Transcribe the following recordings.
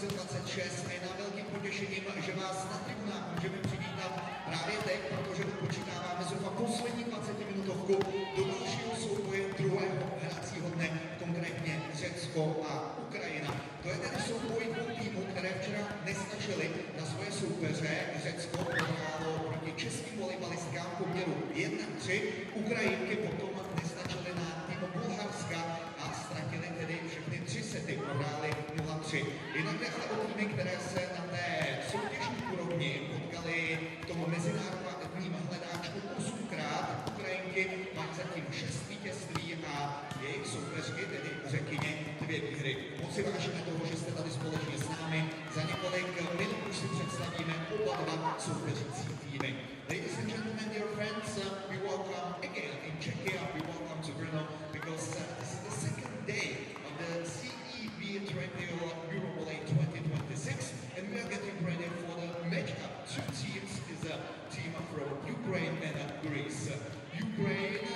2026 a je nám velkým potěšením, že vás na tribunách můžeme přivítat právě teď, protože počítáváme zhruba poslední 20-minutovku do dalšího souboje druhého hracího dne, konkrétně Řecko a Ukrajina. To je tedy souboj dvou týmů, které včera nestačily na svoje soupeře. Řecko prohrálo proti českým volejbalistkám v poměru 1-3, Ukrajinky potom nestačily na tým Bulharska a ztratili tedy všechny 3 sety, prohráli 0-3. Jinak jde ale o týmy, které se na té soutěžní úrovni potkaly v tom mezinárodním hledáčku 8krát. Ukrajinky mají zatím 6 vítězství a jejich soupeřky, tedy Řekyně, 2 výhry. Moc si vážíme toho, že jste tady společně s námi. Za několik minut už si představíme oba dva soupeřící týmy. Ladies and gentlemen, dear friends, we welcome again in Czechia, we welcome to Brno, because this is the second day of the CEV Trendyol EuroVolley 2026, and we are getting ready for the matchup. 2 teams is a team from Ukraine and Greece. Ukraine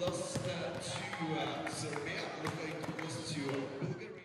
lost to Serbia, lost to Bulgaria.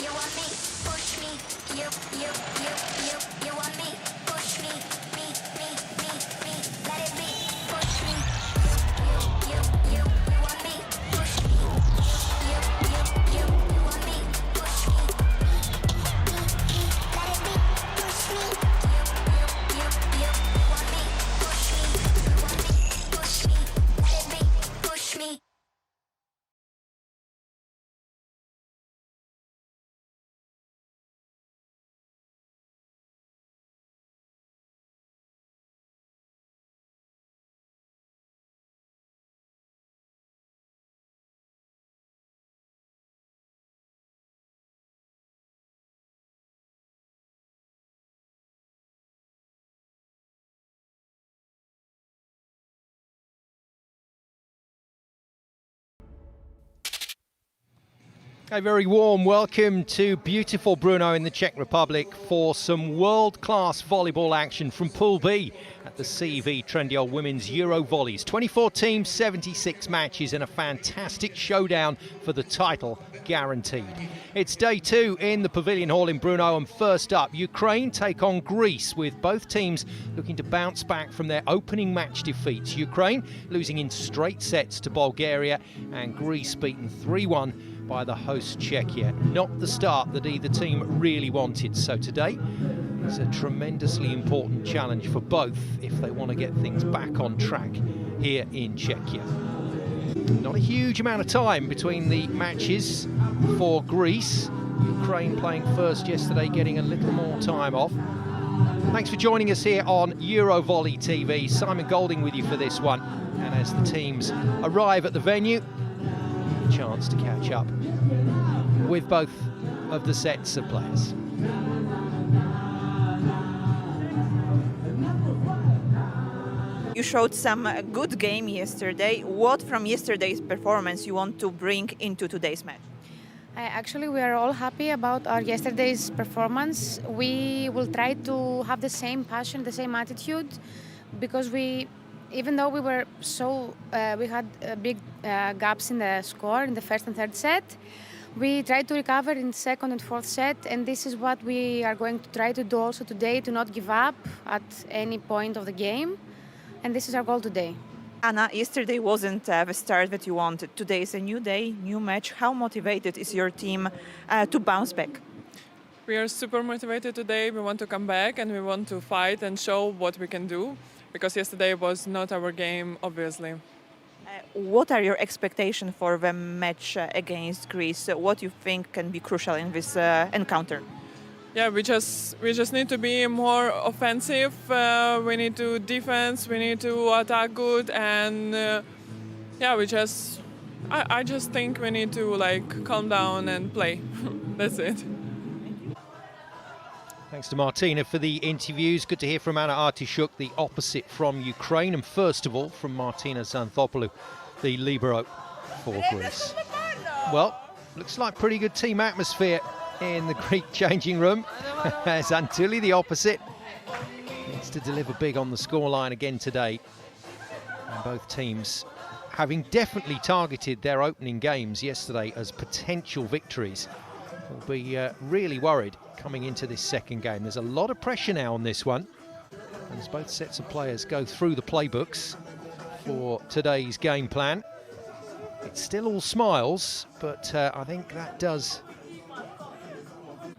You want me, push me, you want me, push me, let it be, push me, you want me, push me, you want me, push me, let it be, push me, you want me, push me, let it be, push me. A very warm welcome to beautiful Brno in the Czech Republic for some world-class volleyball action from Pool B at the CEV Trendyol Women's EuroVolleys. 24 teams, 76 matches and a fantastic showdown for the title guaranteed. It's day 2 in the Pavilion Hall in Brno, and first up, Ukraine take on Greece, with both teams looking to bounce back from their opening match defeats. Ukraine losing in straight sets to Bulgaria, and Greece beaten 3-1 by the host Czechia. Not the start that either team really wanted. So today is a tremendously important challenge for both if they want to get things back on track here in Czechia. Not a huge amount of time between the matches for Greece. Ukraine playing first yesterday, getting a little more time off. Thanks for joining us here on EuroVolley TV. Simon Golding with you for this one. And as the teams arrive at the venue, chance to catch up with both of the sets of players. You showed some good game yesterday. What from yesterday's performance you want to bring into today's match? Actually, we are all happy about our yesterday's performance. We will try to have the same passion, the same attitude, because even though we had big gaps in the score in the first and third set, we tried to recover in second and fourth set, and this is what we are going to try to do also today, to not give up at any point of the game, and this is our goal today. Anna, yesterday wasn't the start that you wanted. Today is a new day, new match. How motivated is your team to bounce back? We are super motivated today. We want to come back and we want to fight and show what we can do, because yesterday was not our game, obviously. What are your expectations for the match against Greece? What do you think can be crucial in this encounter? Yeah, we just need to be more offensive. We need to defense. We need to attack good, and I just think we need to calm down and play. That's it. Thanks to Martina for the interviews. Good to hear from Anna Artishuk, the opposite from Ukraine, and first of all from Martina Xanthopoulou, the libero for Greece. Well, looks like pretty good team atmosphere in the Greek changing room. Xantouli, the opposite, needs to deliver big on the scoreline again today. And both teams having definitely targeted their opening games yesterday as potential victories, will be really worried coming into this second game. There's a lot of pressure now on this one, and as both sets of players go through the playbooks for today's game plan. It's still all smiles, but I think that does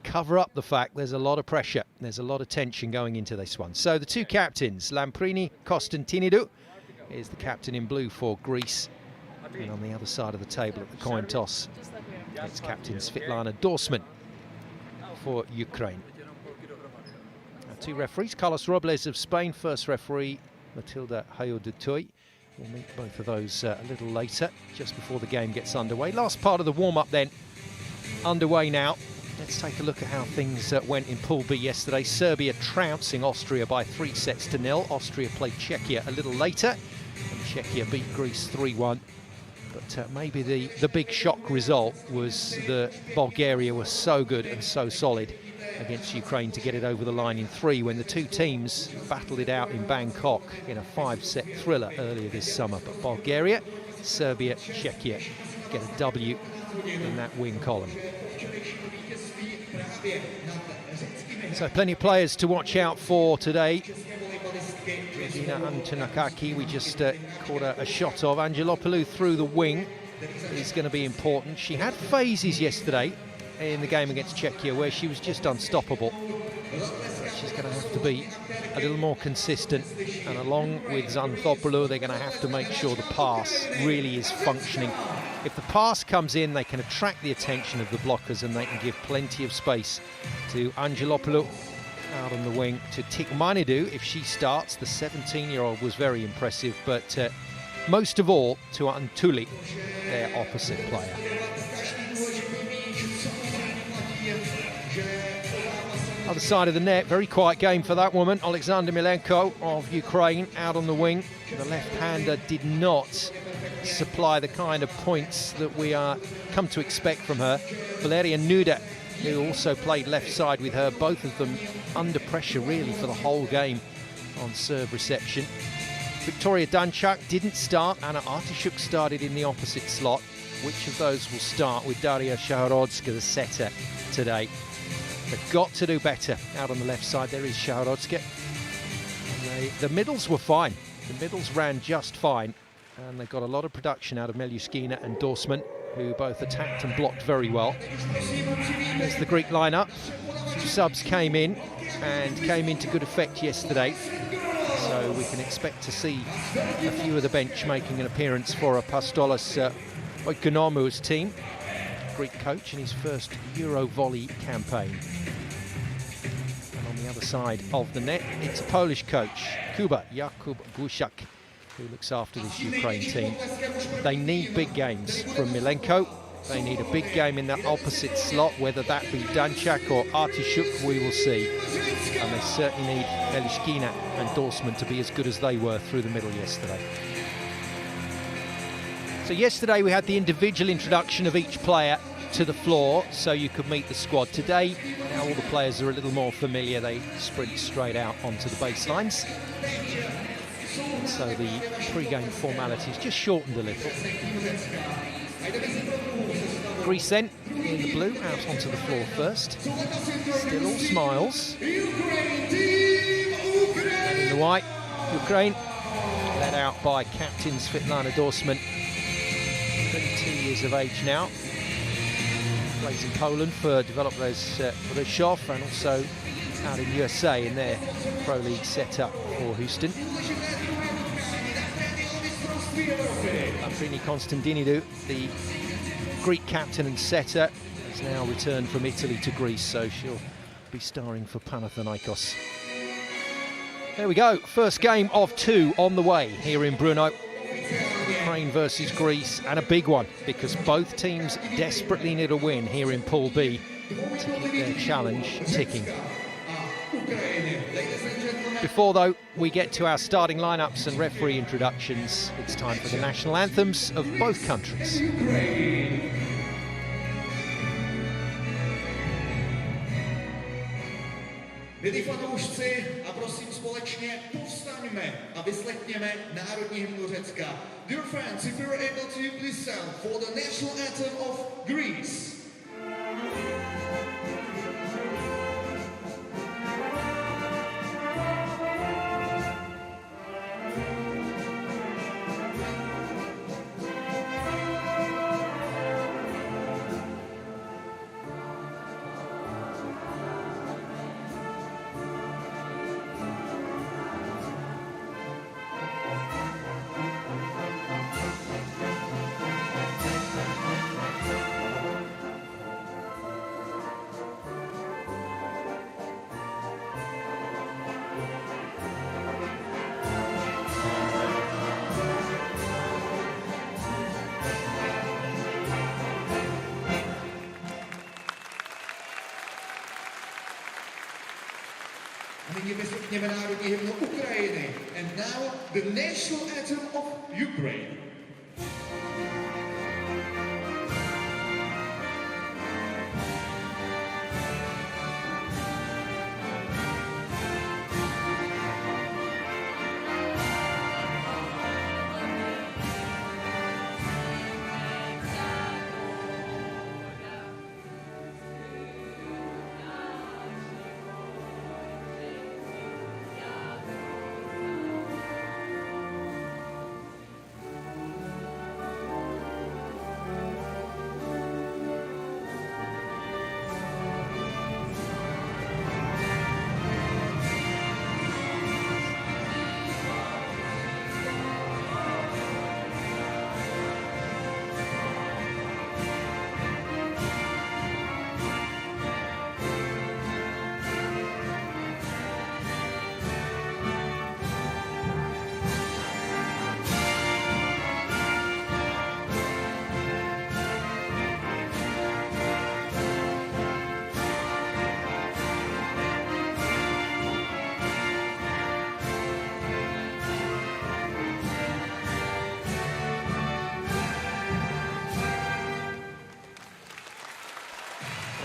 cover up the fact there's a lot of pressure, there's a lot of tension going into this one. So the two captains, Lamprini Konstantinidou is the captain in blue for Greece, and on the other side of the table at the coin toss, it's captain Svetlana Dorsman for Ukraine. Our two referees, Carlos Robles of Spain, first referee Matilda Hayo-Dutoy. We'll meet both of those a little later, just before the game gets underway. Last part of the warm-up then, underway now. Let's take a look at how things went in Pool B yesterday. Serbia trouncing Austria by 3-0. Austria played Czechia a little later, and Czechia beat Greece 3-1. But maybe the big shock result was that Bulgaria was so good and so solid against Ukraine to get it over the line in 3, when the two teams battled it out in Bangkok in a 5-set thriller earlier this summer. But Bulgaria, Serbia, Czechia get a W in that win column. So plenty of players to watch out for today. Regina Antonakaki, we just caught a shot of. Angelopoulou through the wing is going to be important. She had phases yesterday in the game against Czechia where she was just unstoppable. But she's going to have to be a little more consistent, and along with Xanthopoulou, they're going to have to make sure the pass really is functioning. If the pass comes in, they can attract the attention of the blockers, and they can give plenty of space to Angelopoulou out on the wing, to Tikmanidou if she starts. The 17-year-old was very impressive, but most of all to Antuli, their opposite player. Other side of the net, very quiet game for that woman. Alexander Milenko of Ukraine out on the wing. The left-hander did not supply the kind of points that we are come to expect from her. Valeria Nuda, who also played left side with her, both of them under pressure really for the whole game on serve reception. Victoria Danchak didn't start. Anna Artishuk started in the opposite slot. Which of those will start with Daria Shahorodska, the setter, today? They've got to do better out on the left side. There is Shahorodska. The middles were fine. The middles ran just fine. And they got a lot of production out of Melyuskina and Dorsman, who both attacked and blocked very well. There's the Greek lineup. Two subs came in and came into good effect yesterday. So we can expect to see a few of the bench making an appearance for a Pastolas Oikonomou's team. Greek coach in his first EuroVolley campaign. And on the other side of the net, it's a Polish coach, Kuba Jakub Guszak, who looks after this Ukraine team. They need big games from Milenko. They need a big game in that opposite slot, whether that be Danchak or Artishuk, we will see. And they certainly need Melyuskina and Dorsman to be as good as they were through the middle yesterday. So yesterday we had the individual introduction of each player to the floor so you could meet the squad. Today, now all the players are a little more familiar, they sprint straight out onto the baselines. And so the pre-game formalities just shortened a little. Greece then, in the blue, out onto the floor first. Still all smiles. And in the white, Ukraine. led out by captain Svetlana Dorsman, 32 years of age now. Plays in Poland for developers Rzeszów and also out in USA in their pro league setup for Houston. Lambrini Constantinidou, the Greek captain and setter, has now returned from Italy to Greece, so she'll be starring for Panathinaikos. There we go, first game of 2 on the way here in Brno. Ukraine versus Greece, and a big one because both teams desperately need a win here in Pool B to keep their challenge ticking. Before, though, we get to our starting lineups and referee introductions, it's time for the national anthems of both countries. Milí fanoušci, a prosím společně povstaňme a vyslechněme národní hymnu Řecka. Dear friends, if you're able to, please stand for the national anthem of Greece. Nyní vyslechněme národní hymnu Ukrajiny. And now the national anthem of Ukraine.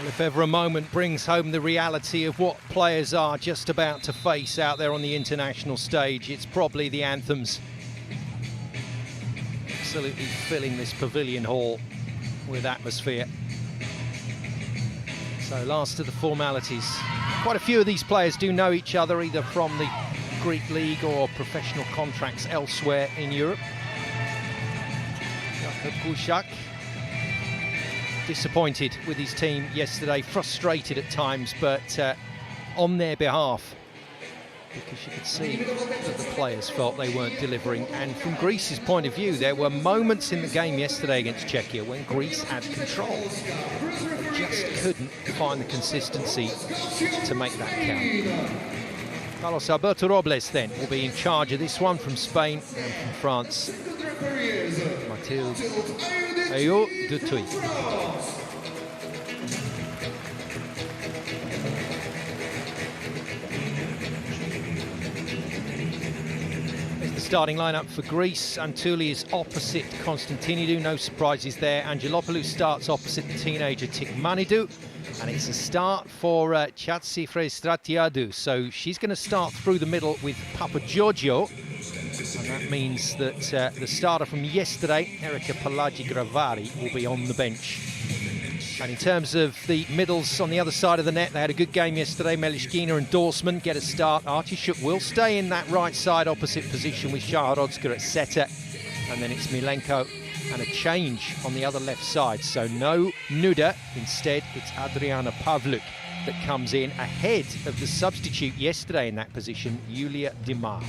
If ever a moment brings home the reality of what players are just about to face out there on the international stage, it's probably the anthems. Absolutely filling this Pavilion hall with atmosphere. So last of the formalities. Quite a few of these players do know each other, either from the Greek league or professional contracts elsewhere in Europe. Jakub Kuszak, disappointed with his team yesterday, frustrated at times, but on their behalf, because you could see that the players felt they weren't delivering. And from Greece's point of view, there were moments in the game yesterday against Czechia when Greece had control. They just couldn't find the consistency to make that count. Carlos Alberto Robles then will be in charge of this one from Spain, and from France, Mathilde Ayo-Dutuy. There's the starting lineup for Greece. Antouli is opposite Constantinidou, no surprises there. Angelopoulos starts opposite the teenager Tikmanidou, and it's a start for Chatsifre Stratiadou. So she's going to start through the middle with Papagiorgio. And that means that the starter from yesterday, Erika Palagi-Gravari, will be on the bench. And in terms of the middles on the other side of the net, they had a good game yesterday. Melishkina and Dorsman get a start. Artichuk will stay in that right side opposite position with Shaharodska at setter. And then it's Milenko and a change on the other left side. So no Nuda, instead it's Adriana Pavluk that comes in ahead of the substitute yesterday in that position, Yulia Dimar.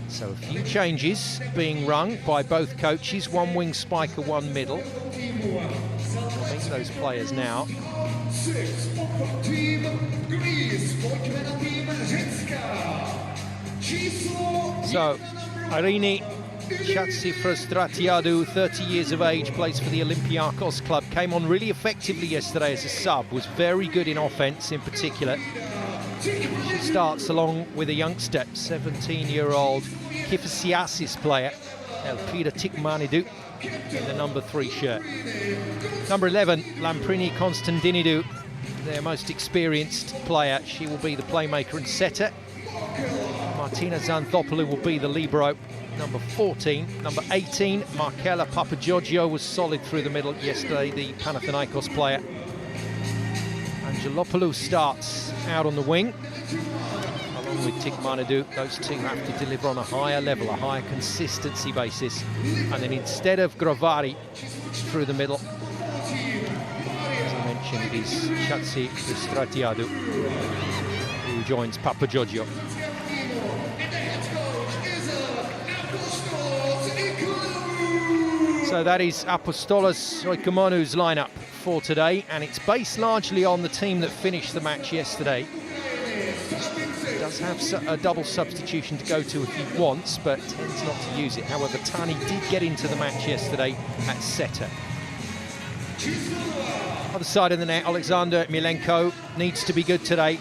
So a few changes being rung by both coaches, one wing spiker, one middle. I think those players now. So, Irini Chatsifrastratiadou, 30 years of age, plays for the Olympiakos club, came on really effectively yesterday as a sub, was very good in offence in particular. She starts along with a youngster, 17-year-old Kifasiasis player, Elpida Tikmanidou, in the number 3 shirt. Number 11, Lamprini Konstantinidou, their most experienced player. She will be the playmaker and setter. Martina Xanthopoulou will be the libero. Number 14. Number 18, Markela Papagiorgio was solid through the middle yesterday, the Panathinaikos player. Angelopoulou starts out on the wing, along with Tikmanidou. Those two have to deliver on a higher level, a higher consistency basis. And then instead of Grovari through the middle, as I mentioned, it is Chatsi Stratiadou who joins Papagiorgio. So that is Apostolos Oikomonou's lineup for today, and it's based largely on the team that finished the match yesterday. Does have a double substitution to go to if he wants, but tends not to use it. However, Tani did get into the match yesterday at setter. Other side of the net, Alexander Milenko needs to be good today.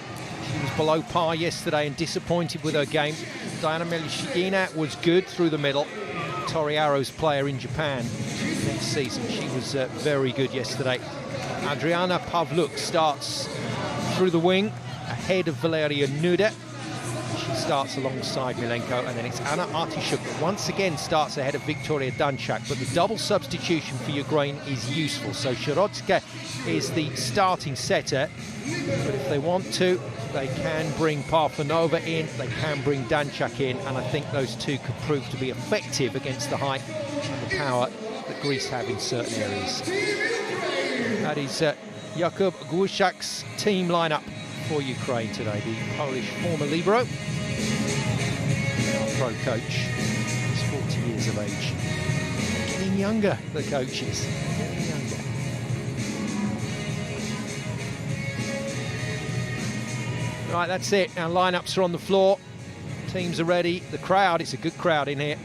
She was below par yesterday and disappointed with her game. Diana Melishkina was good through the middle. Tori Arrow's player in Japan next season. She was very good yesterday. Adriana Pavluk starts through the wing ahead of Valeria Nuda. She starts alongside Milenko, and then it's Anna Artichuk that once again starts ahead of Victoria Danchak, but the double substitution for Ukraine is useful. So Sharodska is the starting setter, but if they want to, they can bring Parfanova in, they can bring Danchak in, and I think those two could prove to be effective against the height and the power that Greece have in certain areas. That is Jakub Głuszak's team lineup for Ukraine today. The Polish former libero, our pro coach, is 40 years of age. Getting younger, the coaches. Getting younger. Right, that's it. Our lineups are on the floor. Teams are ready. The crowd, it's a good crowd in here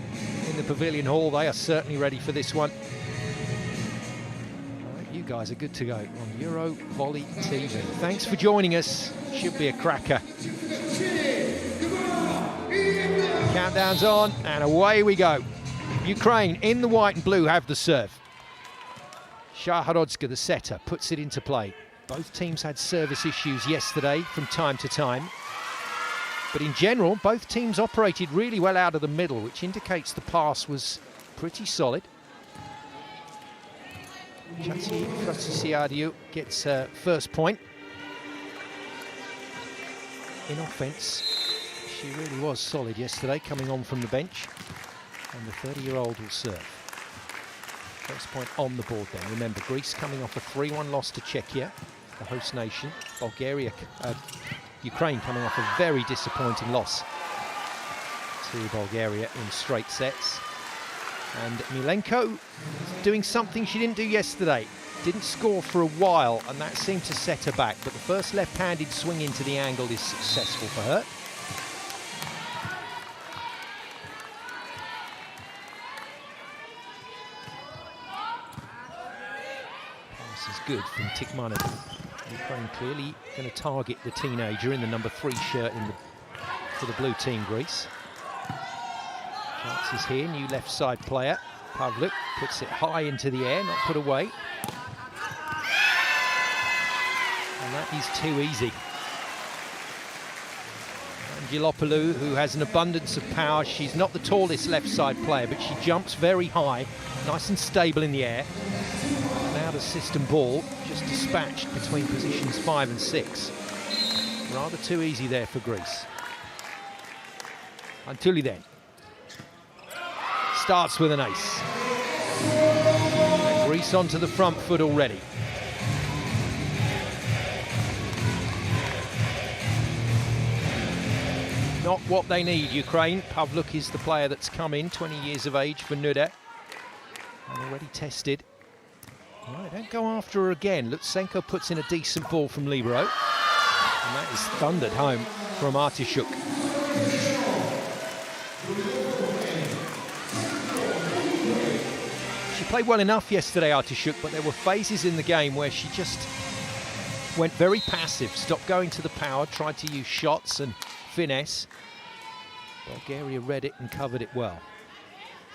in the Pavilion Hall. They are certainly ready for this one. Right, you guys are good to go on EuroVolley TV. Thanks for joining us. Should be a cracker. Countdown's on, and away we go. Ukraine in the white and blue have the serve. Shaharodska, the setter, puts it into play. Both teams had service issues yesterday from time to time. But in general, both teams operated really well out of the middle, which indicates the pass was pretty solid. Chatsi Fratsisiadiou gets first point. In offence, she really was solid yesterday, coming on from the bench. And the 30-year-old will serve. First point on the board then. Remember, Greece coming off a 3-1 loss to Czechia, the host nation. Ukraine coming off a very disappointing loss to Bulgaria in straight sets. And Milenko doing something she didn't do yesterday. Didn't score for a while, and that seemed to set her back. But the first left-handed swing into the angle is successful for her. Is good from Tikmanidou. Ukraine clearly going to target the teenager in the number 3 shirt for the blue team, Greece. Chances here, new left side player. Pavluk puts it high into the air, not put away. And that is too easy. Angelopoulou, who has an abundance of power. She's not the tallest left side player, but she jumps very high, nice and stable in the air. Now out of system ball, just dispatched between positions 5 and 6. Rather too easy there for Greece. Antuli then. Starts with an ace. And Greece onto the front foot already. Not what they need, Ukraine. Pavluk is the player that's come in, 20 years of age for Nuda. And already tested. Right, don't go after her again. Lutsenko puts in a decent ball from libero. And that is thundered home from Artishuk. She played well enough yesterday, Artishuk, but there were phases in the game where she just went very passive, stopped going to the power, tried to use shots and finesse. Bulgaria read it and covered it well.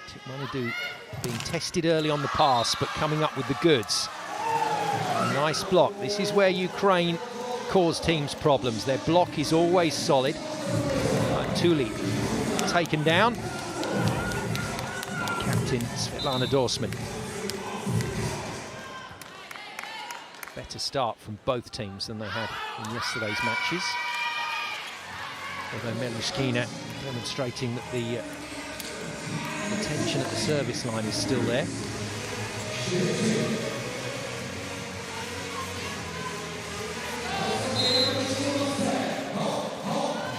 Tikmanidou being tested early on the pass, but coming up with the goods. A nice block. This is where Ukraine cause teams problems. Their block is always solid. Tuli taken down. Captain Svetlana Dorsman. Better start from both teams than they had in yesterday's matches. Although Melushkina demonstrating that the tension at the service line is still there.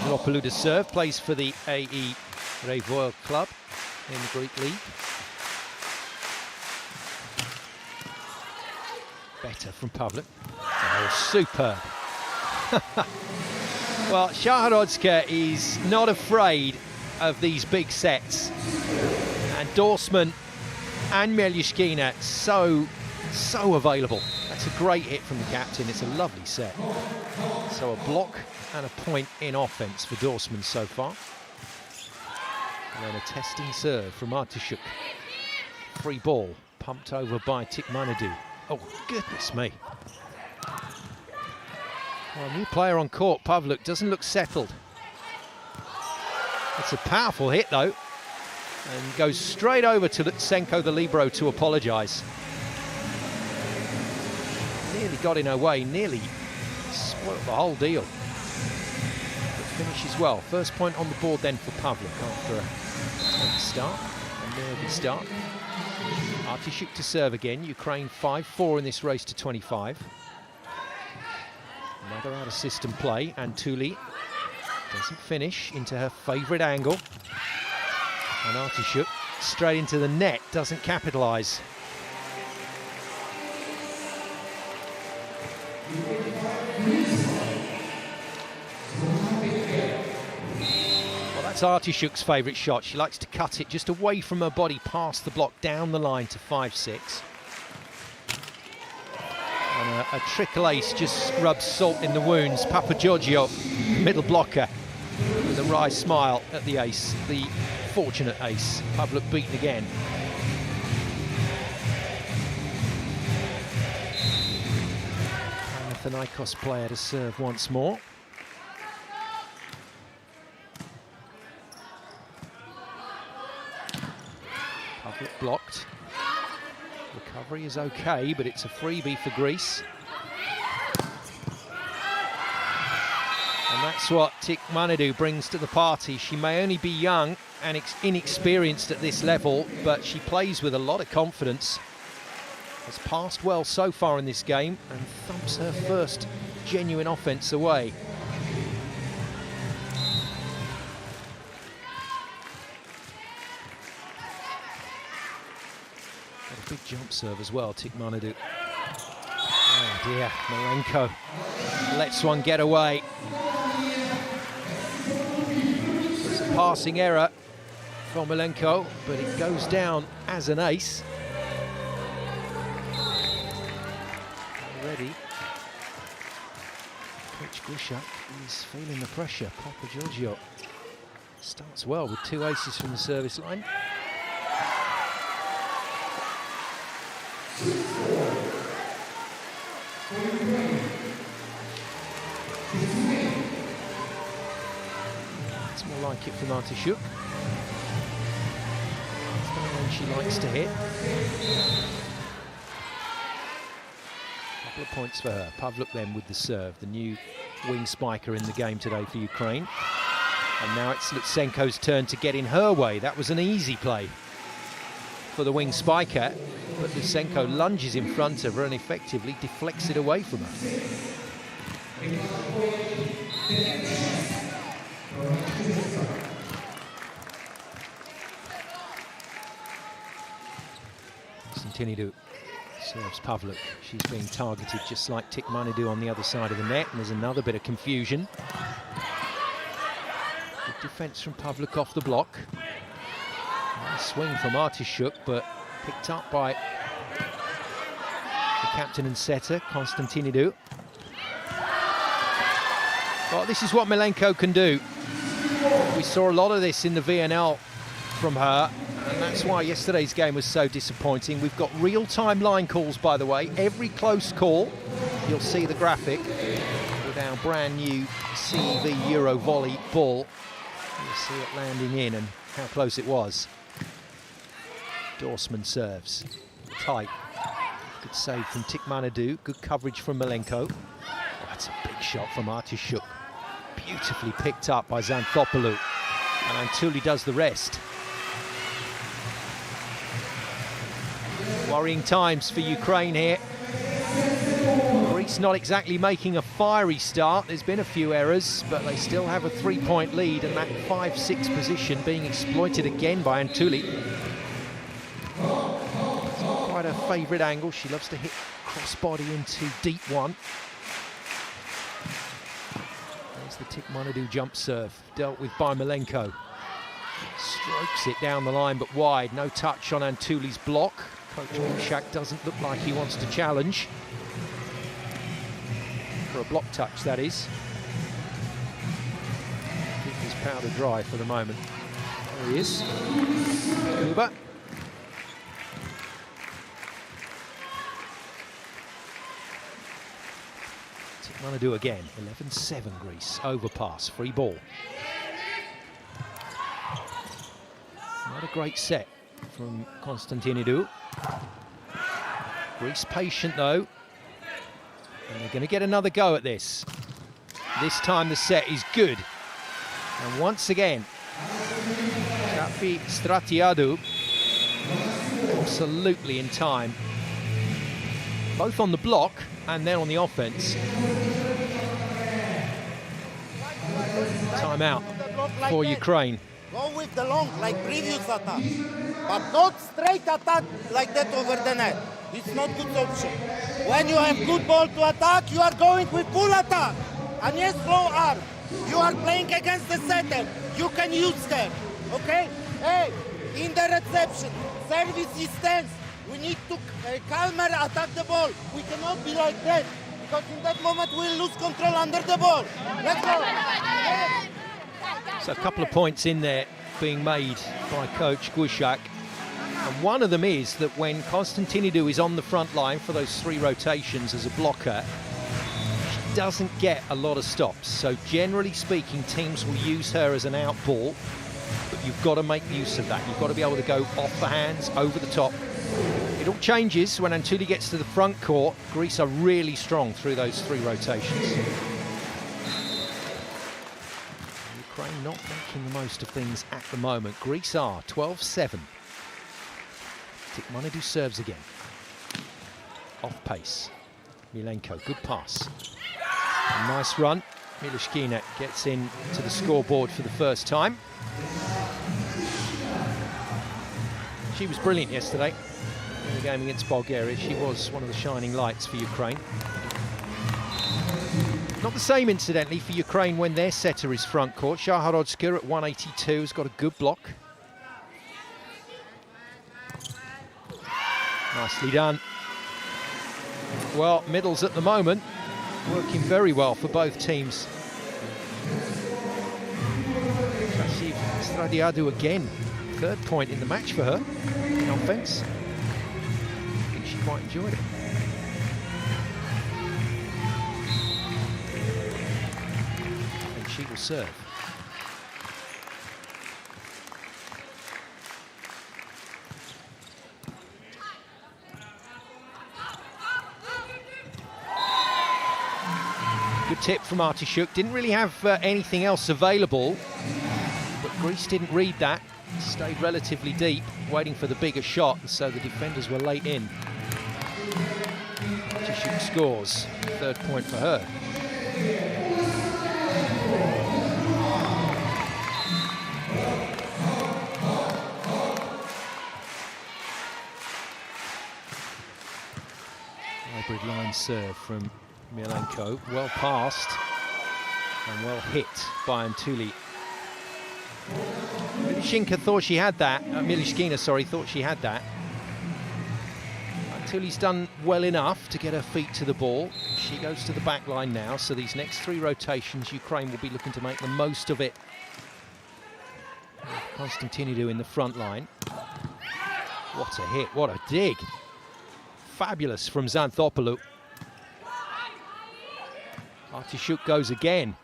Lopaluda's serve, plays for the AE Revoil club in the Greek league. Better from Pavlik. Oh, superb. Well, Shahorodska is not afraid of these big sets. And Dorsman and Melushkina so available. That's a great hit from the captain. It's a lovely set. So a block and a point in offence for Dorsman so far. And then a testing serve from Artishuk. Free ball pumped over by Tikmanidou. Oh, goodness me. Well, a new player on court, Pavluk, doesn't look settled. It's a powerful hit, though. And goes straight over to Lutsenko, the libero, to apologise. Nearly got in her way, nearly spoiled the whole deal. But finishes well. First point on the board then for Pavluk after a nervy start. Artishuk to serve again. Ukraine 5-4 in this race to 25. Another out of system play, and Tuli doesn't finish into her favourite angle. And Artishuk straight into the net, doesn't capitalise. Well, that's Artishuk's favourite shot. She likes to cut it just away from her body, past the block, down the line to 5-6. And a trickle ace just rubs salt in the wounds. Papagiorgio, middle blocker, with a wry smile at the ace, the fortunate ace. Pavluk beaten again. Panathinaikos player to serve once more. Pavluk blocked. Recovery is okay, but it's a freebie for Greece. And that's what Tikmanidou brings to the party. She may only be young and inexperienced at this level, but she plays with a lot of confidence. Has passed well so far in this game and thumps her first genuine offence away. Got a big jump serve as well, Tikmanidou. Oh dear, Malenko lets one get away. It's a passing error from Malenko, but it goes down as an ace. Already, Coach Gushak is feeling the pressure. Papagiorgio starts well with 2 aces from the service line. It's more like it from Artishuk. It's the one she likes to hit. Couple of points for her. Pavliuk then with the serve, the new wing spiker in the game today for Ukraine. And now it's Lutsenko's turn to get in her way. That was an easy play for the wing spiker, but Lutsenko lunges in front of her and effectively deflects it away from her. Constantinidou serves Pavliuk. She's being targeted just like Tikmanidou on the other side of the net, and there's another bit of confusion. Good defence from Pavliuk off the block. Nice swing from Artishuk, but picked up by the captain and setter, Constantinidou. Well, this is what Milenko can do. We saw a lot of this in the VNL from her, and that's why yesterday's game was so disappointing. We've got real-time line calls, by the way. Every close call, you'll see the graphic with our brand new CEV EuroVolley ball. You'll see it landing in and how close it was. Dorsman serves. Tight. Good save from Tikmanidou. Good coverage from Milenko. Oh, that's a big shot from Artishuk. Beautifully picked up by Xanthopoulou. And Antuli does the rest. Worrying times for Ukraine here. Greece not exactly making a fiery start. There's been a few errors, but they still have a 3-point lead, and that 5-6 position being exploited again by Antuli. It's not quite her favourite angle. She loves to hit crossbody into deep one. There's the Tikmanidou jump serve, dealt with by Milenko. Strokes it down the line, but wide. No touch on Antuli's block. Coach Gushak doesn't look like he wants to challenge. For a block touch, that is. Keep his powder dry for the moment. There he is. Kuba. Tikmanidou again. 11-7 Greece. Overpass. Free ball. Not a great set from Constantinidou. Greece patient though. And they're going to get another go at this. This time the set is good. And once again, Shafi Stratiadou absolutely in time. Both on the block and then on the offense. Timeout for Ukraine. Go with the long, like previous attack. But not straight attack like that over the net. It's not good option. When you have good ball to attack, you are going with full attack. And yes, low arm. You are playing against the setter. You can use her. Okay? Hey, in the reception, service is tense. We need to calmer attack the ball. We cannot be like that. Because in that moment, we'll lose control under the ball. Let's go. Hey. So a couple of points in there being made by Coach Gushak. And one of them is that when Constantinidou is on the front line for those 3 rotations as a blocker, she doesn't get a lot of stops. So generally speaking, teams will use her as an out ball, but you've got to make use of that. You've got to be able to go off the hands, over the top. It all changes when Antuli gets to the front court. Greece are really strong through those 3 rotations. Ukraine not making the most of things at the moment. Greece are 12-7. Tikmanidou serves again. Off pace. Milenko, good pass. A nice run. Milishkina gets in to the scoreboard for the first time. She was brilliant yesterday in the game against Bulgaria. She was one of the shining lights for Ukraine. Not the same, incidentally, for Ukraine when their setter is front court. Shaharodska at 182 has got a good block. Nicely done. Well, middles at the moment working very well for both teams. Shafi Stratiadou again. 3rd point in the match for her in offence. I think she quite enjoyed it. And she will serve. good tip from Artishuk. Didn't really have anything else available, but Greece didn't read that. Stayed relatively deep, waiting for the bigger shot, so the defenders were late in. Artishuk scores. Third point for her. Hybrid line serve from Milenko, well passed and well hit by Antuli. Milishkina thought she had that. Milishkina, sorry, thought she had that. Antuli's done well enough to get her feet to the ball. She goes to the back line now, so these next 3 rotations, Ukraine will be looking to make the most of it. Konstantinidou in the front line. What a hit, what a dig. Fabulous from Xanthopoulou. Artishuk goes again.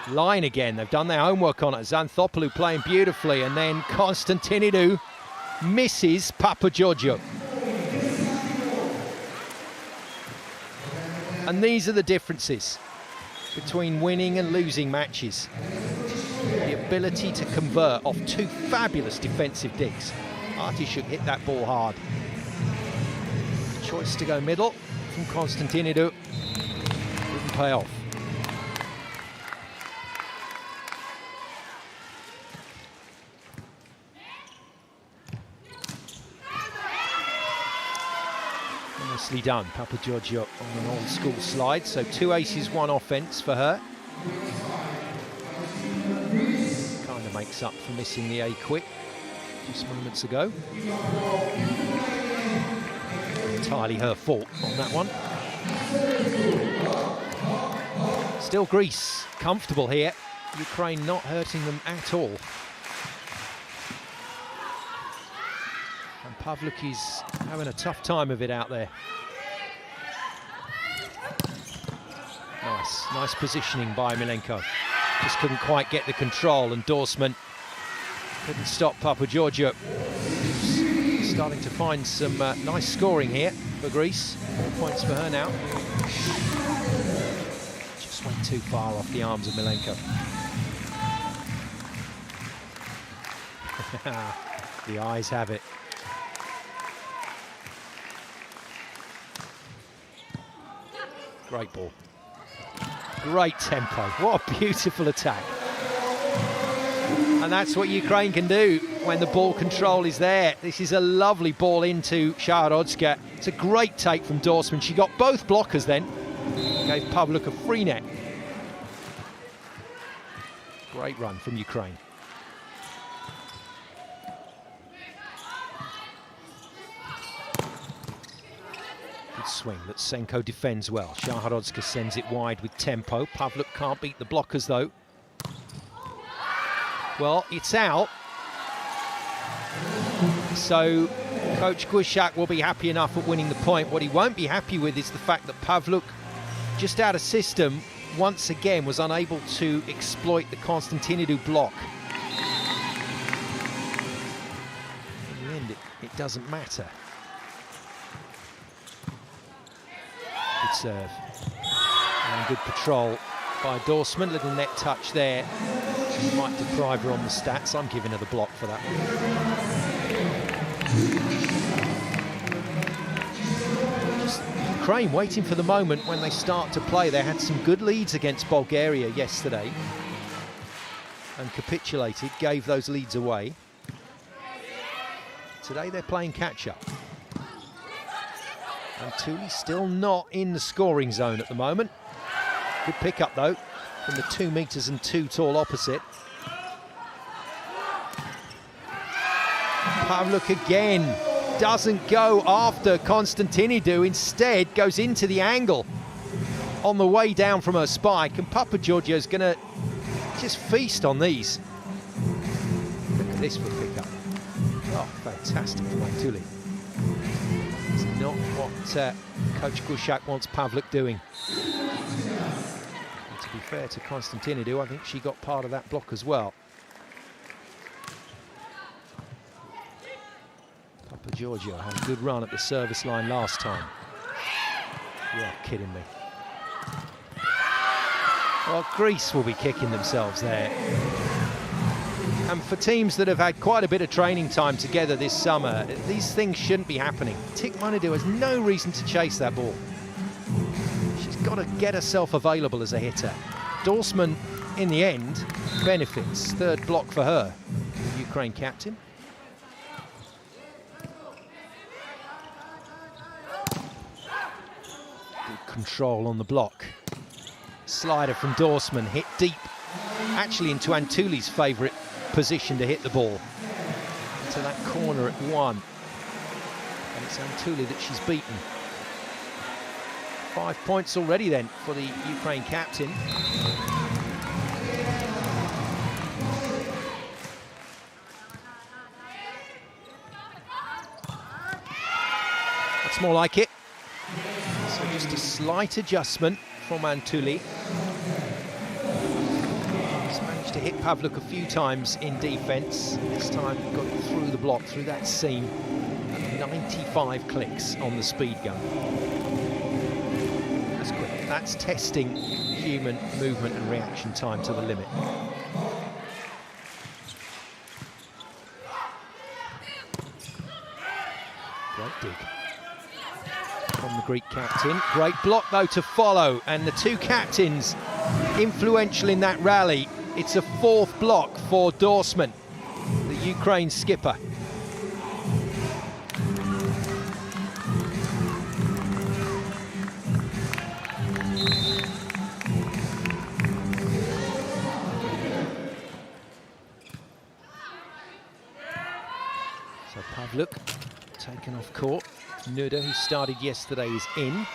Line again. They've done their homework on it. Xanthopoulou playing beautifully, and then Konstantinidou misses Papagiorgio. And these are the differences between winning and losing matches. The ability to convert off 2 fabulous defensive digs. Artishuk hit that ball hard. Choice to go middle from Konstantinidou. Didn't pay off. Nicely done, Papagiorgio on an old school slide. So 2 aces, 1 offence for her. Kind of makes up for missing the A quick just moments ago. Entirely her fault on that one. Still Greece comfortable here. Ukraine not hurting them at all. And Pavluk is having a tough time of it out there. Nice positioning by Milenko. Just couldn't quite get the control, and Dorsman couldn't stop Papagiorgio. Starting to find some nice scoring here for Greece. 4 points for her now. Just went too far off the arms of Milenko. The eyes have it. Great ball. Great tempo. What a beautiful attack. And that's what Ukraine can do when the ball control is there. This is a lovely ball into Shaharodska. It's a great take from Dorsman. She got both blockers then. Gave Pavluk a free net. Great run from Ukraine. Good swing, but Senko defends well. Shaharodska sends it wide with tempo. Pavluk can't beat the blockers though. Well, it's out. So Coach Gushak will be happy enough at winning the point. What he won't be happy with is the fact that Pavluk, just out of system, once again was unable to exploit the Konstantinidou block. In the end, it doesn't matter. Good serve. And good patrol by Dorsman. Little net touch there. She might deprive her on the stats. I'm giving her the block for that. Just Ukraine waiting for the moment when they start to play. They had some good leads against Bulgaria yesterday and capitulated, gave those leads away. Today they're playing catch-up. And Tuli's still not in the scoring zone at the moment. Good pick-up though from the 2 meters and 2 tall opposite. Pavluk again doesn't go after Konstantinidou, instead goes into the angle on the way down from her spike, and Papagiorgio's going to just feast on these. Look at this for pick-up. Oh, fantastic from Antuli. It's not what Coach Gushak wants Pavluk doing. And to be fair to Konstantinidou, I think she got part of that block as well. Papagiorgio had a good run at the service line last time. You're kidding me. Well, Greece will be kicking themselves there. And for teams that have had quite a bit of training time together this summer, these things shouldn't be happening. Tikmanidou has no reason to chase that ball. She's got to get herself available as a hitter. Dorsman, in the end, benefits. Third block for her, the Ukraine captain. Good control on the block. Slider from Dorsman, hit deep, actually into Antuli's favourite position to hit the ball. To that corner at 1. And it's Antuli that she's beaten. 5 points already then for the Ukraine captain. That's more like it. So just a slight adjustment from Antuli. He's managed to hit Pavluk a few times in defence. This time got it through the block, through that seam. 95 clicks on the speed gun. That's quick. That's testing human movement and reaction time to the limit. Great dig from the Greek captain. Great block though to follow, and the two captains influential in that rally. It's a 4th block for Dorsman, the Ukraine skipper. So Pavluk taken off court. Nuda, who started yesterday, is in. And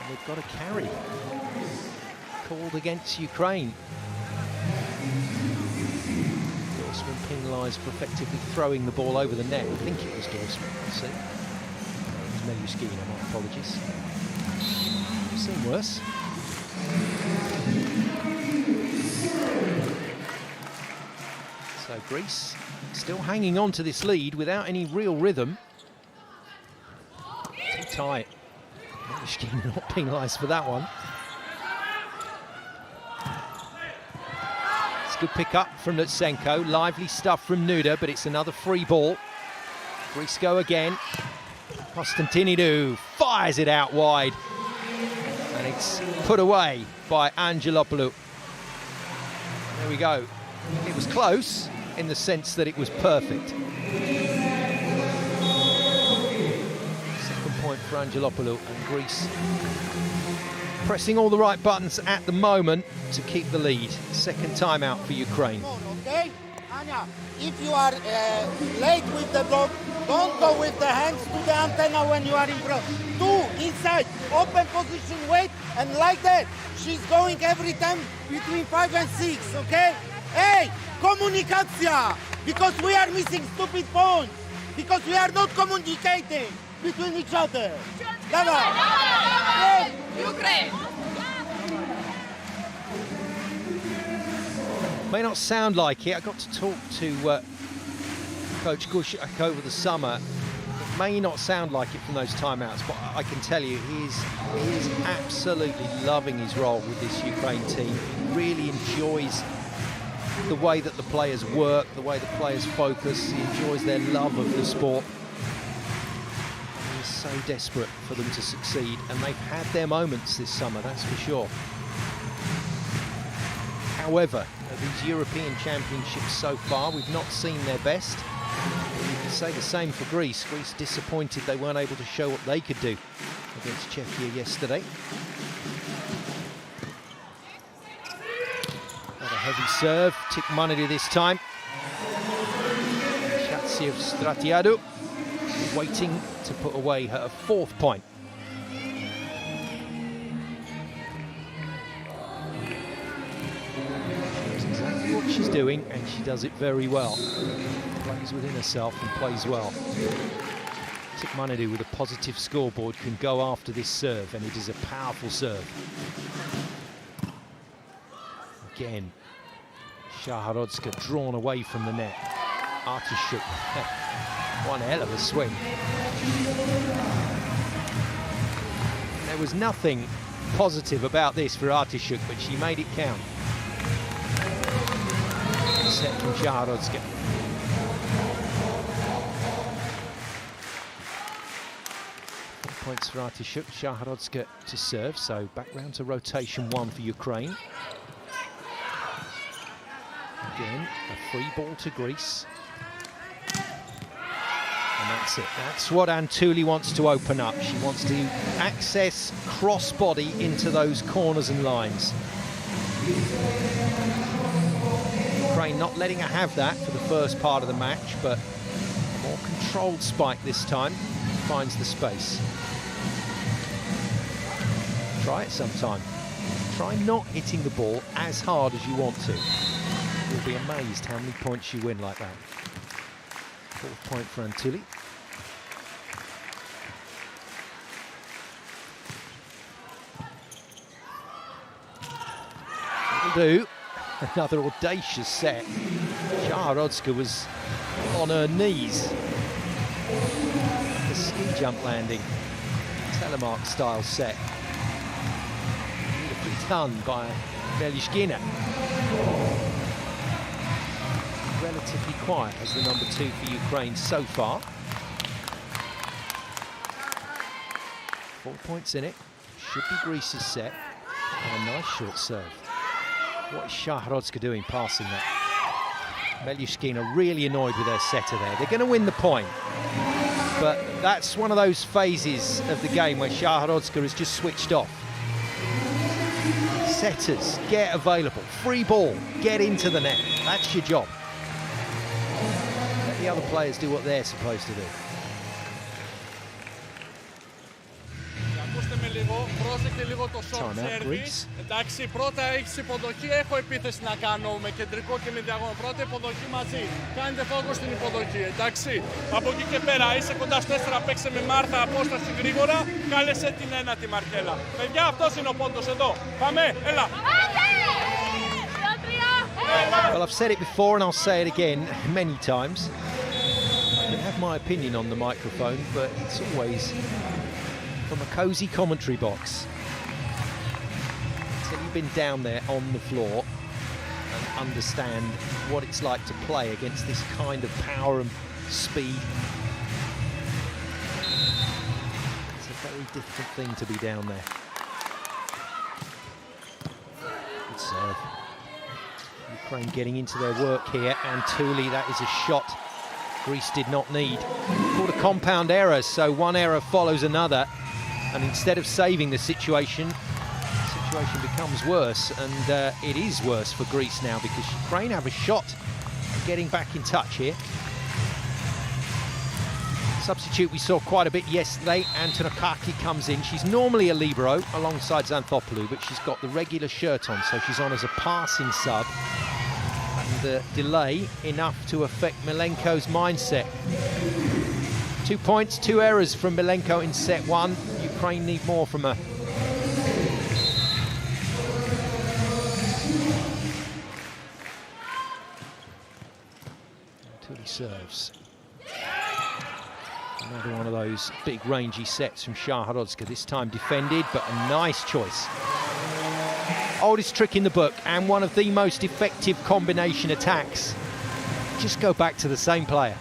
they've got a carry called against Ukraine. Dorsman penalised for effectively throwing the ball over the net. I think it was Dorsman, I see. It was Melyuskina, my apologies. I've seen worse. So Greece still hanging on to this lead without any real rhythm. Too tight. Melyuskina not penalised for that one. It's a good pick up from Lutsenko. Lively stuff from Nuda, but it's another free ball. Greece go again. Konstantinidou fires it out wide. And it's put away by Angelopoulou. There we go. It was close in the sense that it was perfect. Second point for Angelopoulou, and Greece pressing all the right buttons at the moment to keep the lead. Second timeout for Ukraine. Okay, Anya, if you are late with the block, don't go with the hands to the antenna when you are in front. 2 inside, open position, wait, and like that. She's going every time between 5 and 6, okay? Hey, komunikacja! Because we are missing stupid points. Because we are not communicating between each other. Dawaj! Ukraine! May not sound like it. I got to talk to Coach Gushak over the summer. It may not sound like it from those timeouts, but I can tell you he is absolutely loving his role with this Ukraine team. He really enjoys the way that the players work, the way the players focus. He enjoys their love of the sport. And he's so desperate for them to succeed, and they've had their moments this summer, that's for sure. However, at these European Championships so far, we've not seen their best. You can say the same for Greece. Greece disappointed they weren't able to show what they could do against Czechia yesterday. Got a heavy serve, Tikmanidou this time. Shatsiev Stratiadou waiting to put away her 4th point. She knows exactly what she's doing, and she does it very well. Plays within herself and plays well. Tikmanidou with a positive scoreboard can go after this serve, and it is a powerful serve. Again, Shaharodska drawn away from the net. Artishuk, one hell of a swing. There was nothing positive about this for Artishuk, but she made it count. Set from Shaharodska. Points for Artishuk, Shaharodska to serve, so back round to rotation 1 for Ukraine. Again, a free ball to Greece. And that's it. That's what Antouli wants to open up. She wants to access cross-body into those corners and lines. Ukraine not letting her have that for the first part of the match, but a more controlled spike this time. Finds the space. Try it sometime. Try not hitting the ball as hard as you want to. You'll be amazed how many points you win like that. 4th point for Antouli. That'll do. Another audacious set. Shaharodska was on her knees. The ski jump landing. Telemark style set. Beautifully done by Melyushkina. Relatively quiet as the number 2 for Ukraine so far. 4 points in it. Should be Greece's set. And a nice short serve. What is Shaharodska doing passing that? Melyushkina really annoyed with her setter there. They're going to win the point. But that's one of those phases of the game where Shaharodska has just switched off. Setters, get available. Free ball, get into the net. That's your job. Let the other players do what they're supposed to do. Time out, Greece. Εντάξει, πρώτα έχεις υποδοχή, έχω επίθεση να κάνω με κεντρικό και με διαγώνιο. Πρώτα υποδοχή μαζί. Κάντε φόκο στην υποδοχή, εντάξει. Από εκεί και πέρα είσαι κοντά στο 4, παίξε με Μάρθα απόσταση γρήγορα. Κάλεσε την 1 τη Μαρκέλα. Παιδιά, αυτός είναι ο πόντος εδώ. Πάμε, έλα. Well, I've said it before and I'll say it again many times. I can have my opinion on the microphone, but it's always from a cosy commentary box. Until you've been down there on the floor and understand what it's like to play against this kind of power and speed. It's a very different thing to be down there. Good serve. Ukraine getting into their work here. Antouli, that is a shot Greece did not need. Called a compound error, so one error follows another. And instead of saving the situation becomes worse, and it is worse for Greece now because Ukraine have a shot at getting back in touch here. Substitute we saw quite a bit yesterday. Antonakaki comes in. She's normally a libero alongside Xanthopoulou, but she's got the regular shirt on, so she's on as a passing sub. And the delay enough to affect Milenko's mindset. 2 points, 2 errors from Milenko in set 1. Ukraine need more from her. Until he serves. Another one of those big rangy sets from Shaharodska, this time defended, but a nice choice. Oldest trick in the book and one of the most effective combination attacks. Just go back to the same player.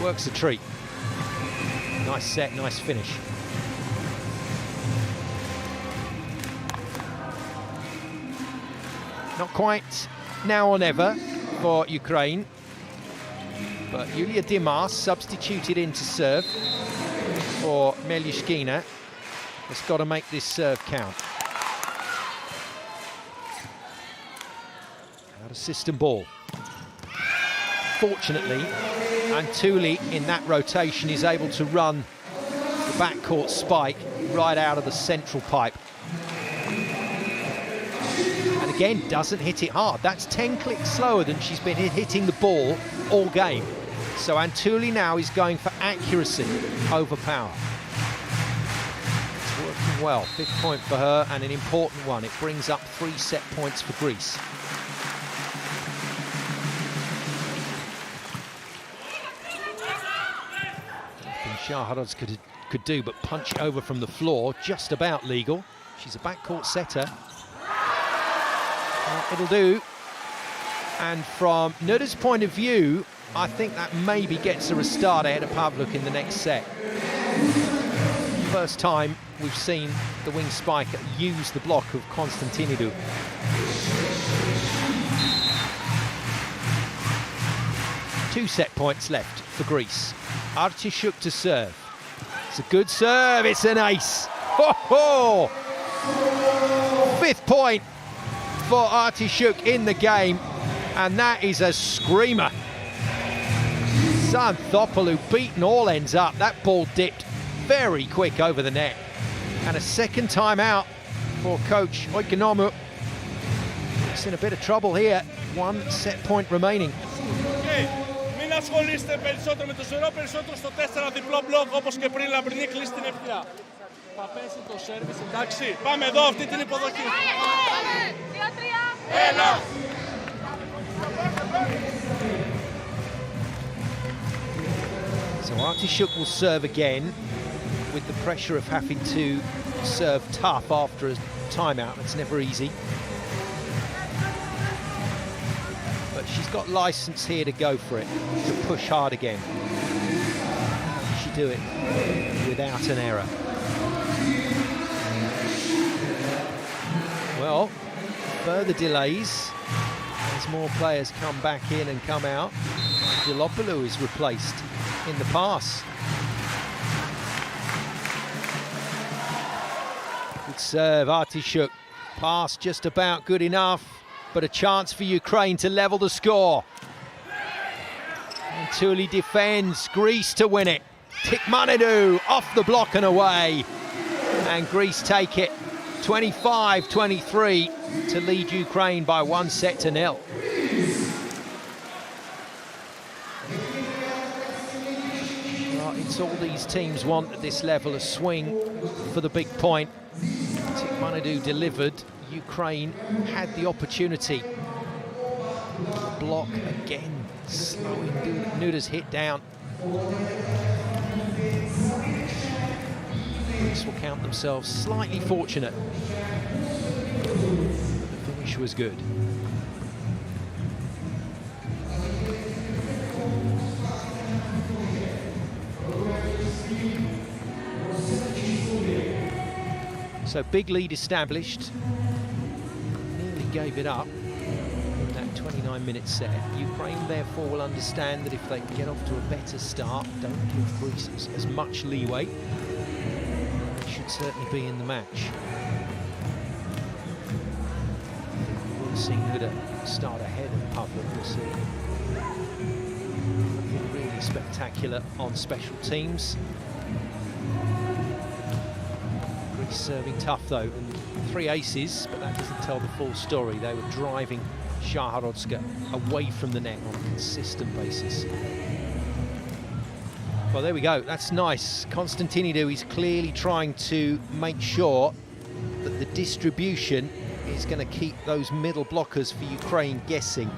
Works a treat. Nice set, nice finish. Not quite now or never for Ukraine, but Yulia Dimas substituted in to serve for Melyushkina. Has got to make this serve count. Out of system ball. Fortunately, Antouli in that rotation is able to run the backcourt spike right out of the central pipe. And again, doesn't hit it hard. That's 10 clicks slower than she's been hitting the ball all game. So Antouli now is going for accuracy over power. It's working well. 5th point for her and an important one. It brings up 3 set points for Greece. Shaharodska could do but punch it over from the floor, just about legal. She's a backcourt setter. It'll do. And from Nuda's point of view, I think that maybe gets her a start ahead of Pavlik in the next set. First time we've seen the wing spiker use the block of Constantinidou. Two set points left for Greece. Artishuk to serve. It's a good serve, it's an ace. Ho ho! 5th point for Artishuk in the game, and that is a screamer. Xanthopoulou beaten all ends up. That ball dipped very quick over the net. And a second time out for coach Oikonomou. It's in a bit of trouble here. 1 set point remaining. Μην ασχολείστε περισσότερο με το σωρό, περισσότερο στο 4 διπλό μπλοκ όπως και πριν, Λαμπρινή, κλείσει την ευκαιρία. Θα πέσει το σέρβις, εντάξει. Πάμε εδώ, αυτή την υποδοχή. Έλα! So Artishuk will serve again with the pressure of having to serve tough after a timeout. That's never easy. But she's got license here to go for it, to push hard again. She do it without an error. Well, further delays as more players come back in and come out. Gelopoulou is replaced in the pass. Good serve, Artishuk. Pass just about good enough, but a chance for Ukraine to level the score. And Tuli defends, Greece to win it. Tikmanidou off the block and away. And Greece take it 25-23 to lead Ukraine by 1-0. Well, it's all these teams want at this level, a swing for the big point. Tikmanidou delivered. Ukraine had the opportunity. Block again, slowing Nuda's hit down. Greece will count themselves slightly fortunate. The finish was good. So big lead established. Nearly gave it up in that 29-minute set. Ukraine therefore will understand that if they can get off to a better start, don't give Greece as much leeway. They should certainly be in the match. We'll see Nuda start ahead of Pavlik. We'll see really spectacular on special teams. Greece serving tough though, and 3 aces, but that doesn't tell the full story. They were driving Shaharodska away from the net on a consistent basis. Well, there we go. That's nice. Constantinidou is clearly trying to make sure that the distribution is going to keep those middle blockers for Ukraine guessing.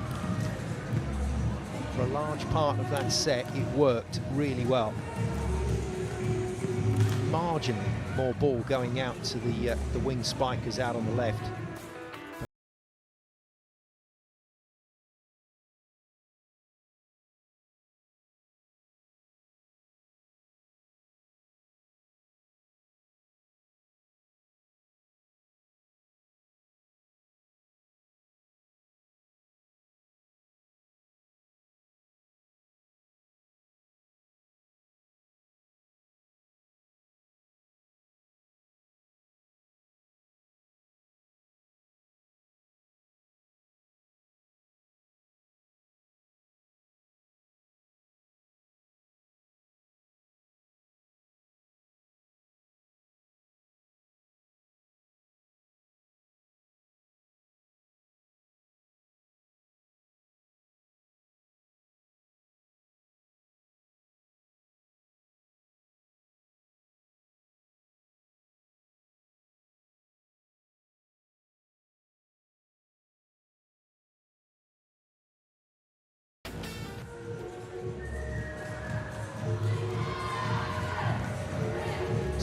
For a large part of that set, it worked really well. Marginally more ball going out to the wing spikers out on the left.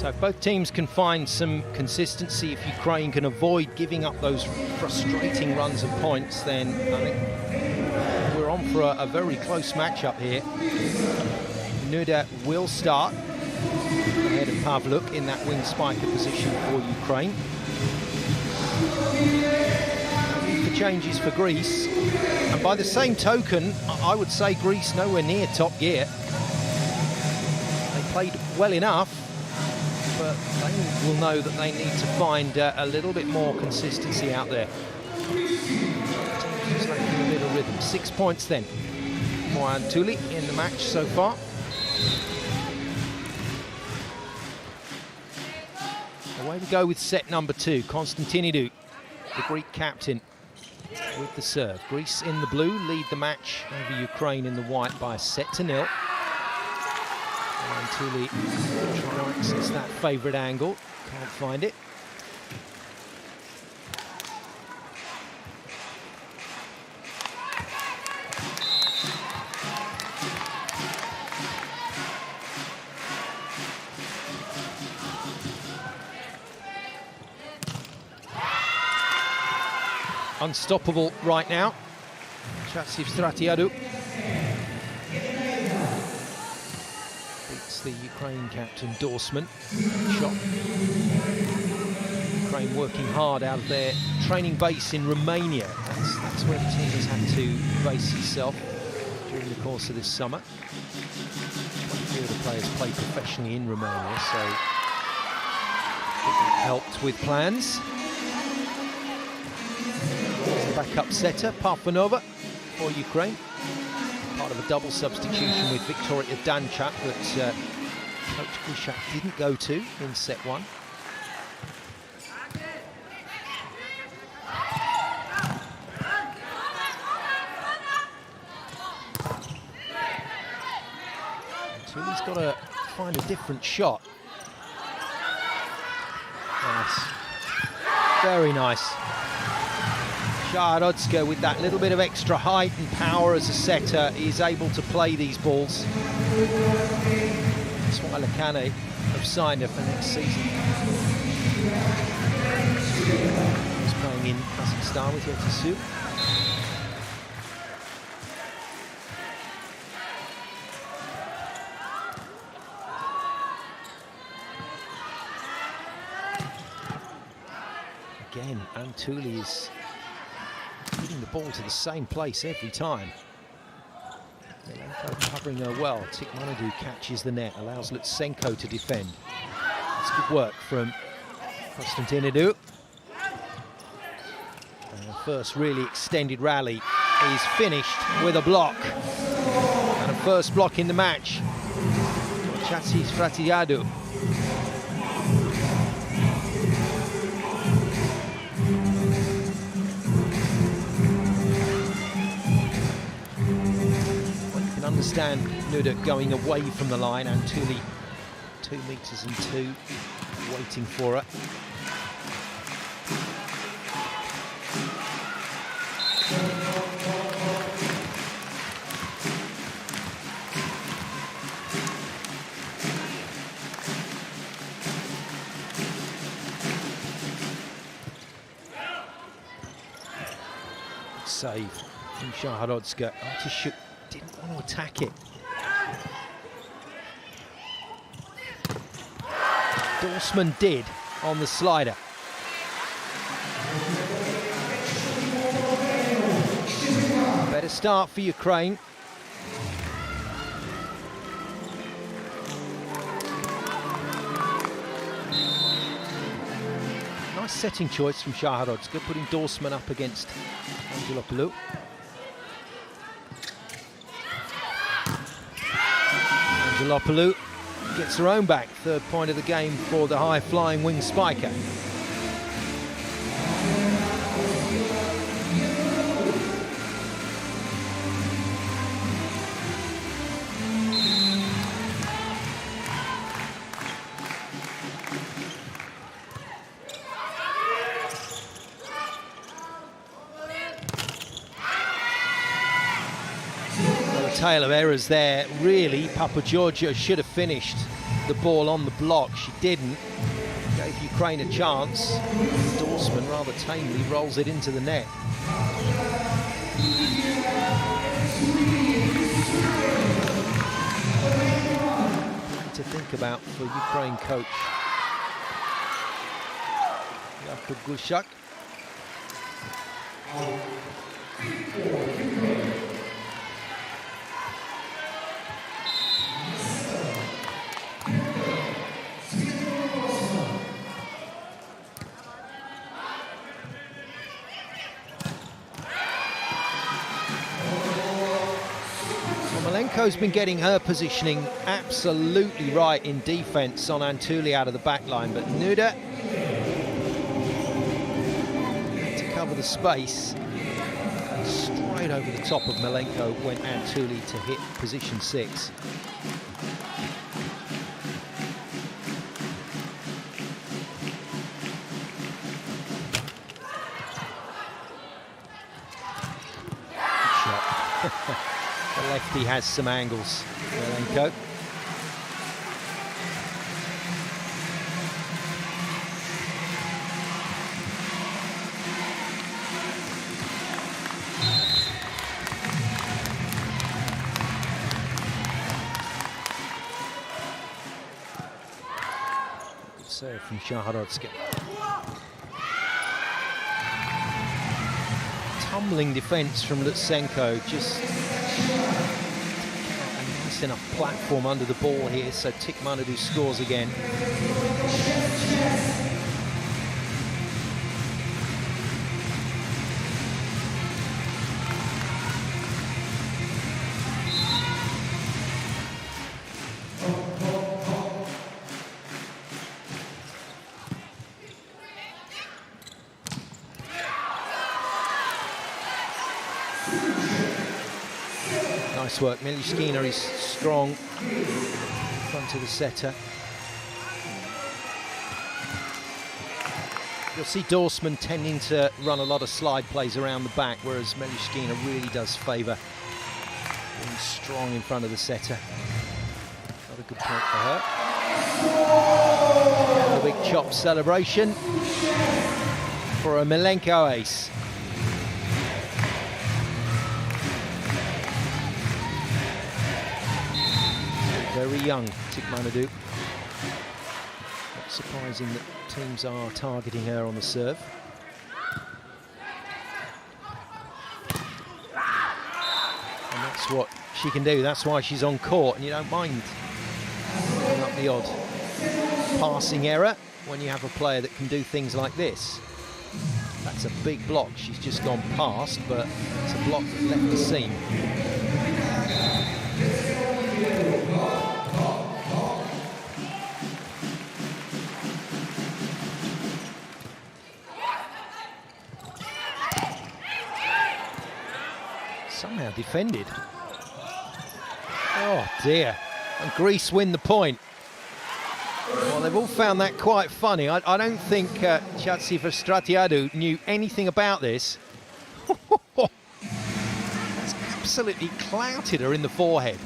So if both teams can find some consistency, if Ukraine can avoid giving up those frustrating runs of points, then I think we're on for a very close matchup here. Nuda will start ahead of Pavluk in that wing spiker position for Ukraine. For changes for Greece, and by the same token, I would say Greece nowhere near top gear. They played well enough, but they will know that they need to find a little bit more consistency out there. Just lacking a bit of rhythm. 6 points then for Antuli in the match so far. Away we go with set number 2. Konstantinidou, the Greek captain, with the serve. Greece in the blue lead the match over Ukraine in the white by a set to 0. Antuli trying to access that favourite angle, can't find it. Unstoppable right now. CEV Trendyol beats the Ukraine captain Dorsman. Shot. Ukraine working hard out of their training base in Romania. That's where the team has had to base itself during the course of this summer. Quite a few of the players play professionally in Romania, so it helped with plans. Backup setter, Parfanova for Ukraine. Part of a double substitution with Victoria Danchak that Coach Kushak didn't go to in set 1. Tuli's got to find a different shot. Nice. Very nice. Shaharodska, with that little bit of extra height and power as a setter, is able to play these balls. That's why Lekane have signed her for next season. He's playing in Kazakhstan with Yetisu. Again, Antuli is hitting the ball to the same place every time. Milenko covering her well. Tikmanidou catches the net, allows Lutsenko to defend. It's good work from Konstantinidou. And the first really extended rally is finished with a block. And a first block in the match. CEV Trendyol. Understand Nuda going away from the line, and Antuli 2 meters and 2 waiting for her. Save from Shaharodska. Artishuk didn't want to attack it. Dorsman did on the slider. Better start for Ukraine. Nice setting choice from Shaharodska, putting Dorsman up against Angelopoulos. Angelopoulos gets her own back. 3rd point of the game for the high-flying wing spiker. Tale of errors there. Really, Papageorgiou should have finished the ball on the block. She didn't. Gave Ukraine a chance. Dorsman rather tamely rolls it into the net. Plenty to think about for Ukraine coach Jakub Gushak. Malenko's been getting her positioning absolutely right in defence on Antuli out of the back line, but Nuda had to cover the space. And straight over the top of Malenko went Antuli to hit position 6. Good shot. The lefty has some angles, Malenko. Good serve from Shaharodska. Tumbling defence from Lutsenko, just a nice enough platform under the ball here, so Tikmanadu scores again. Nice work. Miliushkina is strong in front of the setter. You'll see Dorsman tending to run a lot of slide plays around the back, whereas Miliushkina really does favour being strong in front of the setter. Not a good point for her. And a big chop celebration for a Malenko ace. Very young, Tikmanadu. Not surprising that teams are targeting her on the serve. And that's what she can do. That's why she's on court, and you don't mind picking up the odd passing error when you have a player that can do things like this. That's a big block. She's just gone past, but it's a block that left the seam. Somehow defended. Oh dear. And Greece win the point. Well, they've all found that quite funny. I don't think Chatsi Stratiadou knew anything about this. That's absolutely clouted her in the forehead.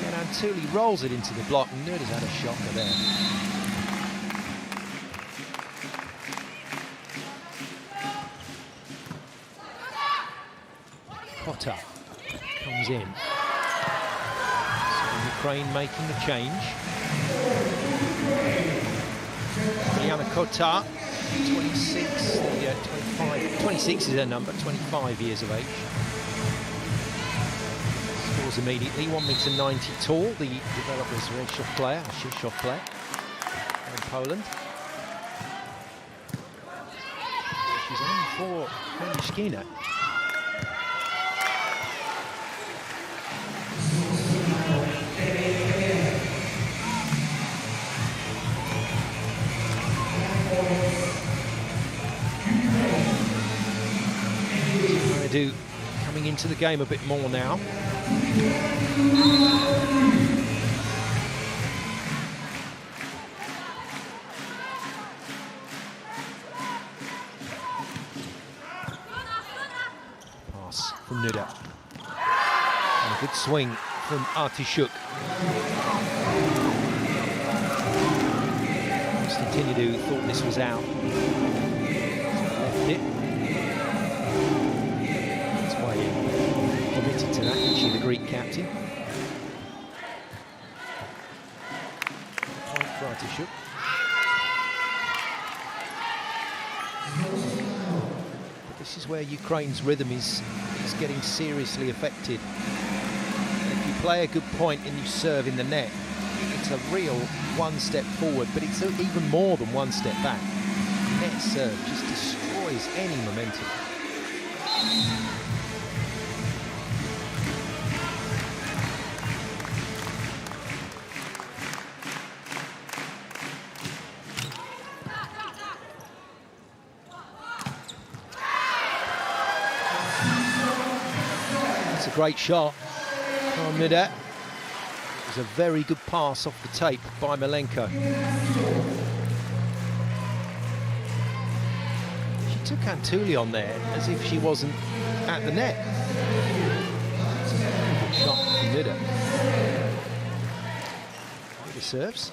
And Antuli rolls it into the block, and Nuda's had a shocker there. Kotta comes in. So Ukraine making the change. Liana Kotta, 26, 26 is her number, 25 years of age. Scores immediately, 1.90 m tall, the developer's Rzeszów player, in Poland. She's on for Miliushkina. Coming into the game a bit more now. Pass from Nuda. And a good swing from Artishuk. Continue thought this was out. Left it. That's why he committed to that, actually, the Greek captain. Point for Artishuk. But this is where Ukraine's rhythm is getting seriously affected. If you play a good point and you serve in the net, it's a real one step forward, but it's even more than one step back. Net serve just destroys any momentum. It's a great shot from Nida. It was a very good pass off the tape by Milenko. She took Antuli on there as if she wasn't at the net. It's a very good shot from Nida. Nida serves.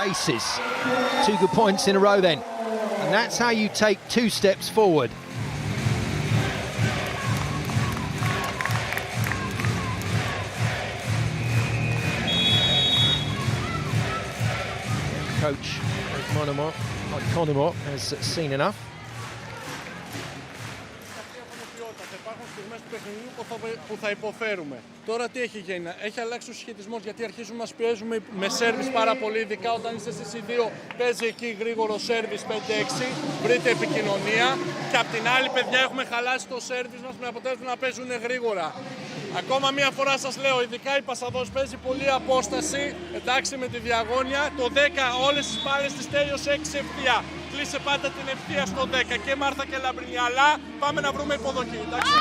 Aces. 2 good points in a row then. And that's how you take 2 steps forward. Coach Economou has seen enough. Υπάρχουν στιγμές του παιχνιδιού που θα υποφέρουμε. Τώρα τι έχει γίνει? Έχει αλλάξει ο συσχετισμός, γιατί αρχίζουμε να μας πιέζουμε με σέρβις πάρα πολύ, ειδικά όταν είστε στις 2, παίζει εκεί γρήγορο σέρβις 5-6, βρείτε επικοινωνία, και απ' την άλλη, παιδιά, έχουμε χαλάσει το σέρβις μας με αποτέλεσμα να παίζουν γρήγορα. Ακόμα μία φορά σας λέω, ειδικά η Πασαδός παίζει πολύ απόσταση, εντάξει, με τη διαγώνια, το 10 όλες τις μπάλες της τέλειωσε 6 ευθεία. Κλείσε πάντα την ευθεία στο 10 και Μάρθα και Λαμπρινή, αλλά πάμε να βρούμε υποδοχή, εντάξει.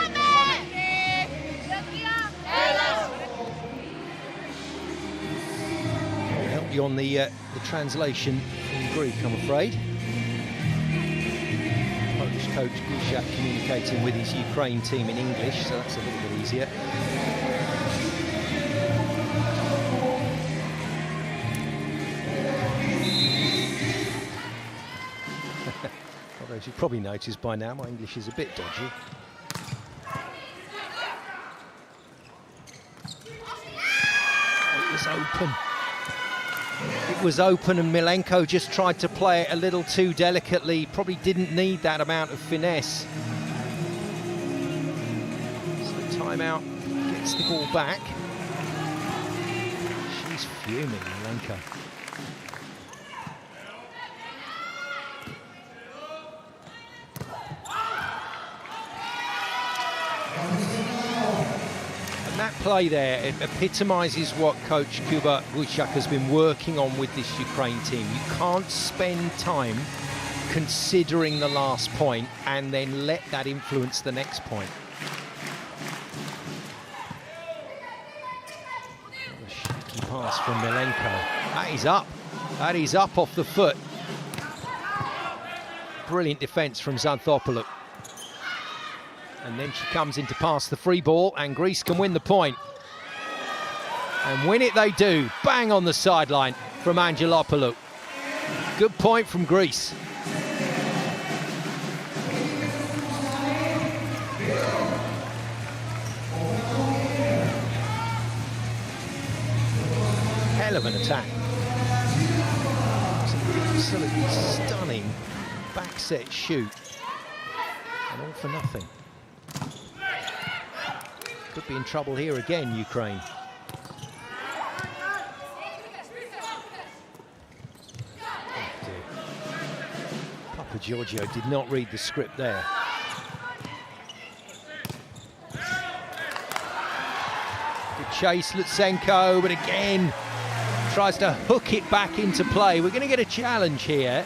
I'll help you on the translation in Greek, I'm afraid. Polish coach Gushak communicating with his Ukraine team in English, so that's a little bit easier. Although, as you've probably noticed by now, my English is a bit dodgy. It was open. It was open, and Milenko just tried to play it a little too delicately. Probably didn't need that amount of finesse. So timeout, gets the ball back. She's fuming, Milenko. That play there, it epitomises what Coach Kuba Gushak has been working on with this Ukraine team. You can't spend time considering the last point and then let that influence the next point. A shaky pass from Milenko. That is up. That is up off the foot. Brilliant defence from Xanthopoulou. And then she comes in to pass the free ball, and Greece can win the point. And win it they do. Bang on the sideline from Angelopoulou. Good point from Greece. Hell of an attack. Absolutely stunning back set shoot. And all for nothing. Could be in trouble here again, Ukraine. Oh dear. Papa Giorgio did not read the script there. Good chase, Lutsenko, but again tries to hook it back into play. We're going to get a challenge here.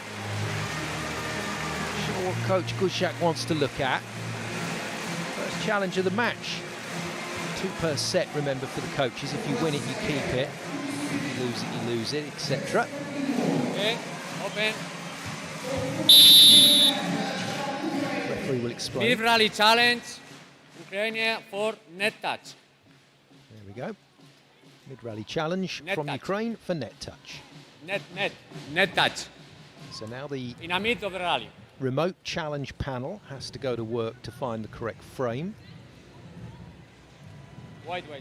Not sure what Coach Gushak wants to look at. First challenge of the match. 2 per set, remember, for the coaches. If you win it, you keep it. If you lose it, you lose it, etc. Okay, open. Referee will explain. Mid-rally challenge, Ukraine for net touch. There we go. Mid-rally challenge Net from touch. Ukraine for net touch. net touch. So now the In the mid of the rally. remote challenge panel has to go to work to find the correct frame. Wait. I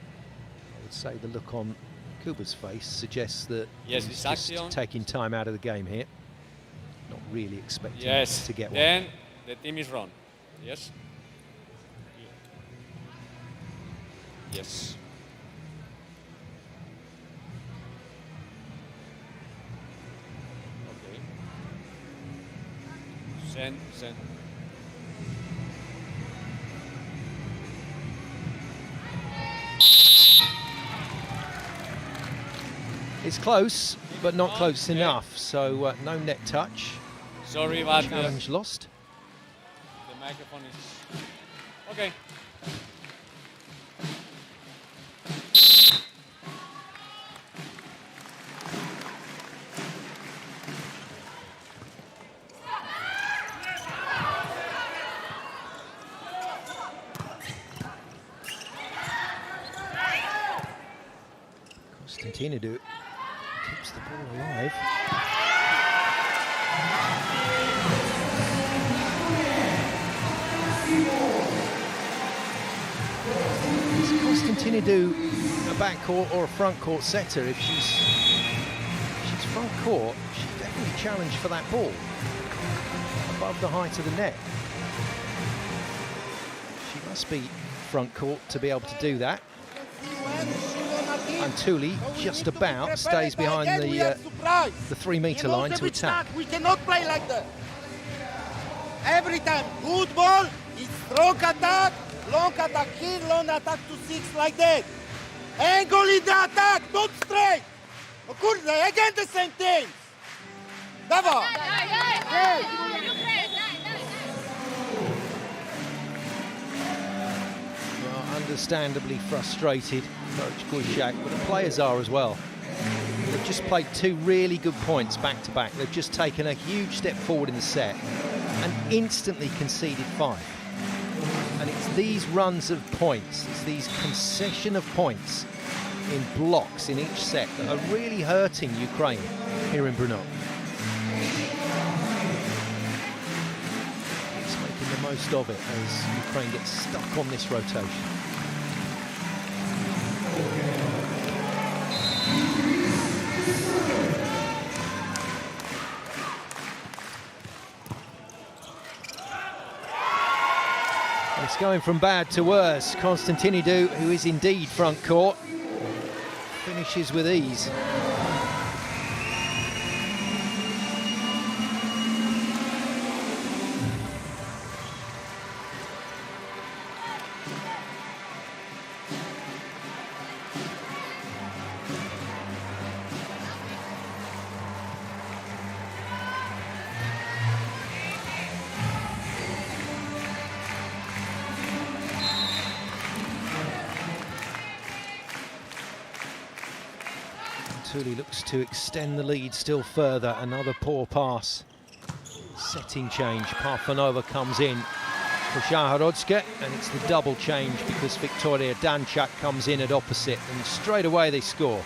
would say the look on Kuba's face suggests that Yes, he's this just action. taking time out of the game here. Not really expecting Yes. to get Then one. the team is wrong. Yes. Yes. Okay. Send. It's close, but not close enough. So no net touch. Sorry, but Challenge lost. the microphone is okay. Constantinidou keeps the ball alive. Is Constantinidou a backcourt or a front court setter? If she's front court, she's definitely challenged for that ball above the height of the net. She must be front court to be able to do that. And Thuli just about stays behind the 3 metre line to attack. We cannot play like that. Every time, good ball, it's strong attack, long attack here, long attack to 6 like that. Angle in the attack, not straight. Kurde, again the same thing. Dawaj. Well, understandably frustrated, Coach Gushak, but the players are as well. They've just played 2 really good points back to back. They've just taken a huge step forward in the set and instantly conceded 5. And it's these runs of points, it's these concession of points in blocks in each set that are really hurting Ukraine here in Brno. It's making the most of it as Ukraine gets stuck on this rotation. It's going from bad to worse. Constantinidou, who is indeed front court, finishes with ease. Thuli looks to extend the lead still further. Another poor pass. Setting change. Parfanova comes in for Shahorodska, and it's the double change because Victoria Danchak comes in at opposite, and straight away they score.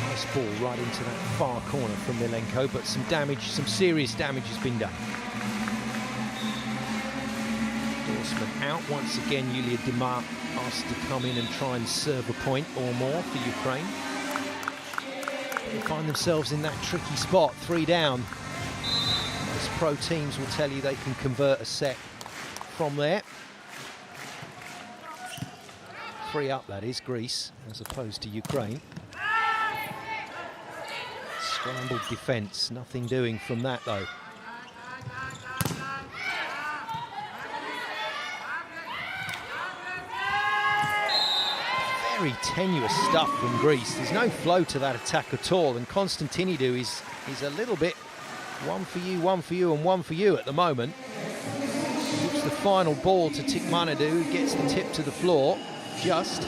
Nice ball right into that far corner from Milenko, but some damage, some serious damage has been done. Out once again. Yulia Dimar asked to come in and try and serve a point or more for Ukraine. They find themselves in that tricky spot, 3 down. Most pro teams will tell you they can convert a set from there. 3 up, that is, Greece, as opposed to Ukraine. Scrambled defence, nothing doing from that though. Very tenuous stuff from Greece. There's no flow to that attack at all, and Constantinidou is a little bit one for you, and one for you at the moment. Gives the final ball to Tikmanidou, who gets the tip to the floor, just.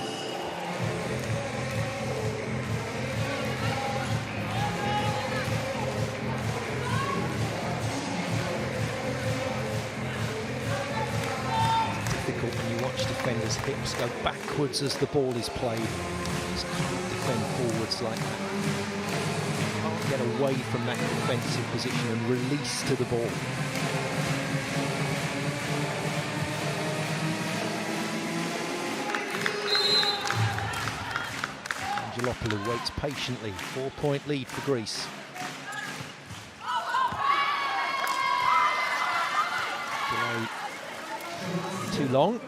Difficult when you watch defenders' hips go backwards backwards as the ball is played. Just can't defend forwards like that. Can't get away from that defensive position and release to the ball. Angelopoulos waits patiently. 4-point lead for Greece. Delay too long.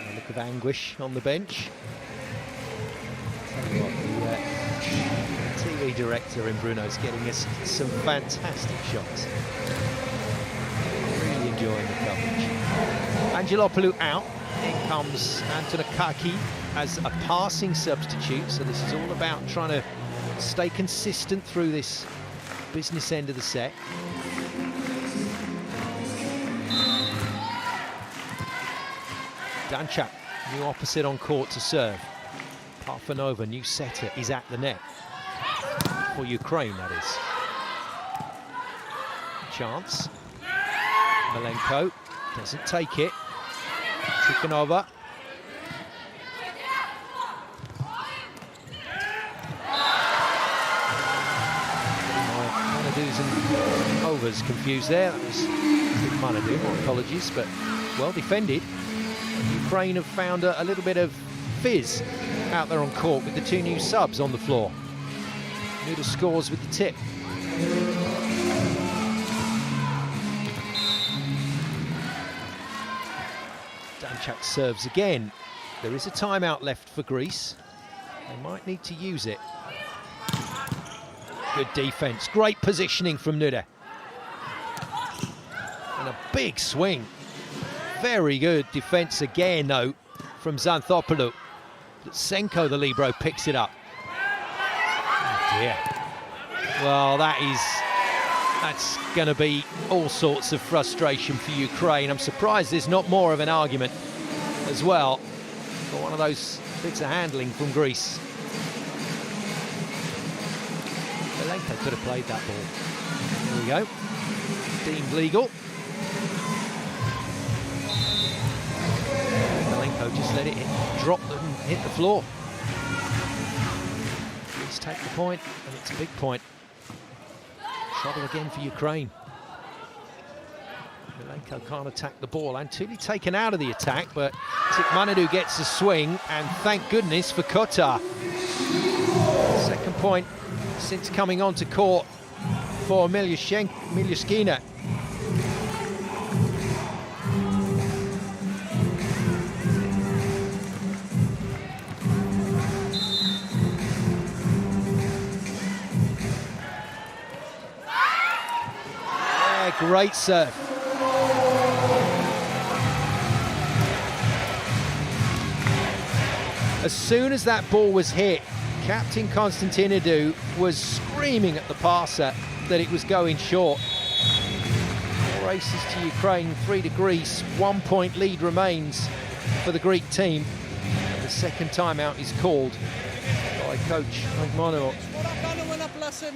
A look of anguish on the bench. Tell you what, the TV director in Brno is getting us some fantastic shots. Really enjoying the coverage. Angelopoulos out. In comes Antonakaki as a passing substitute. So this is all about trying to stay consistent through this business end of the set. Danchak, new opposite on court to serve. Parfanova, new setter, is at the net. For Ukraine, that is. Chance. Malenko doesn't take it. Trukhanova. Manadu's and overs confused there. That was Manadu, my apologies, but well defended. Ukraine have found a little bit of fizz out there on court with the two new subs on the floor. Nuda scores with the tip. Danchak serves again. There is a timeout left for Greece. They might need to use it. Good defense, great positioning from Nuda. And a big swing. Very good defense again, though, from Xanthopoulou. Senko, the libero, picks it up. Oh dear. Well, that's going to be all sorts of frustration for Ukraine. I'm surprised there's not more of an argument as well for one of those bits of handling from Greece. Malenko could have played that ball. There we go. Deemed legal. Malenko just let it drop and hit the floor. Let's take the point, and it's a big point. Trouble again for Ukraine. Malenko can't attack the ball. Antuli taken out of the attack, but Tikmanadu gets a swing, and thank goodness for Kotar. Second point since coming onto court for Miljushkina. Great serve. As soon as that ball was hit, Captain Constantinidou was screaming at the passer that it was going short. 4 aces to Ukraine, 3 to Greece. 1 point lead remains for the Greek team. And the second timeout is called by coach Agmono.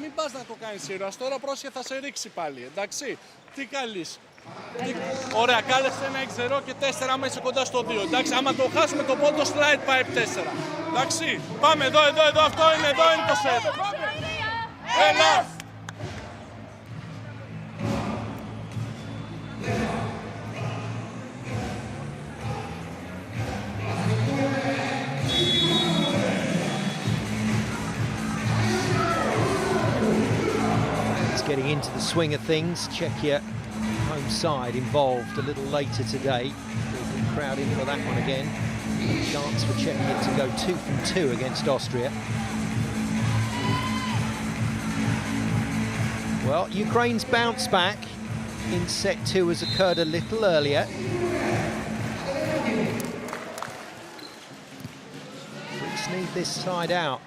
Μην πας να το κάνεις ήρωας, τώρα πρόσχε θα σε ρίξει πάλι, εντάξει. Τι καλείς. Ωραία, κάλεσε ένα 6-0 και 4 άμα είσαι κοντά στο 2, εντάξει. Άμα το χάσουμε το πόντο slide πάει 4. Εντάξει, πάμε εδώ, αυτό είναι, εδώ είναι το σετ. Έλα. Getting into the swing of things. Czechia, home side, involved a little later today. Big crowd in for that one again. Chance for Czechia to go 2 from 2 against Austria. Well, Ukraine's bounce back in set 2 has occurred a little earlier. Greece need this side out.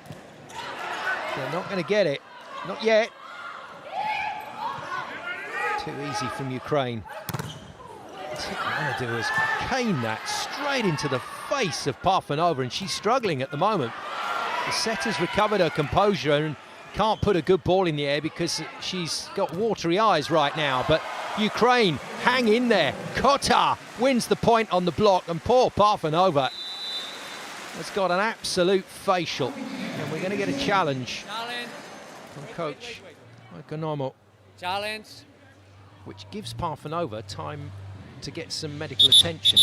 They're not going to get it. Not yet. Too easy from Ukraine. Tikmanadu has caned that straight into the face of Parfanova, and she's struggling at the moment. The setter's recovered her composure and can't put a good ball in the air because she's got watery eyes right now, but Ukraine hang in there. Kotar wins the point on the block, and poor Parfanova has got an absolute facial. And we're going to get a challenge from coach Economo, Challenge. which gives Parfanova time to get some medical attention.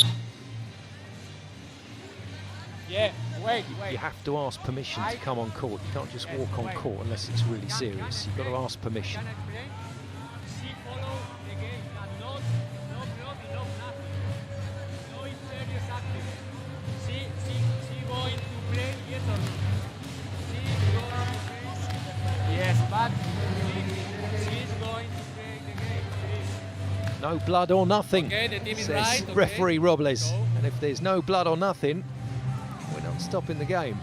Yeah, wait. You have to ask permission to come on court. You can't just walk on court unless it's really serious. You've got to ask permission. She follow the game, no block, no nothing. No serious acting. She going to play, yes or no? She going to play? Yes, but she's going to play the game, please. No blood or nothing, Okay, the team is says right, okay. referee Robles. Go. And if there's no blood or nothing, we're not stopping the game.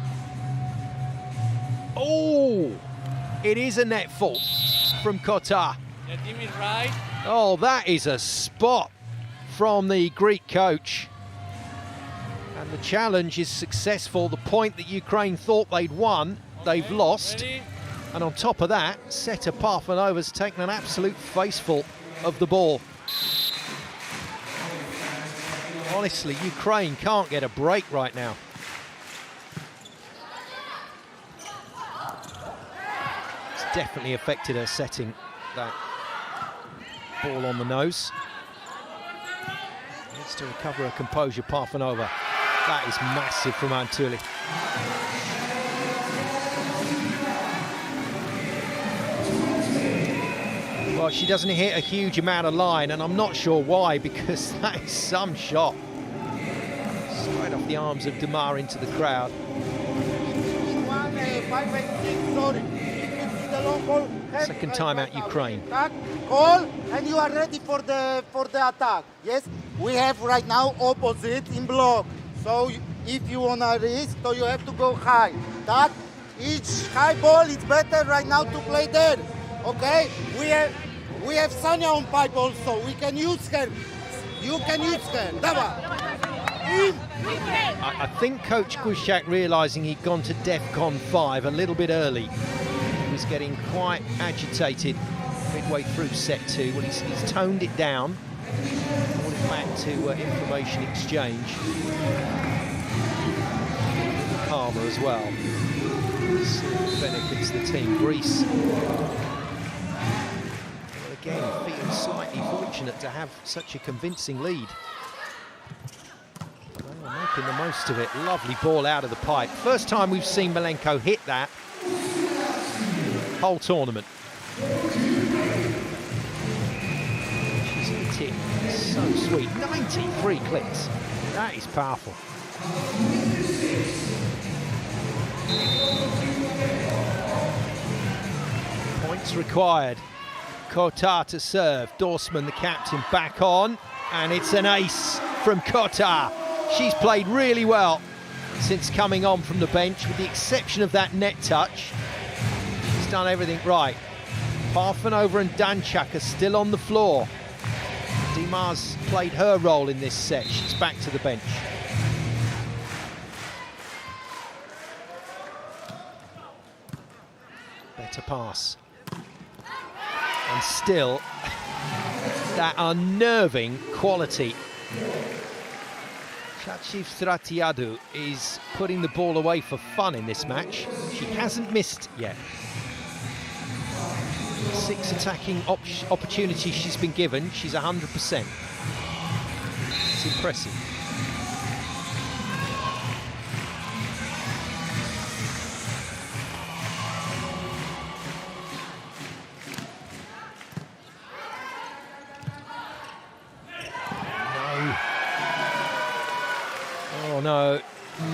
Oh, it is a net fault from Kotar. The team is right. Oh, that is a spot from the Greek coach. And the challenge is successful. The point that Ukraine thought they'd won, they've lost. Ready? And on top of that, Seta Parfanova's taken an absolute faceful of the ball. Honestly, Ukraine can't get a break right now. It's definitely affected her setting, that ball on the nose. Needs to recover her composure, Parfanova. That is massive from Antuli. Well, she doesn't hit a huge amount of line, and I'm not sure why, because that is some shot. Straight off the arms of Demar into the crowd. Second time out, Ukraine. Call, and you are ready for the attack. Yes, we have right now opposite in block. So if you wanna risk, so you have to go high. That each high ball is better right now to play there. Okay, we have Sanya on pipe also. We can use her. You can use her. I think Coach Gushak, realising he'd gone to DEFCON 5 a little bit early, he was getting quite agitated midway through set 2. Well, he's toned it down, brought it back to information exchange. Calmer as well. This benefits the team. Greece, well, again, feeling slightly fortunate to have such a convincing lead. Making the most of it. Lovely ball out of the pipe. First time we've seen Malenko hit that whole tournament. She's hit it so sweet. 93 clicks. That is powerful. Points required. Kotar to serve. Dorsman, the captain, back on. And it's an ace from Kotar. She's played really well since coming on from the bench, with the exception of that net touch. She's done everything right. Parfanova and Danchak are still on the floor. Dimar's played her role in this set. She's back to the bench. Better pass. And still, that unnerving quality. Chachiv Stratiadou is putting the ball away for fun in this match. She hasn't missed yet. 6 attacking opportunities she's been given. She's 100%. It's impressive. Oh no,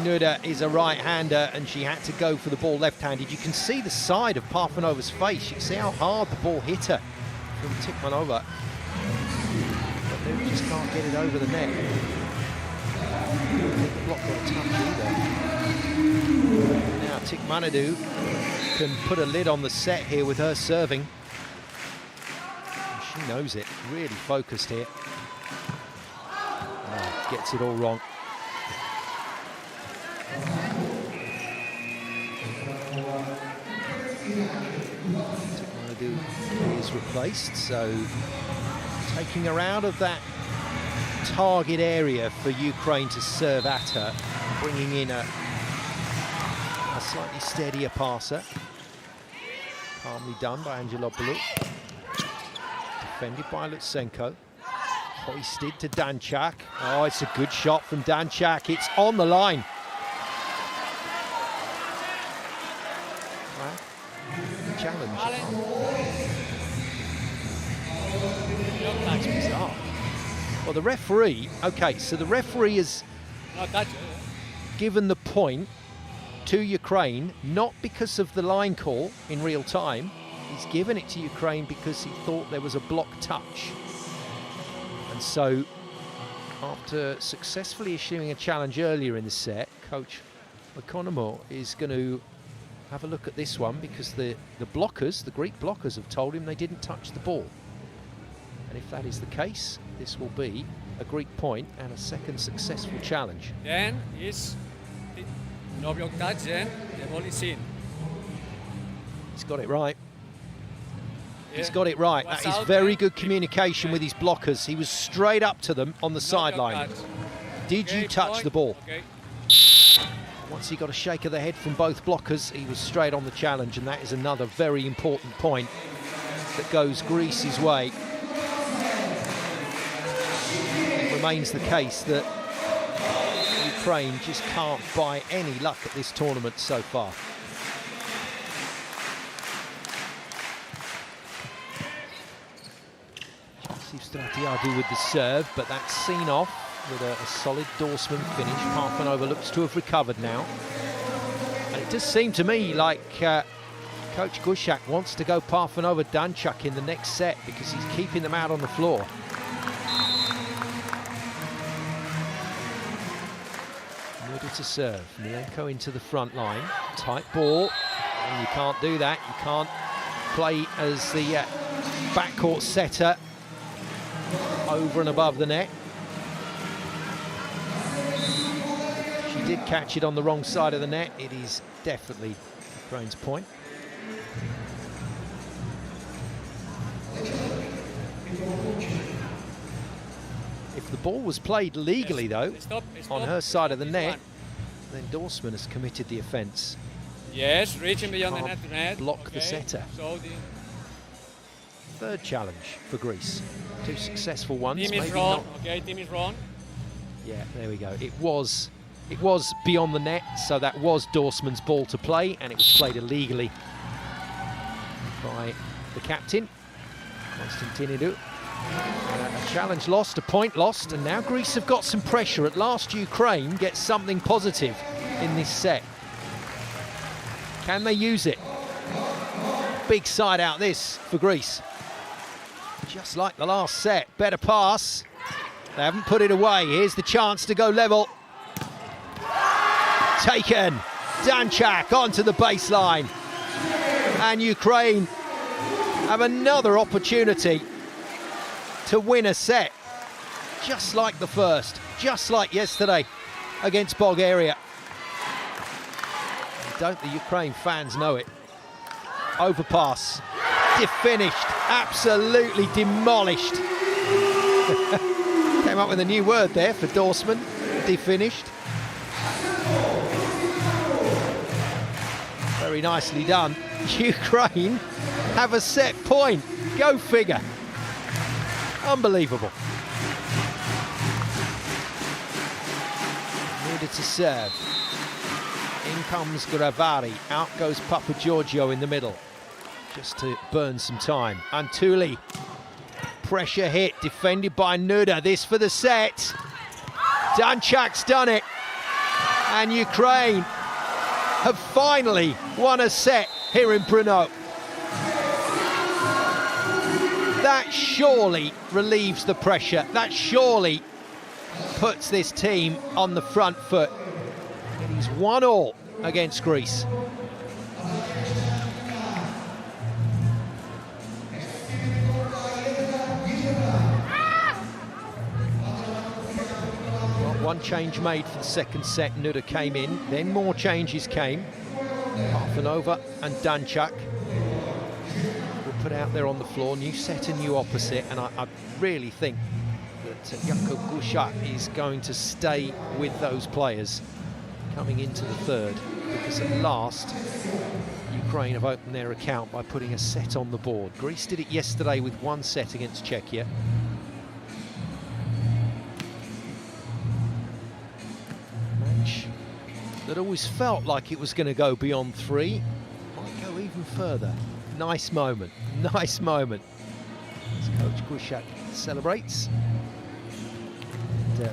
Nuda is a right-hander and she had to go for the ball left-handed. You can see the side of Parfanova's face. You can see how hard the ball hit her from Tikmanova. But Nuda just can't get it over the net. The block got a touch either. Now Tikmanadu can put a lid on the set here with her serving. And she knows it, really focused here. Oh, gets it all wrong. Tikmanadu is replaced, so taking her out of that target area for Ukraine to serve at her, bringing in a slightly steadier passer. Calmly done by Angela Blue. Defended by Lutsenko. Hoisted to Danchak. Oh, it's a good shot from Danchak. It's on the line. Well, challenge. That's bizarre. Well, the referee, okay, so the referee has given the point to Ukraine, not because of the line call in real time. He's given it to Ukraine because he thought there was a block touch. And so, after successfully issuing a challenge earlier in the set, Coach Economo is going to have a look at this one because the blockers, the Greek blockers, have told him they didn't touch the ball. And if that is the case, this will be a Greek point and a second successful challenge. Then is no block touch, then the ball is in. He's got it right. Yeah. He's got it right. Was That is out very there. good communication with his blockers. He was straight up to them on the sideline. Did you touch point. the ball? Okay. Once he got a shake of the head from both blockers, he was straight on the challenge, and that is another very important point that goes Greece's way. It remains the case that Ukraine just can't buy any luck at this tournament so far. Stratiadu with the serve, but that's seen off with a solid Dorsman finish. Parfanova looks to have recovered now. And it does seem to me like Coach Gushak wants to go Parfanova Danchuk in the next set because he's keeping them out on the floor. Nuda to serve. Milenko into the front line. Tight ball. And you can't do that. You can't play as the backcourt setter over and above the net. She did catch it on the wrong side of the net. It is definitely Ukraine's point. If the ball was played legally, though, on her side of the net, then Dorsman has committed the offence. Yes, reaching beyond the net to net. Block the setter. So Third challenge for Greece. Two successful ones. team is Maybe wrong. not. Okay, team is wrong. Yeah, there we go. It was beyond the net, so that was Dorsman's ball to play, and it was played illegally by the captain, Konstantinidou. A challenge lost, a point lost, and now Greece have got some pressure. At last, Ukraine gets something positive in this set. Can they use it? Big side out this for Greece. Just like the last set, better pass. They haven't put it away. Here's the chance to go level. Taken. Danchak onto the baseline. And Ukraine have another opportunity to win a set. Just like the first, just like yesterday against Bulgaria. Don't the Ukraine fans know it? Overpass. Finished, absolutely demolished. Came up with a new word there for Dorsman, definished. Very nicely done. Ukraine have a set point. Go figure. Unbelievable. Needed to serve. In comes Gravari. Out goes Papagiorgio in the middle. Just to burn some time. Antuli. Pressure hit, defended by Nuda. This for the set. Danchak's done it. And Ukraine have finally won a set here in Brno. That surely relieves the pressure. That surely puts this team on the front foot. It is 1-1 against Greece. One change made for the second set. Nuda came in, then more changes came. Parfanova and Danchak were put out there on the floor, new setter, new opposite, and I really think that Jakub Gushak is going to stay with those players coming into the third, because at last Ukraine have opened their account by putting a set on the board. Greece did it yesterday with one set against Czechia. Match that always felt like it was going to go beyond three, might go even further. Nice moment, nice moment. As Coach Gushak celebrates. And,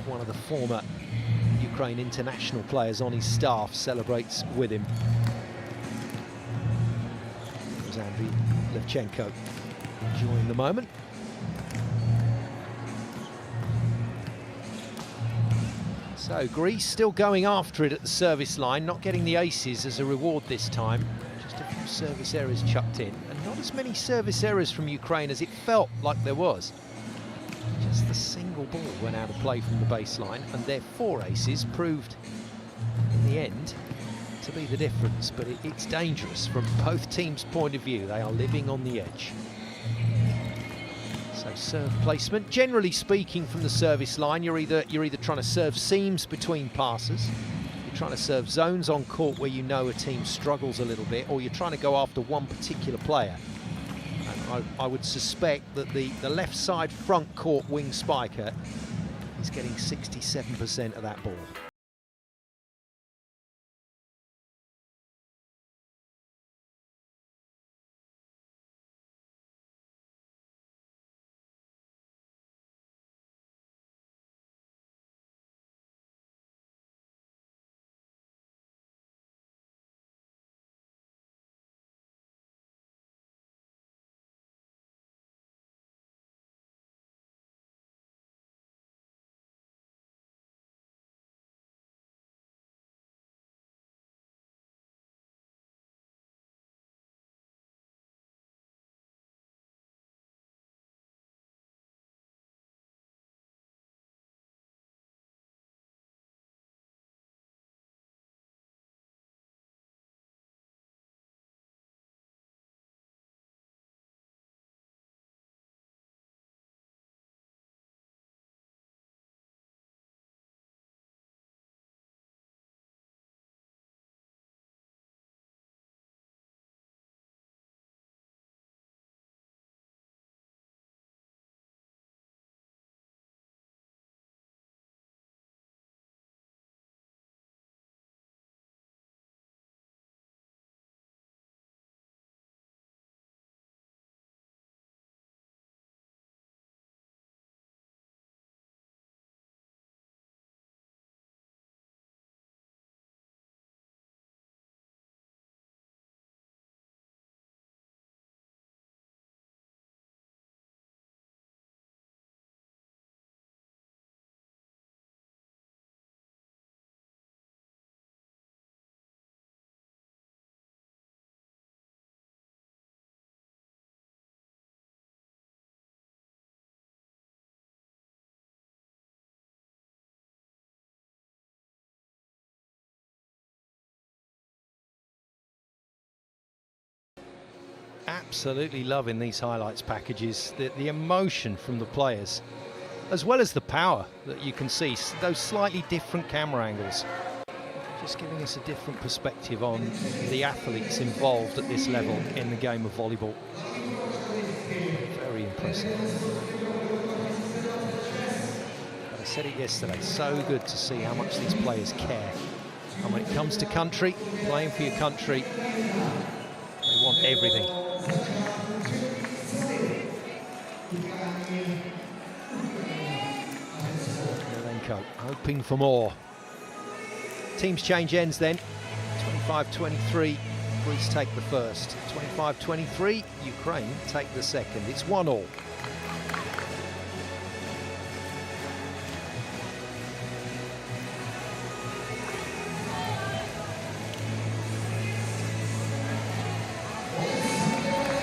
one of the former Ukraine international players on his staff celebrates with him. There's Andriy Levchenko enjoying the moment. So Greece still going after it at the service line, not getting the aces as a reward this time. Just a few service errors chucked in, and not as many service errors from Ukraine as it felt like there was. Just the single ball went out of play from the baseline, and their 4 aces proved in the end to be the difference. But it's dangerous from both teams' point of view. They are living on the edge. So serve placement, generally speaking, from the service line, you're either trying to serve seams between passes, you're trying to serve zones on court where you know a team struggles a little bit, or you're trying to go after one particular player. And I would suspect that the left side front court wing spiker is getting 67% of that ball. Absolutely loving these highlights packages, the emotion from the players, as well as the power that you can see, those slightly different camera angles, just giving us a different perspective on the athletes involved at this level in the game of volleyball. Very impressive. But I said it yesterday, so good to see how much these players care. And when it comes to country, playing for your country, they want everything. Milenko hoping for more. Teams change ends then. 25-23, Greece take the first. 25-23, Ukraine take the second. It's 1-1.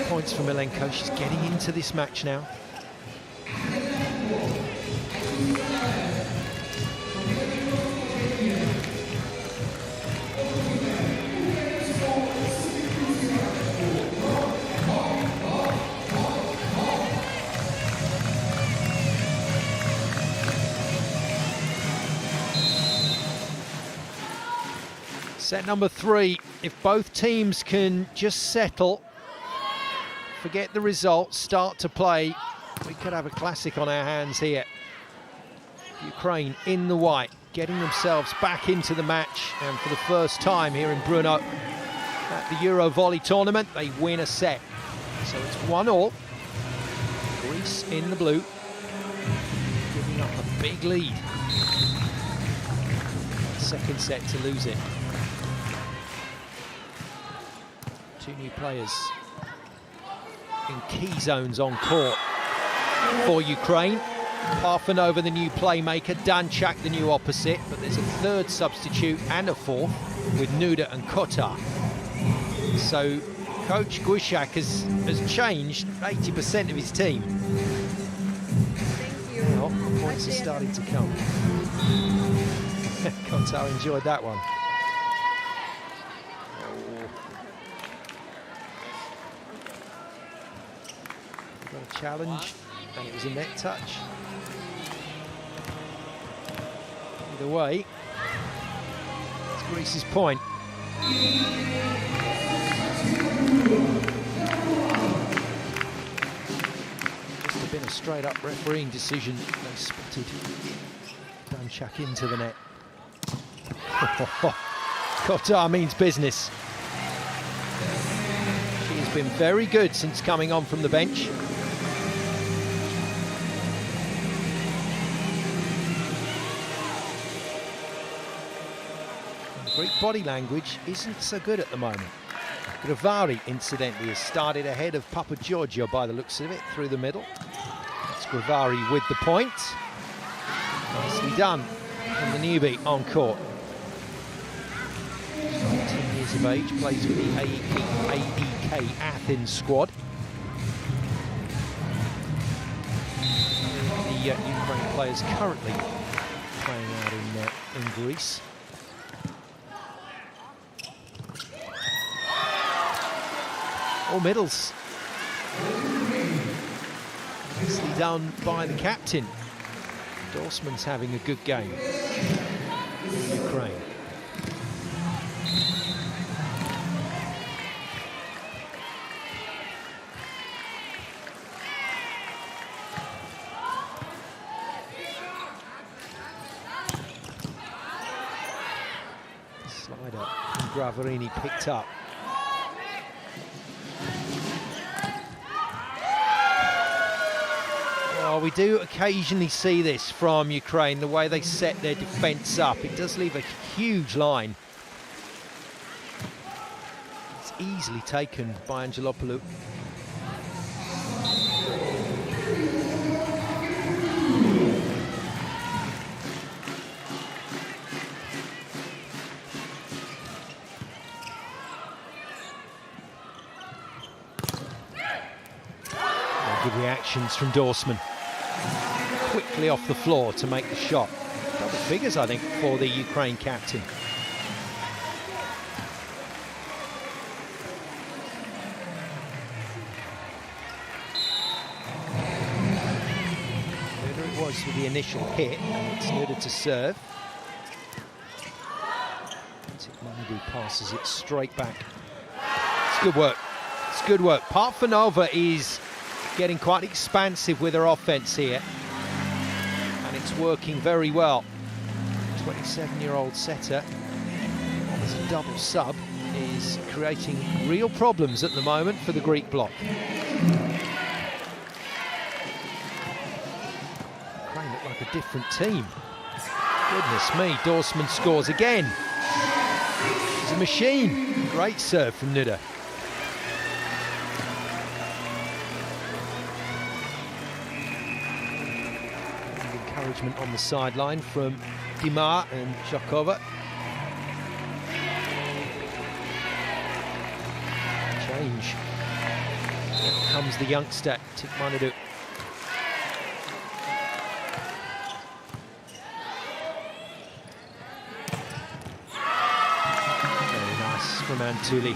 Points for Milenko. She's getting into this match now. Set number 3, if both teams can just settle, forget the result, start to play, we could have a classic on our hands here. Ukraine in the white, getting themselves back into the match, and for the first time here in Brno at the EuroVolley tournament, they win a set. So it's 1-1. Greece in the blue, giving up a big lead. Second set to lose it. Two new players in key zones on court for Ukraine. Parfanova, the new playmaker, Danchak, the new opposite, but there's a third substitute and a fourth with Nuda and Kotar. So Coach Guishak has changed 80% of his team. Thank you. Well, the points are starting to come. Kotar enjoyed that one. Got a challenge, and it was a net touch. Either way, it's Greece's point. Just have been a straight-up refereeing decision. They spotted Danchak into the net. Kotar means business. She has been very good since coming on from the bench. Greek body language isn't so good at the moment. Grivari, incidentally, has started ahead of Papa Giorgio by the looks of it, through the middle. That's Grivari with the point. Nicely done from the newbie on court. 19 years of age, plays with the AEK Athens squad. The Ukraine players currently playing out in Greece. All middles. Nicely done by the captain. Dorsman's having a good game. Ukraine. Slider from Gravarini picked up. Well, we do occasionally see this from Ukraine, the way they set their defence up. It does leave a huge line. It's easily taken by Angelopoulou. Good reactions from Dorsman. Quickly off the floor to make the shot. Double figures, I think, for the Ukraine captain. Nuda it was with the initial hit, and it's Nuda to serve. Tikmanidou passes it straight back. It's good work. It's good work. Parfanova is getting quite expansive with her offense here, and it's working very well. 27-year-old setter, as a double sub, is creating real problems at the moment for the Greek bloc. Ukraine look like a different team. Goodness me, Dorsman scores again. He's a machine. Great serve from Nuda. Encouragement on the sideline from Dimar and Shakova. Change. Here comes the youngster, Tikmanidou. Very nice from Antuli.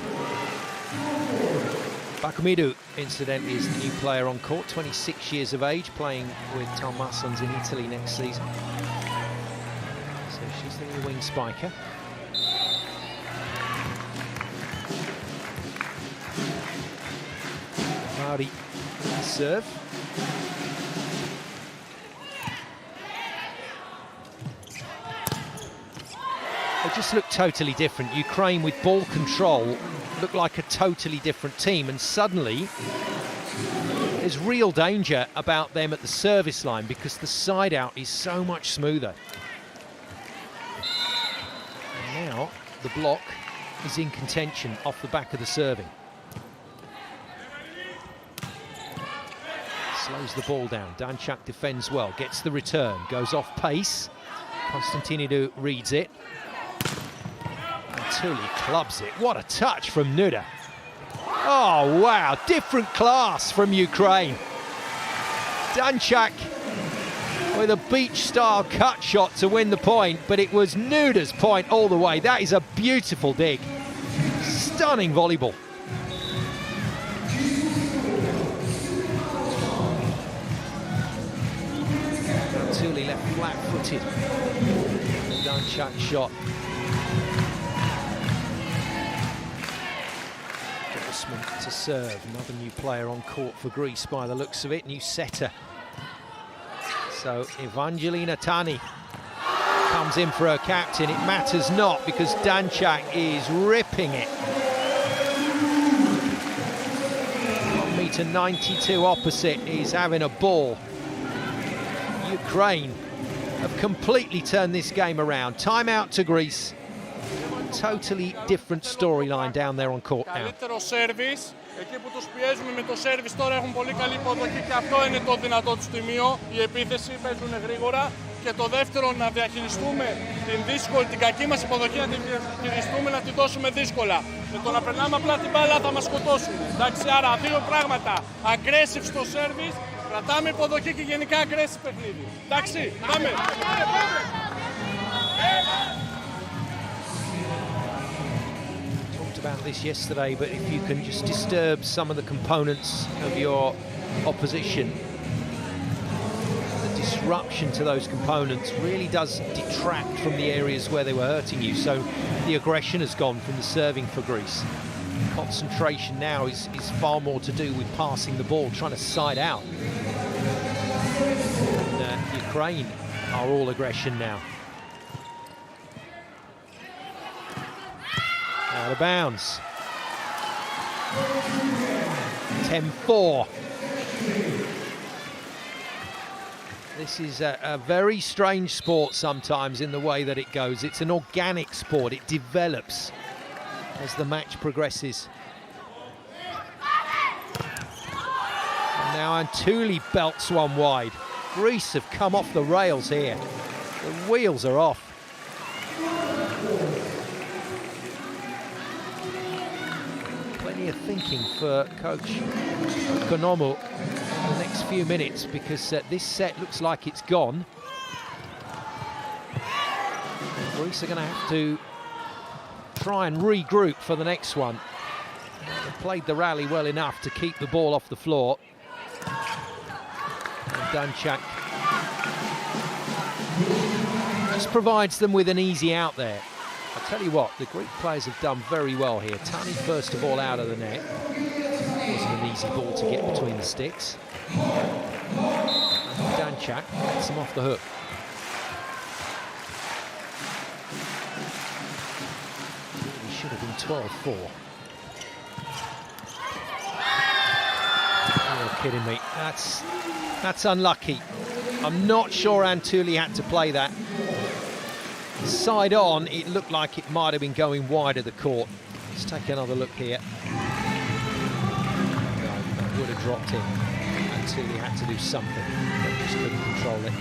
Bakumidou, incidentally, is the new player on court, 26 years of age, playing with Talmassons in Italy next season. So she's the new wing spiker. Maori serve. They just look totally different. Ukraine with ball control look like a totally different team, and suddenly there's real danger about them at the service line because the side out is so much smoother. And now the block is in contention off the back of the serving. Slows the ball down. Danchak defends well, gets the return, goes off pace. Constantinidou reads it. Until he clubs it. What a touch from Nuda. Oh, wow, different class from Ukraine. Danchak with a beach-style cut shot to win the point, but it was Nuda's point all the way. That is a beautiful dig. Stunning volleyball. Tuli left flat-footed. Danchak shot. To serve. Another new player on court for Greece by the looks of it, new setter. So Evangelina Tani comes in for her captain. It matters not because Danchak is ripping it. 1m92 opposite is having a ball. Ukraine have completely turned this game around. Timeout to Greece. Totally different storyline down there on court now. Καλύτερο σέρβις, εκεί που τους πιέζουμε με το σέρβις τώρα έχουν πολύ καλή υποδοχή και αυτό είναι το δυνατό του τιμίο. Η επίθεση παίζουν γρήγορα και το δεύτερο να διαχειριστούμε την κακή μας υποδοχή, να την διαχειριστούμε, να τη δώσουμε δύσκολα. Με το να περνάμε απλά την μπάλα θα μας σκοτώσουν. Εντάξει, άρα δύο πράγματα. Aggressive στο σέρβις, κρατάμε υποδοχή και γενικά aggressive παιχνίδι. Εντάξει, πάμε. About this yesterday, but if you can just disturb some of the components of your opposition, the disruption to those components really does detract from the areas where they were hurting you. So the aggression has gone from the serving for Greece. Concentration now is far more to do with passing the ball, trying to side out. And, Ukraine are all aggression now. Out of bounds. 10-4. This is a very strange sport sometimes in the way that it goes. It's an organic sport. It develops as the match progresses. And now Antuli belts one wide. Greece have come off the rails here. The wheels are off. Of thinking for coach Konomo in the next few minutes because this set looks like it's gone. Greece are going to have to try and regroup for the next one. They played the rally well enough to keep the ball off the floor. And Danchak just provides them with an easy out there. I tell you what, the Greek players have done very well here. Tani first of all out of the net. Wasn't an easy ball to get between the sticks. And Danchak gets him off the hook. He should have been 12-4. You're kidding me. That's unlucky. I'm not sure Antuli had to play that. Side on, it looked like it might have been going wide of the court. Let's take another look here. No, that would have dropped in until he had to do something, but just couldn't control it.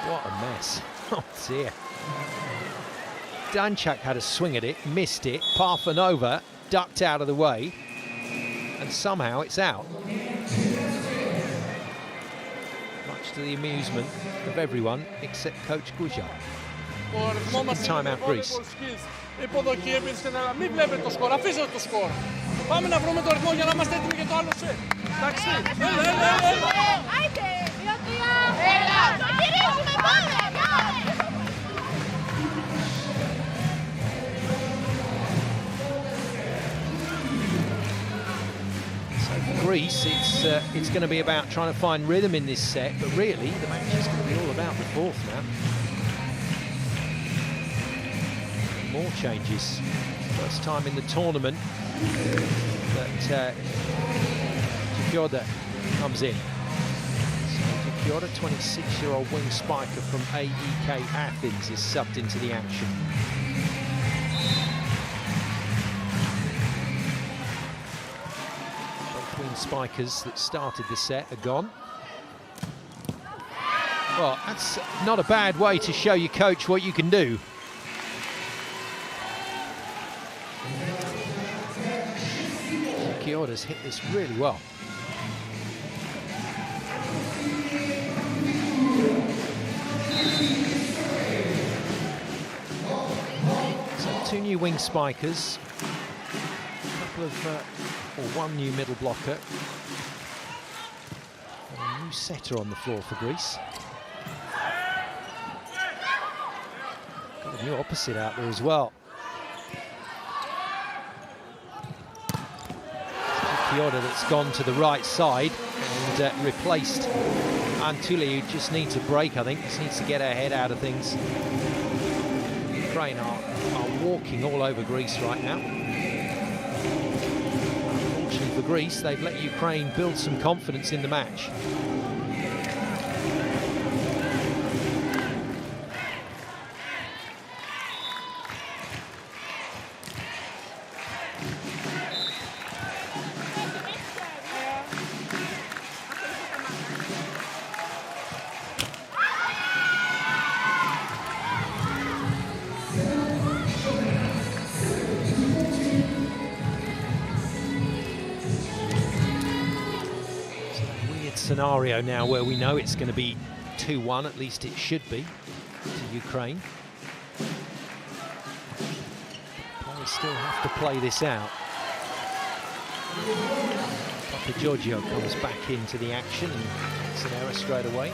What a mess. Oh dear. Danchak had a swing at it, missed it, Parfanova ducked out of the way, and somehow it's out. Much to the amusement of everyone except Coach Gujar. Time out Greece. Υποδοχή επίσης και να μην βλέπετε το σκορ, αφήστε το σκορ. Πάμε να βρούμε το ρυθμό για να είμαστε έτοιμοι για το άλλο σετ. Εντάξει, έλα. Greece, it's going to be about trying to find rhythm in this set, but really the match is going to be all about the fourth now. More changes. First time in the tournament that Fiora comes in. So Fiora, 26-year-old wing spiker from AEK Athens, is subbed into the action. Both wing spikers that started the set are gone. Well, that's not a bad way to show your coach what you can do. Fiora's hit this really well. So 2 new wing spikers, a couple of, or 1 new middle blocker, and a new setter on the floor for Greece. Got a new opposite out there as well. Fiora that's gone to the right side and replaced Antuli, who just needs a break, I think. Just needs to get her head out of things. Ukraine are walking all over Greece right now. Unfortunately for Greece, they've let Ukraine build some confidence in the match. Scenario now where we know it's going to be 2-1, at least it should be, to Ukraine. Players still have to play this out. Papa Giorgio comes back into the action and gets an error straight away.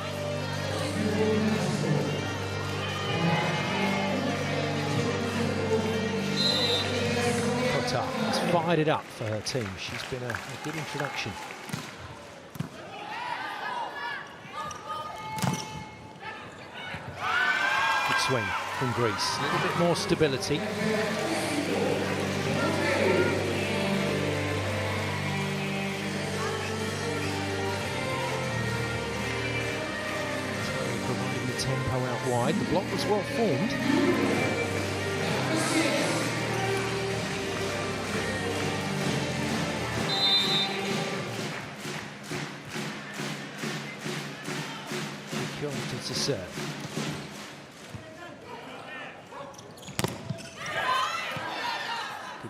Kota has fired it up for her team. She's been a good introduction. Swing from Greece, a little bit more stability. Providing the tempo out wide. The block was well formed. Secure to serve.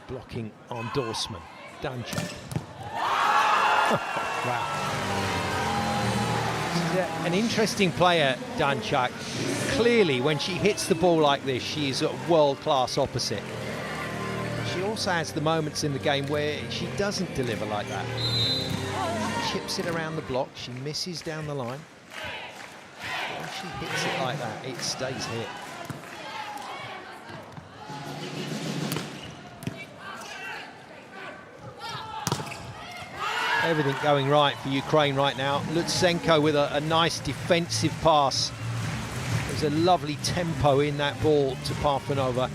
Blocking on Dorsman. Danchak. Wow. She's an interesting player, Danchak. Clearly, when she hits the ball like this, she is a world-class opposite. She also has the moments in the game where she doesn't deliver like that. She chips it around the block, she misses down the line. When she hits it like that, it stays hit. Everything going right for Ukraine right now. Lutsenko with a nice defensive pass. There's a lovely tempo in that ball to Parfanova.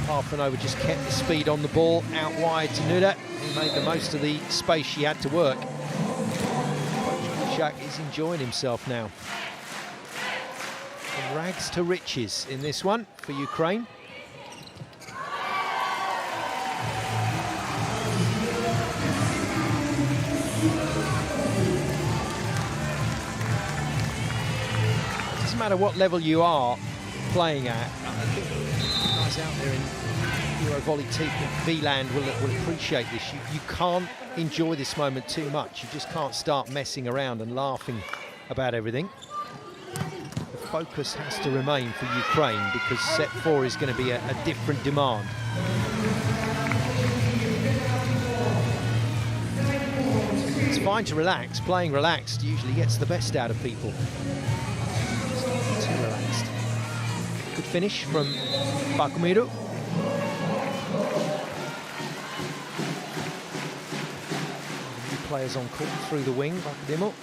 Parfanova just kept the speed on the ball, out wide to Nuda, who made the most of the space she had to work. Shak is enjoying himself now. From rags to riches in this one for Ukraine. Doesn't matter what level you are playing at. I think guys out there in EuroVolley V-land will appreciate this. You can't enjoy this moment too much. You just can't start messing around and laughing about everything. The focus has to remain for Ukraine because set 4 is going to be a different demand. It's fine to relax. Playing relaxed usually gets the best out of people. Just too relaxed. Good finish from Bakumiru. players on court through the wing, Vakadimo.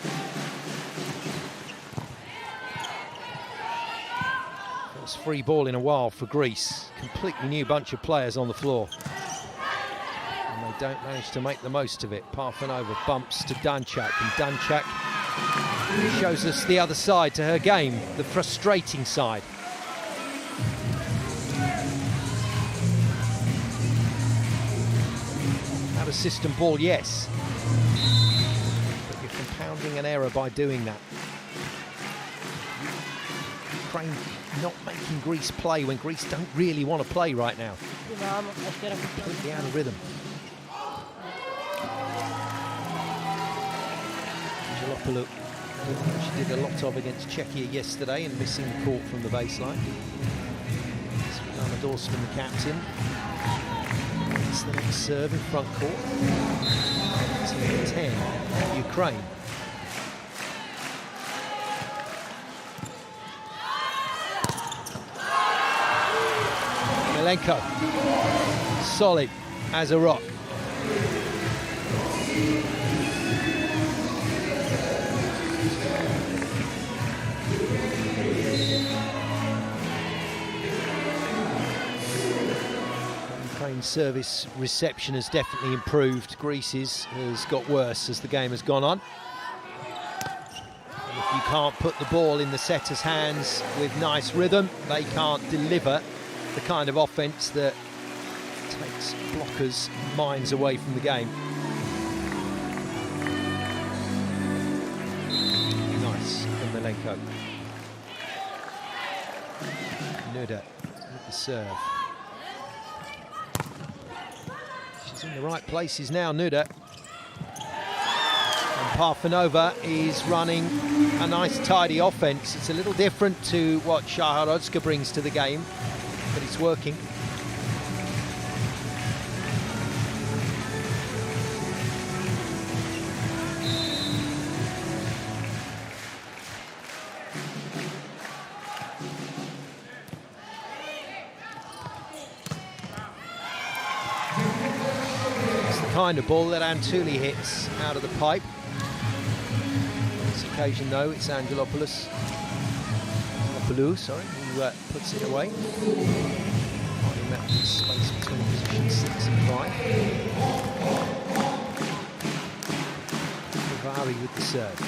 First free ball in a while for Greece. Completely new bunch of players on the floor. And they don't manage to make the most of it. Parfanova bumps to Danchak, and Danchak shows us the other side to her game, the frustrating side. Out of system ball, yes. But you're compounding an error by doing that. Ukraine not making Greece play when Greece don't really want to play right now. Completely out of rhythm. Angelopoulou, she did a lot of against Czechia yesterday and missing the court from the baseline. Svetlana Dorsman, the captain. It's the next serve in front court. 10, Ukraine. Milenko, solid as a rock. Ukraine's service reception has definitely improved. Greece's has got worse as the game has gone on. And if you can't put the ball in the setter's hands with nice rhythm, they can't deliver the kind of offense that takes blockers' minds away from the game. Nice from Milenko. Nuda with the serve. She's in the right places now, Nuda. And Parfanova is running a nice tidy offense. It's a little different to what Shaharodska brings to the game, but it's working. It's the kind of ball that Antouli hits out of the pipe. On this occasion, though, it's Angelopoulou, who puts it away. Finding that space between position 6 and 5. Vari with the serve.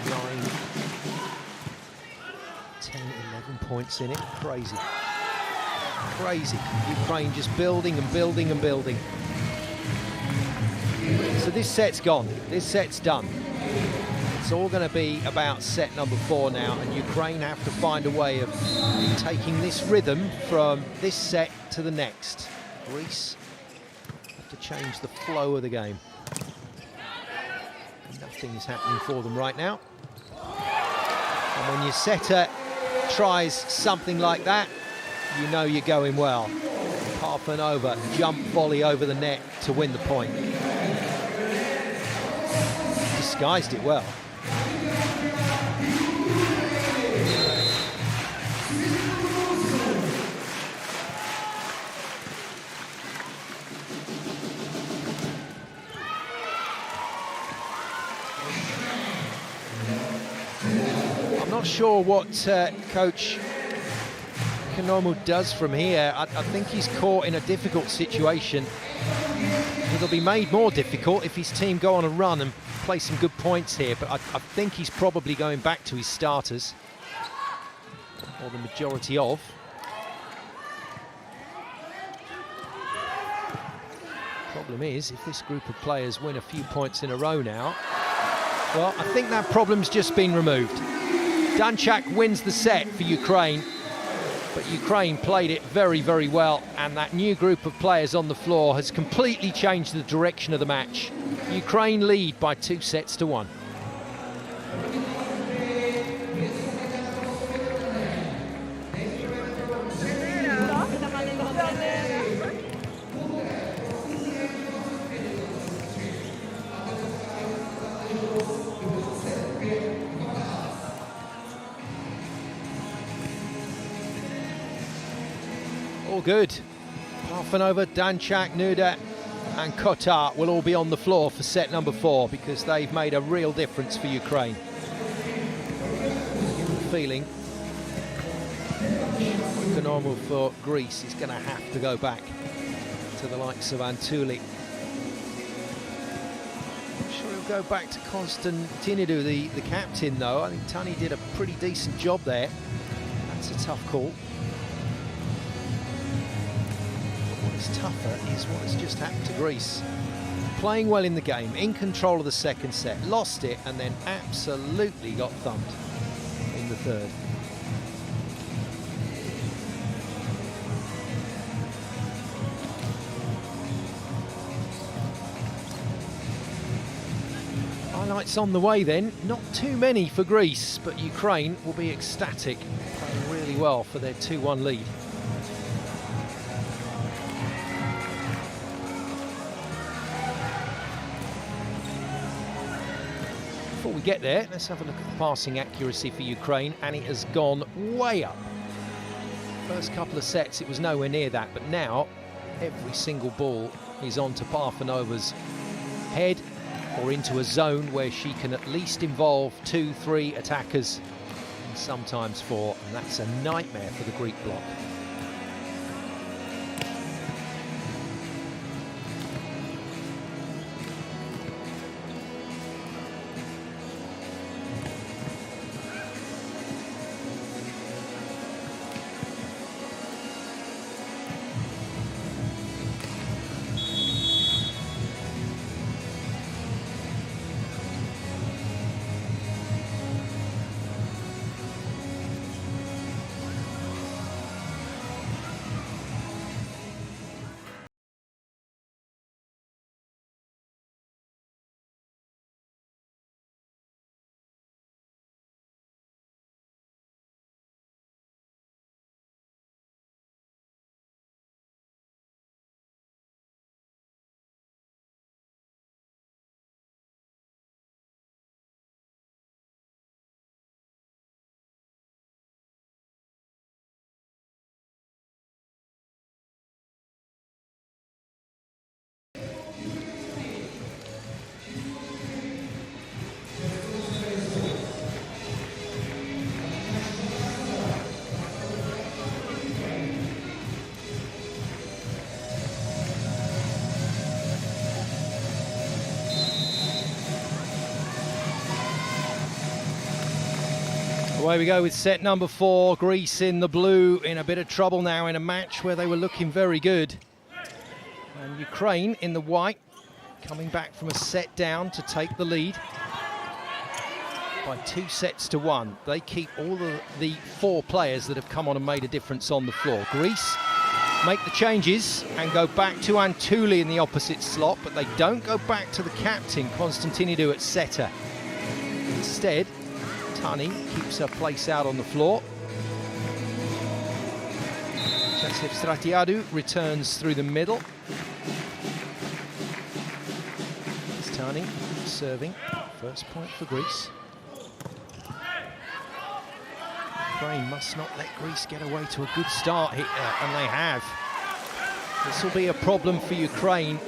9, 10, 11 points in it. Crazy. Crazy. Ukraine just building and building and building. So this set's gone. This set's done. It's all going to be about set number 4 now, and Ukraine have to find a way of taking this rhythm from this set to the next. Greece have to change the flow of the game. Nothing is happening for them right now. And when your setter tries something like that, you know you're going well. Parfanova jump volley over the net to win the point. Disguised it well. I'm not sure what Coach Konomu does from here. I think he's caught in a difficult situation. It'll be made more difficult if his team go on a run and play some good points here, but I think he's probably going back to his starters, or the majority of. Problem is, if this group of players win a few points in a row now, well, I think that problem's just been removed. Danchak wins the set for Ukraine, but Ukraine played it very, very well, and that new group of players on the floor has completely changed the direction of the match. Ukraine lead by 2-1. All good. Parfanova, Danchak, Nuda, and Kotar will all be on the floor for set number 4 because they've made a real difference for Ukraine. Feeling normal for Greece is going to have to go back to the likes of Antouli. I'm sure he'll go back to Constantinidou, the captain, though. I think Tani did a pretty decent job there. That's a tough call. But what is tougher is what has just happened to Greece. Playing well in the game, in control of the second set, lost it, and then absolutely got thumped in the third. Highlights on the way then, not too many for Greece, but Ukraine will be ecstatic, playing really well for their 2-1 lead. Before we get there, let's have a look at the passing accuracy for Ukraine, and it has gone way up. First couple of sets it was nowhere near that, but now every single ball is onto Parfenova's head or into a zone where she can at least involve 2-3 attackers, and sometimes 4, and that's a nightmare for the Greek block. Away we go with set number 4. Greece in the blue, in a bit of trouble now in a match where they were looking very good. And Ukraine in the white, coming back from a set down to take the lead by 2-1. They keep all of the 4 players that have come on and made a difference on the floor. Greece make the changes and go back to Antouli in the opposite slot, but they don't go back to the captain, Constantinidou, at setter. Instead, Tani keeps her place out on the floor. Jacek Stratiadou returns through the middle. It's Tani serving. First point for Greece. Ukraine must not let Greece get away to a good start here, and they have. This will be a problem for Ukraine.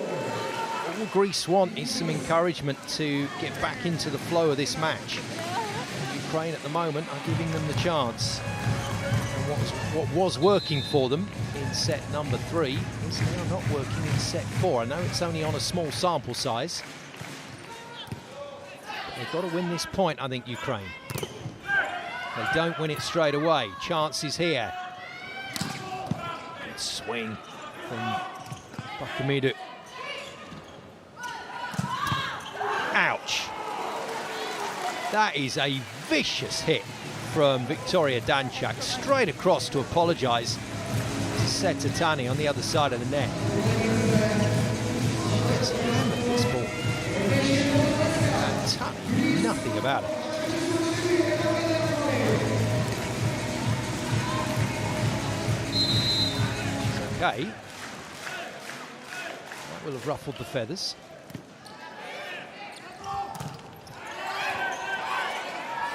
All Greece want is some encouragement to get back into the flow of this match. Ukraine at the moment are giving them the chance. And what was working for them in set number 3 is now not working in set 4. I know it's only on a small sample size. But they've got to win this point, I think, Ukraine. They don't win it straight away. Chances here. Good swing from Bakamidou. Ouch. That is a vicious hit from Victoria Danchak, straight across to apologise to Seta Tani on the other side of the net. Just hammered this ball. And nothing about it. Okay. That will have ruffled the feathers.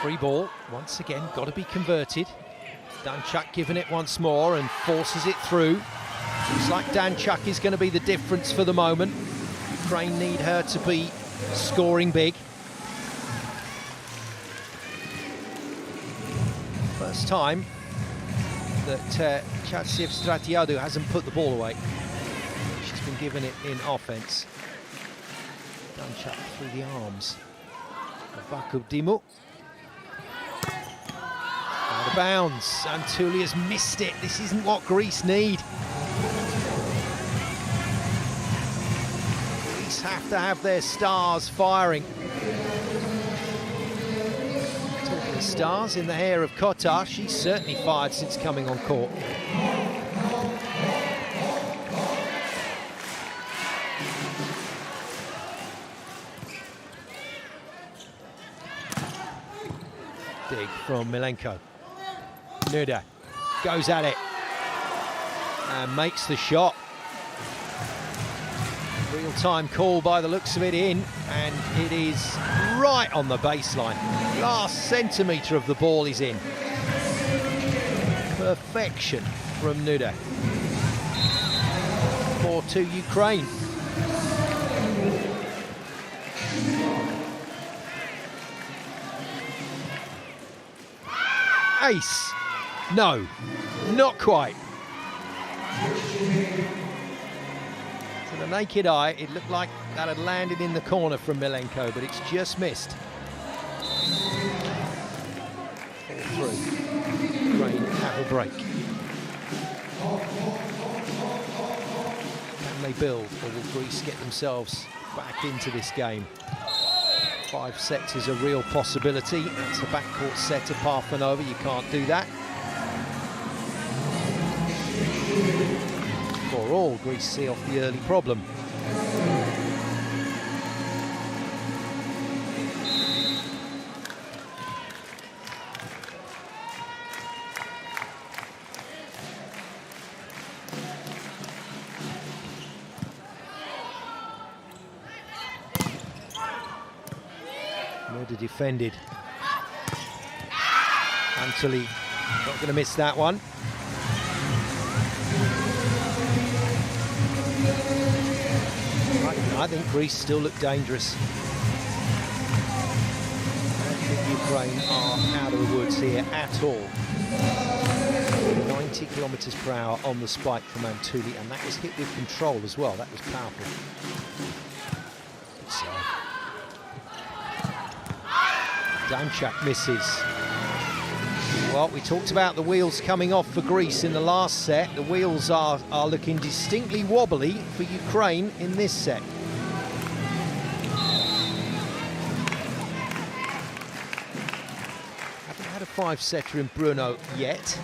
Free ball, once again, got to be converted. Danchak giving it once more and forces it through. Looks like Danchak is going to be the difference for the moment. Ukraine need her to be scoring big. First time that CEV Trendyol hasn't put the ball away. She's been given it in offense. Danchak through the arms of Bakub Dimu. Out of bounds, and Tuli has missed it. This isn't what Greece need. Greece have to have their stars firing. Talking of stars, in the hair of Kotar, she's certainly fired since coming on court. Dig from Milenko. Nuda goes at it and makes the shot. Real-time call by the looks of it in, and it is right on the baseline. Last centimetre of the ball is in. Perfection from Nuda. 4-2 Ukraine. Ace. No, not quite. To the naked eye, it looked like that had landed in the corner from Milenko, but it's just missed. 4-3. Ukraine have a break. Can they build, or will Greece get themselves back into this game? 5 sets is a real possibility. It's a backcourt set to Parfanova. You can't do that. For all, Greece see off the early problem. Murder defended. Antoli not going to miss that one. I think Greece still look dangerous. I don't think Ukraine are out of the woods here at all. 90 kilometres per hour on the spike from Antoli, and that was hit with control as well. That was powerful. Danchak misses. Well, we talked about the wheels coming off for Greece in the last set. The wheels are looking distinctly wobbly for Ukraine in this set. Haven't had a 5-setter in Brno yet.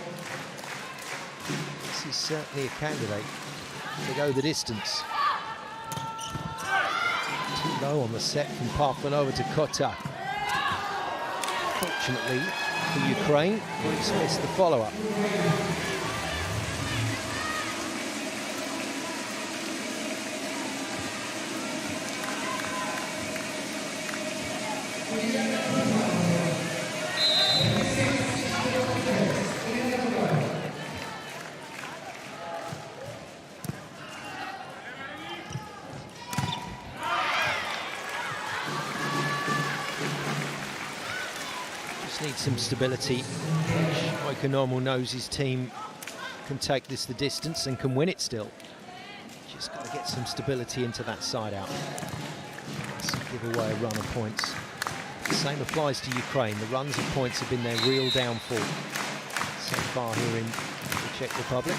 This is certainly a candidate to go the distance. Too low on the set from Parfanova to Kotar. Fortunately for Ukraine, Greece missed the follow-up. Needs some stability. Oikonomou knows his team can take this the distance and can win it still. Just got to get some stability into that side out. Let's give away a run of points. The same applies to Ukraine. The runs of points have been their real downfall so far here in the Czech Republic.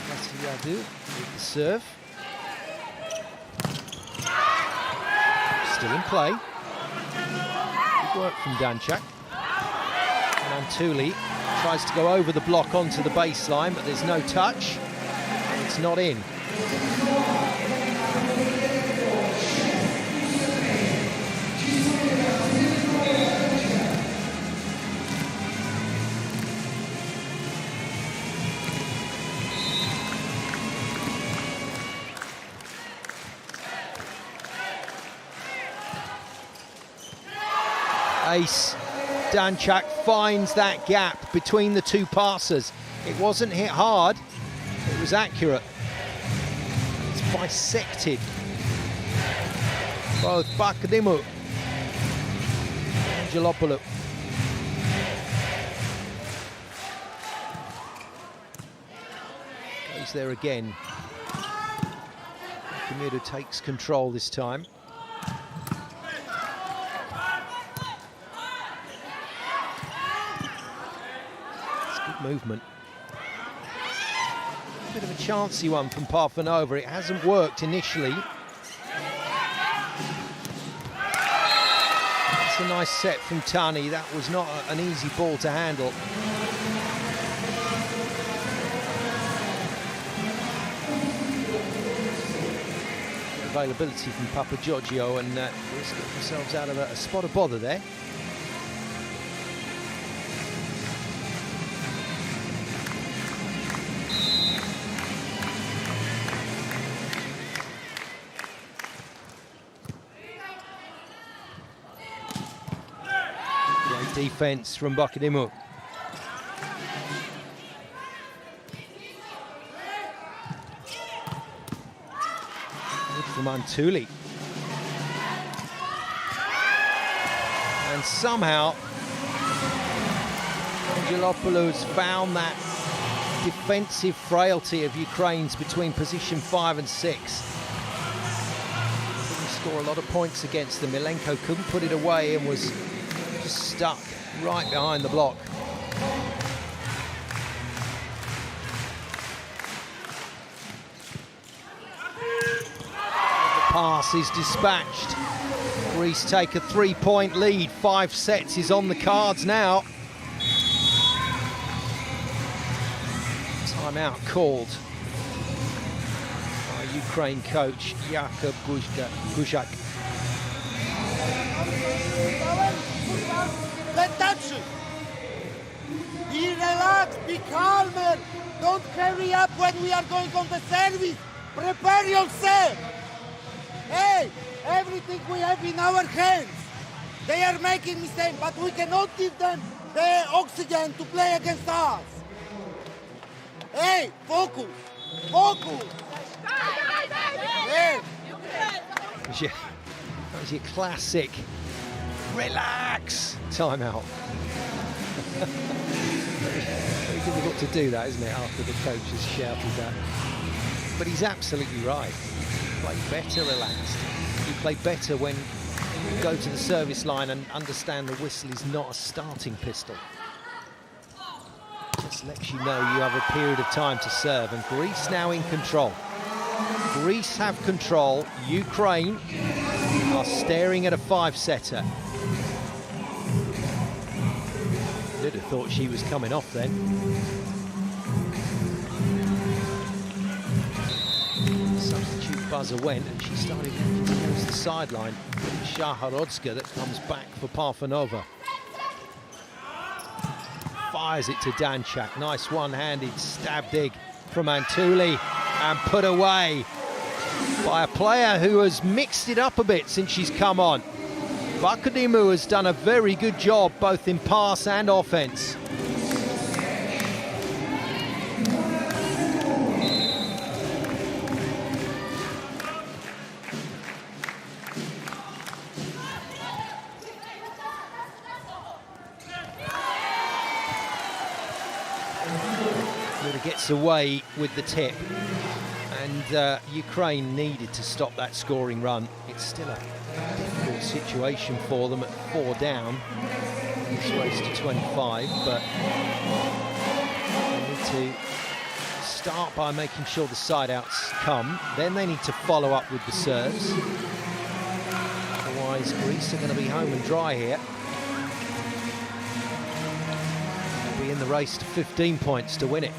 Chasiadu with the serve. Still in play. Good work from Danchak. And Antuli tries to go over the block onto the baseline, but there's no touch. And it's not in. Ace. Danchak finds that gap between the two passers. It wasn't hit hard. It was was accurate. It's bisected both Bakadimu and Angelopoulos. Goes there again. Bakadimu takes control this time. It's good movement. A bit of a chancy one from Parfanova. It hasn't worked initially. That's a nice set from Tani. That was not an easy ball to handle. Availability from Papa Giorgio, and Greece got themselves out of a spot of bother there. Great defense from Bakadimu. From Antuli. And somehow Angelopoulos found that defensive frailty of Ukraine's between position 5 and 6. Couldn't score a lot of points against them. Milenko couldn't put it away and was just stuck right behind the block. Pass is dispatched. Greece take a 3-point lead. 5 sets is on the cards now. Timeout called by Ukraine coach Jakub Guzak. Let's touch it. Be relaxed, be calmer. Don't hurry up when we are going on the service. Prepare yourself. Hey, everything we have in our hands. They are making mistakes, but we cannot give them the oxygen to play against us. Hey, focus, focus. Hey. That was your classic relax timeout. Very difficult to do that, isn't it, after the coach has shouted that. But he's absolutely right. Play better relaxed. You play better when you go to the service line and understand the whistle is not a starting pistol. Just lets you know you have a period of time to serve, and Greece now in control. Greece have control. Ukraine are staring at a 5-setter. Did have thought she was coming off then. Substitute buzzer went, and she started looking towards the sideline. Shaharodska that comes back for Parfanova. Fires it to Danchak. Nice one-handed stab dig from Antuli, and put away by a player who has mixed it up a bit since she's come on. Bakadimu has done a very good job both in pass and offense. Gets away with the tip, and Ukraine needed to stop that scoring run. It's still a difficult situation for them at 4 down. This race to 25, but they need to start by making sure the side outs come. Then they need to follow up with the serves. Otherwise, Greece are going to be home and dry here. They'll be in the race to 15 points to win it.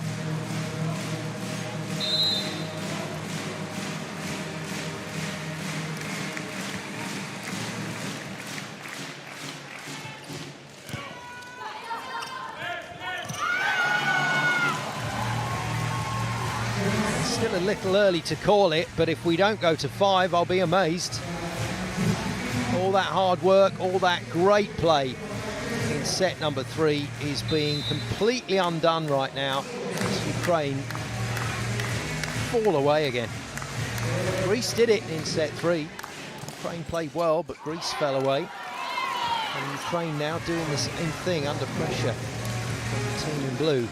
Still a little early to call it, but if we don't go to 5, I'll be amazed. All that hard work, all that great play in set number 3 is being completely undone right now as Ukraine ball away again. Greece did it in set 3. Ukraine played well, but Greece fell away. And Ukraine now doing the same thing under pressure from the team in blue.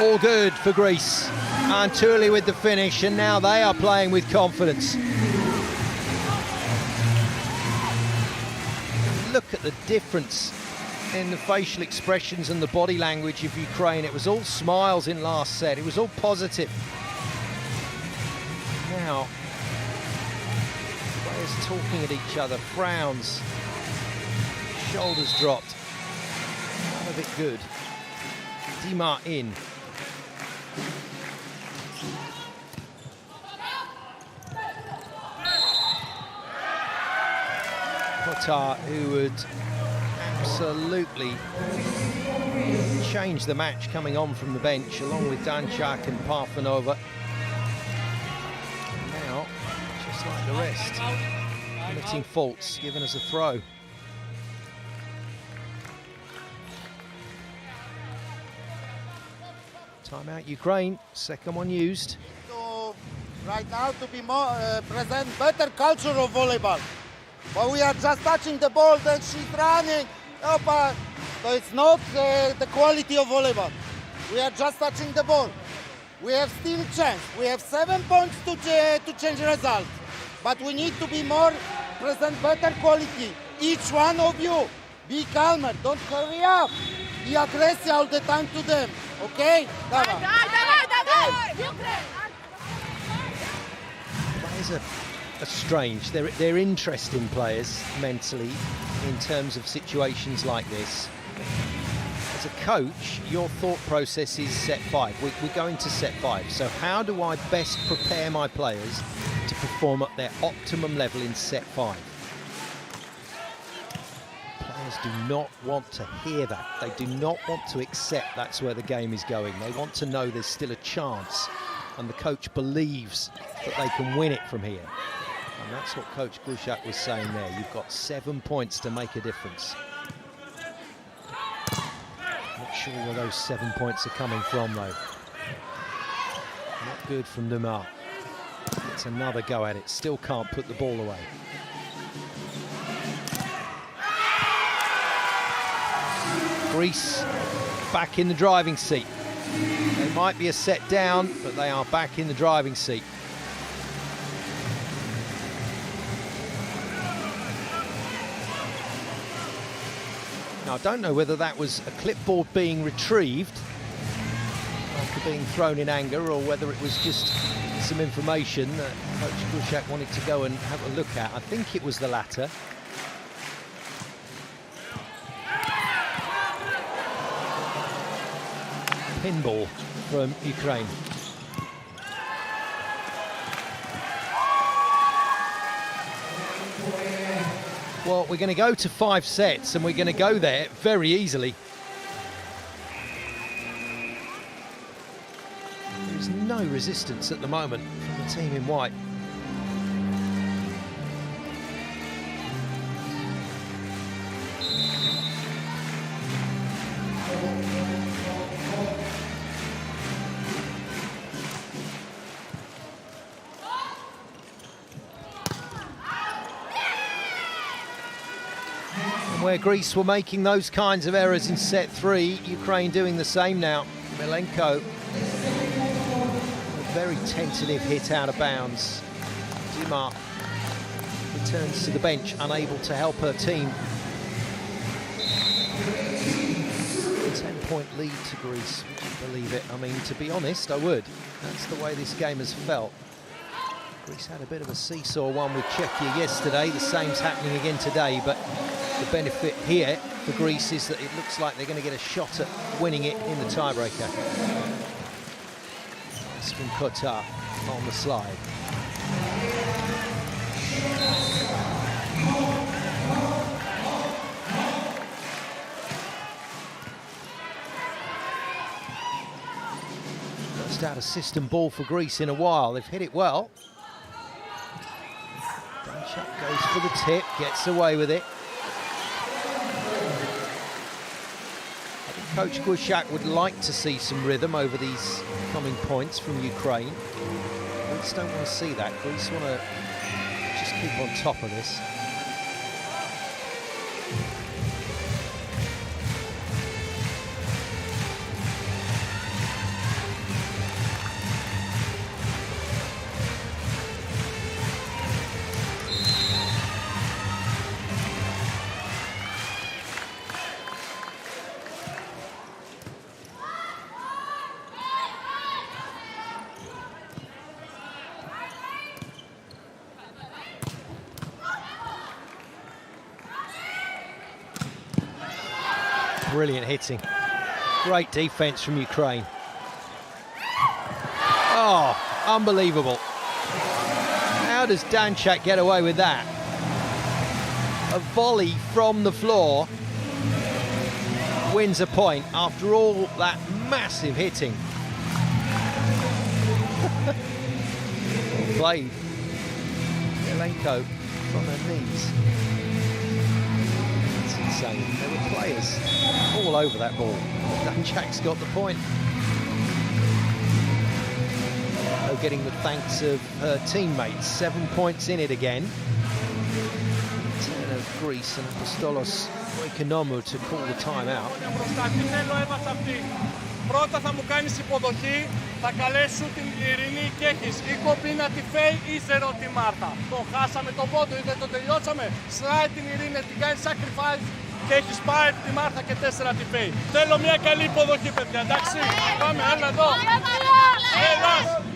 All good for Greece. Antuli with the finish, and now they are playing with confidence. Look at the difference in the facial expressions and the body language of Ukraine. It was all smiles in last set. It was all positive. Now, players talking at each other, frowns, shoulders dropped. None of it good. Dimar in. Kotar, who would absolutely change the match coming on from the bench, along with Danchak and Parfanova. Now, just like the rest, committing faults, giving us a throw. Timeout Ukraine, second one used. So, right now to be more present better culture of volleyball. But we are just touching the ball, then she's running. Opa. So it's not the quality of volleyball. We are just touching the ball. We have still chance. We have 7 points to change result. But we need to be more present better quality. Each one of you, be calmer, don't hurry up. Be aggressive all the time to them, okay? Players are strange. They're interesting players mentally in terms of situations like this. As a coach, your thought process is set 5. We're going to set 5. So how do I best prepare my players to perform at their optimum level in set 5? Players do not want to hear that. They do not want to accept that's where the game is going. They want to know there's still a chance, and the coach believes that they can win it from here. And that's what Coach Grushak was saying there. You've got 7 points to make a difference. Not sure where those 7 points are coming from, though. Not good from Dumar. It's another go at it. Still can't put the ball away. Greece back in the driving seat. They might be a set down, but they are back in the driving seat. Now, I don't know whether that was a clipboard being retrieved after being thrown in anger, or whether it was just some information that Coach Grushak wanted to go and have a look at. I think it was the latter. Pinball from Ukraine. Well, we're going to go to 5 sets, and we're going to go there very easily. There's no resistance at the moment from the team in white. Where Greece were making those kinds of errors in set 3, Ukraine doing the same now. Milenko, a very tentative hit out of bounds. Dimar returns to the bench, unable to help her team. 10-point lead to Greece, would you believe it? I mean, to be honest, I would. That's the way this game has felt. Greece had a bit of a seesaw one with Czechia yesterday. The same's happening again today, but the benefit here for Greece is that it looks like they're going to get a shot at winning it in the tiebreaker. Nice from Kotar on the slide. First out of system ball for Greece in a while. They've hit it well. Danchak goes for the tip, gets away with it. I think Coach Gushak would like to see some rhythm over these coming points from Ukraine. Greece don't want to see that. Greece want to just keep on top of this. Brilliant hitting. Great defense from Ukraine. Oh, unbelievable. How does Danchak get away with that? A volley from the floor wins a point after all that massive hitting. Played. Milenko from her knees. Insane. There were players all over that ball. Danchak's got the point. Oh, getting the thanks of her teammates. 7 points in it again. Turn of Greece and Apostolos Oikonomou to call the timeout. Πρώτα θα μου κάνεις υποδοχή, θα καλέσου την Ειρήνη και έχεις ή κομπίνα τη Φέη ή ζερό τη Μάρτα. Το χάσαμε το πόντο ή δεν το τελειώσαμε. Σλάι την Ειρήνη, την κάνεις sacrifice και έχεις πάει τη Μάρτα και 4 τη Φέη. Θέλω μια καλή υποδοχή, παιδιά, εντάξει. Πάμε, έλα εδώ. Έλα.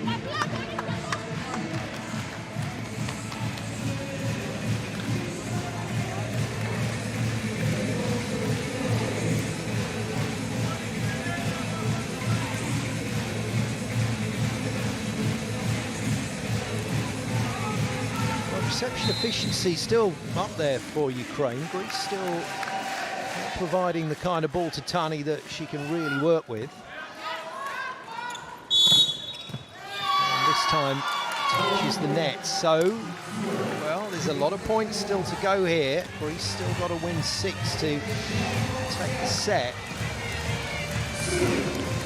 Reception efficiency still up there for Ukraine. Greece still not providing the kind of ball to Tani that she can really work with. And this time touches the net. So, well, there's a lot of points still to go here. Greece still got to win 6 to take the set.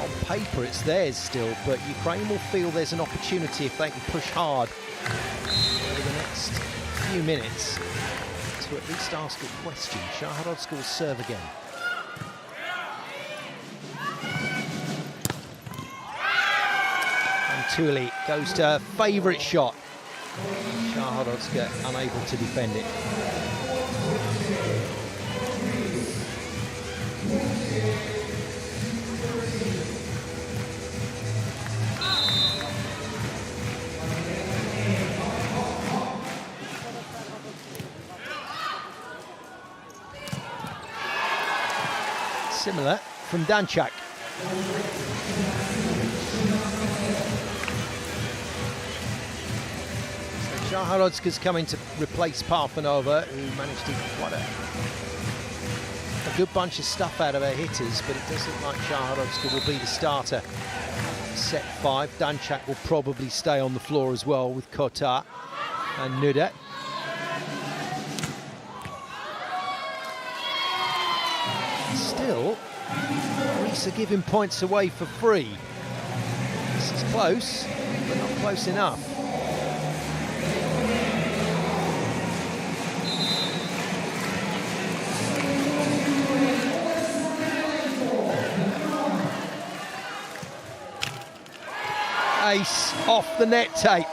On paper, it's theirs still, but Ukraine will feel there's an opportunity if they can push hard over the next few minutes to at least ask a question. Shaharodska will serve again. And Tuli goes to her favourite shot. Shaharodska unable to defend it. Similar from Danchak. So Shaharodska's coming to replace Parfanova, who managed to get quite a good bunch of stuff out of her hitters, but it does look like Shaharodska will be the starter. Set 5, Danchak will probably stay on the floor as well with Kotar and Nudet. Still, Greece are giving points away for free. This is close, but not close enough. Ace off the net tape.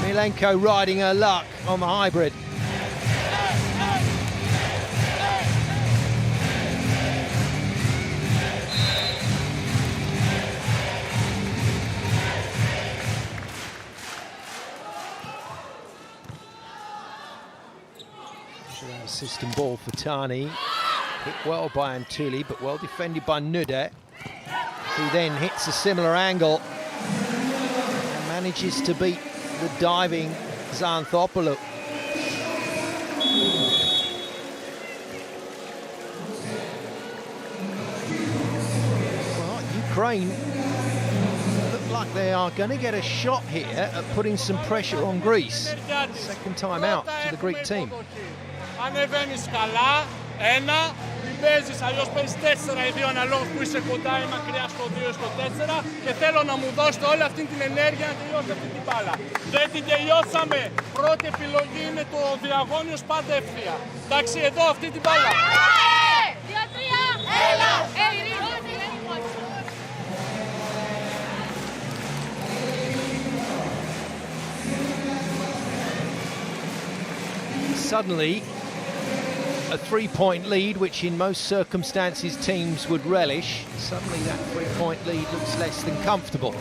Milenko riding her luck on the hybrid. System ball for Tani. Hit well by Antuli, but well defended by Nude, who then hits a similar angle and manages to beat the diving Xanthopoulou. Well, Ukraine look like they are going to get a shot here at putting some pressure on Greece. Second time out to the Greek team. Ανεβαίνεις καλά, ένα, την παίζεις, αλλιώς παίζεις 4-2 αναλόγως που είσαι κοντά ή μακριά στο 2 στο 4 και θέλω να μου δώσετε όλη αυτή την ενέργεια να τελειώσει αυτή την μπάλα. Δεν την τελειώσαμε. Πρώτη επιλογή είναι το διαγώνιος πάντα ευθεία. Εντάξει, εδώ αυτή την μπάλα. 2-3, έλα! Suddenly, a three-point lead, which in most circumstances teams would relish, suddenly that three-point lead looks less than comfortable.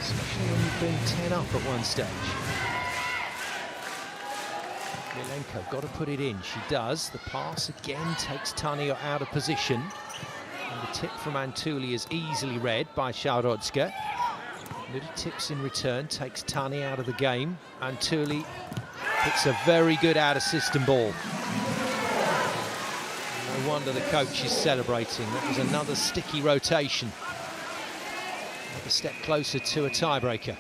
Especially when you've been 10 up at one stage. Milenko, got to put it in. She does. The pass again takes Tania out of position. And the tip from Antuli is easily read by Sharodska. Little tips in return, takes Tani out of the game. Antuli hits a very good out-of-system ball. No wonder the coach is celebrating. That was another sticky rotation. A step closer to a tiebreaker.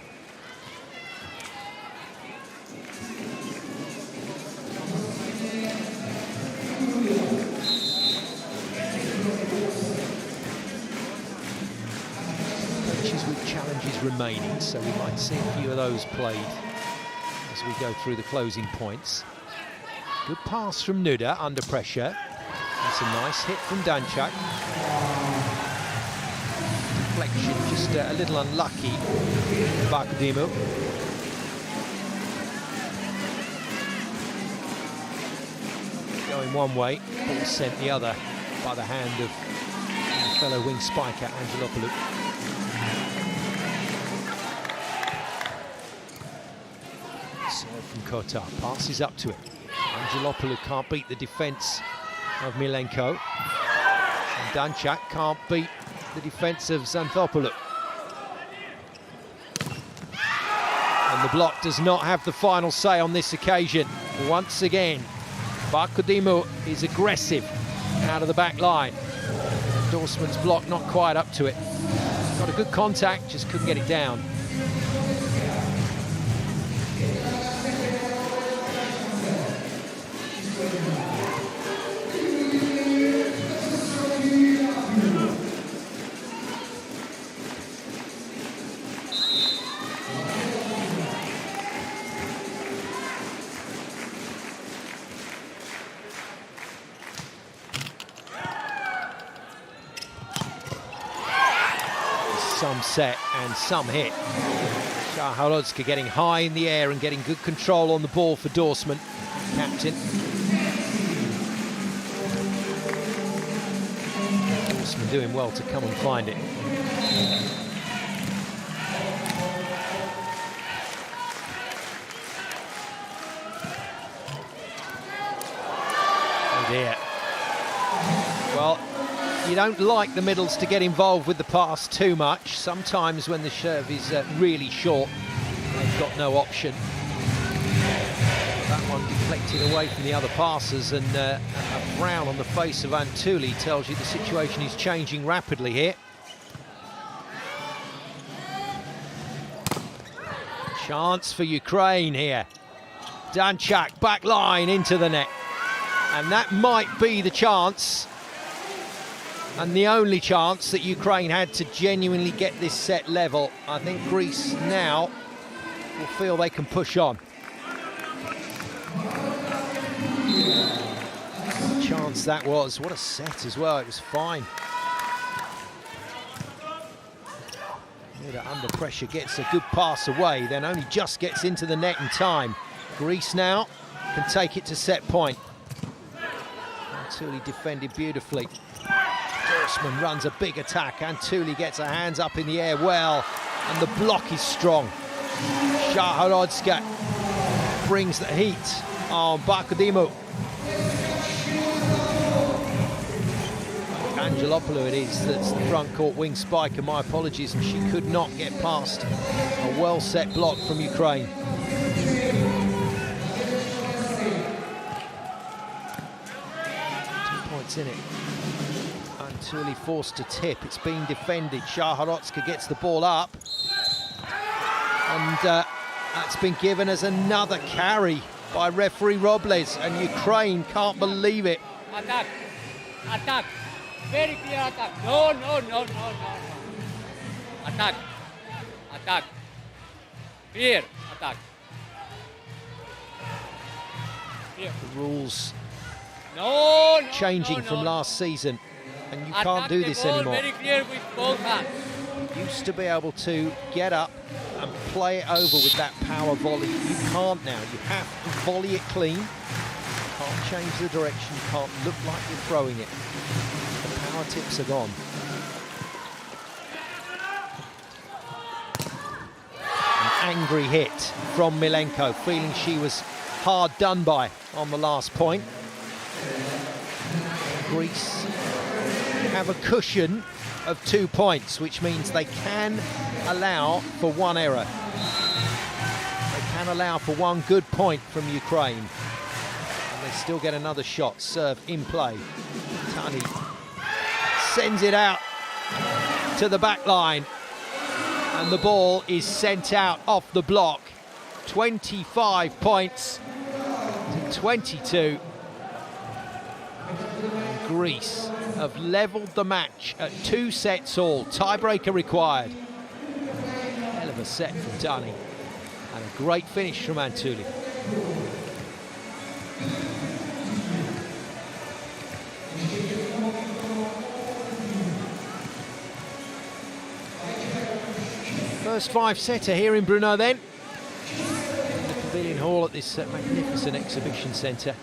Coaches with challenges remaining, so we might see a few of those played as we go through the closing points. Good pass from Nuda under pressure. That's a nice hit from Danchak. Deflection just a little unlucky. Bakudimo. Going one way, ball sent the other by the hand of fellow wing spiker Angelopoulou. From Kotar, passes up to it. Angelopoulou can't beat the defence of Milenko. And Danchak can't beat the defence of Xanthopoulou. And the block does not have the final say on this occasion. Once again, Bakudimo is aggressive out of the back line. Dorsman's block not quite up to it. Got a good contact, just couldn't get it down. Some set and some hit. Shaharodska getting high in the air and getting good control on the ball for Dorsman, captain. Dorsman doing well to come and find it. Oh dear. Well, you don't like the middles to get involved with the pass too much. Sometimes when the serve is really short, they've got no option. That one deflected away from the other passers, and a frown on the face of Antuli tells you the situation is changing rapidly here. Chance for Ukraine here. Danchak, back line into the net. And that might be the chance, and the only chance that Ukraine had to genuinely get this set level. I think Greece now will feel they can push on. What a chance that was. What a set as well. It was fine. Under pressure, gets a good pass away, then only just gets into the net in time. Greece now can take it to set point. Antuli defended beautifully. Dorsman runs a big attack. Antuli gets her hands up in the air well, and the block is strong. Shaharodska brings the heat on Bakadimu. Angelopoulou it is, that's the front court wing spike, and my apologies, and she could not get past a well-set block from Ukraine. 2 points in it. Antuli forced to tip, it's being defended. Shaharotska gets the ball up, and that's been given as another carry by referee Robles, and Ukraine can't believe it. Attack. Attack. Very clear attack. No. Attack. Attack. Clear attack. Clear. The rules No. changing from last season, and you can't do this anymore. Very clear with both hands. You used to be able to get up and play it over with that power volley. You can't now. You have to volley it clean. You can't change the direction. You can't look like you're throwing it. The power tips are gone. An angry hit from Milenko, feeling she was hard done by on the last point. Greece have a cushion of 2 points, which means they can allow for one error. They can allow for one good point from Ukraine. And they still get another shot. Serve in play. Tani sends it out to the back line. And the ball is sent out off the block. 25 points to 22. Greece have levelled the match at 2 sets all. Tiebreaker required. Hell of a set from Tani. And a great finish from Antuli. First 5-setter here in Brno then. In the Pavilion Hall at this magnificent exhibition centre.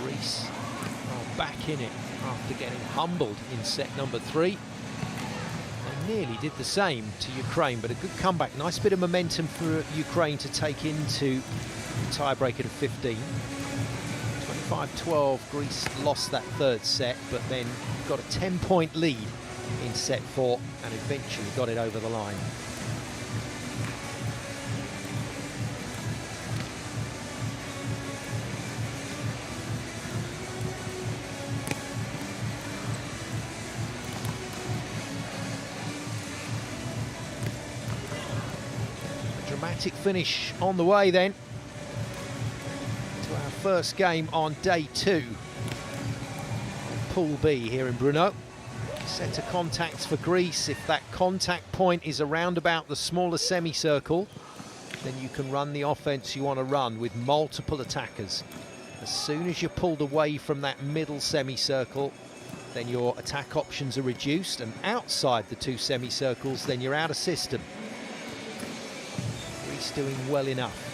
Greece are back in it after getting humbled in set number 3. They nearly did the same to Ukraine, but a good comeback. Nice bit of momentum for Ukraine to take into the tiebreaker to 15. 25-12, Greece lost that 3rd set, but then got a 10-point lead in set 4 and eventually got it over the line. Dramatic finish on the way then to our first game on day 2. Pool B here in Brno. Set of contacts for Greece. If that contact point is around about the smaller semicircle, then you can run the offense you want to run with multiple attackers. As soon as you're pulled away from that middle semicircle, then your attack options are reduced, and outside the 2 semicircles, then you're out of system. Greece doing well enough.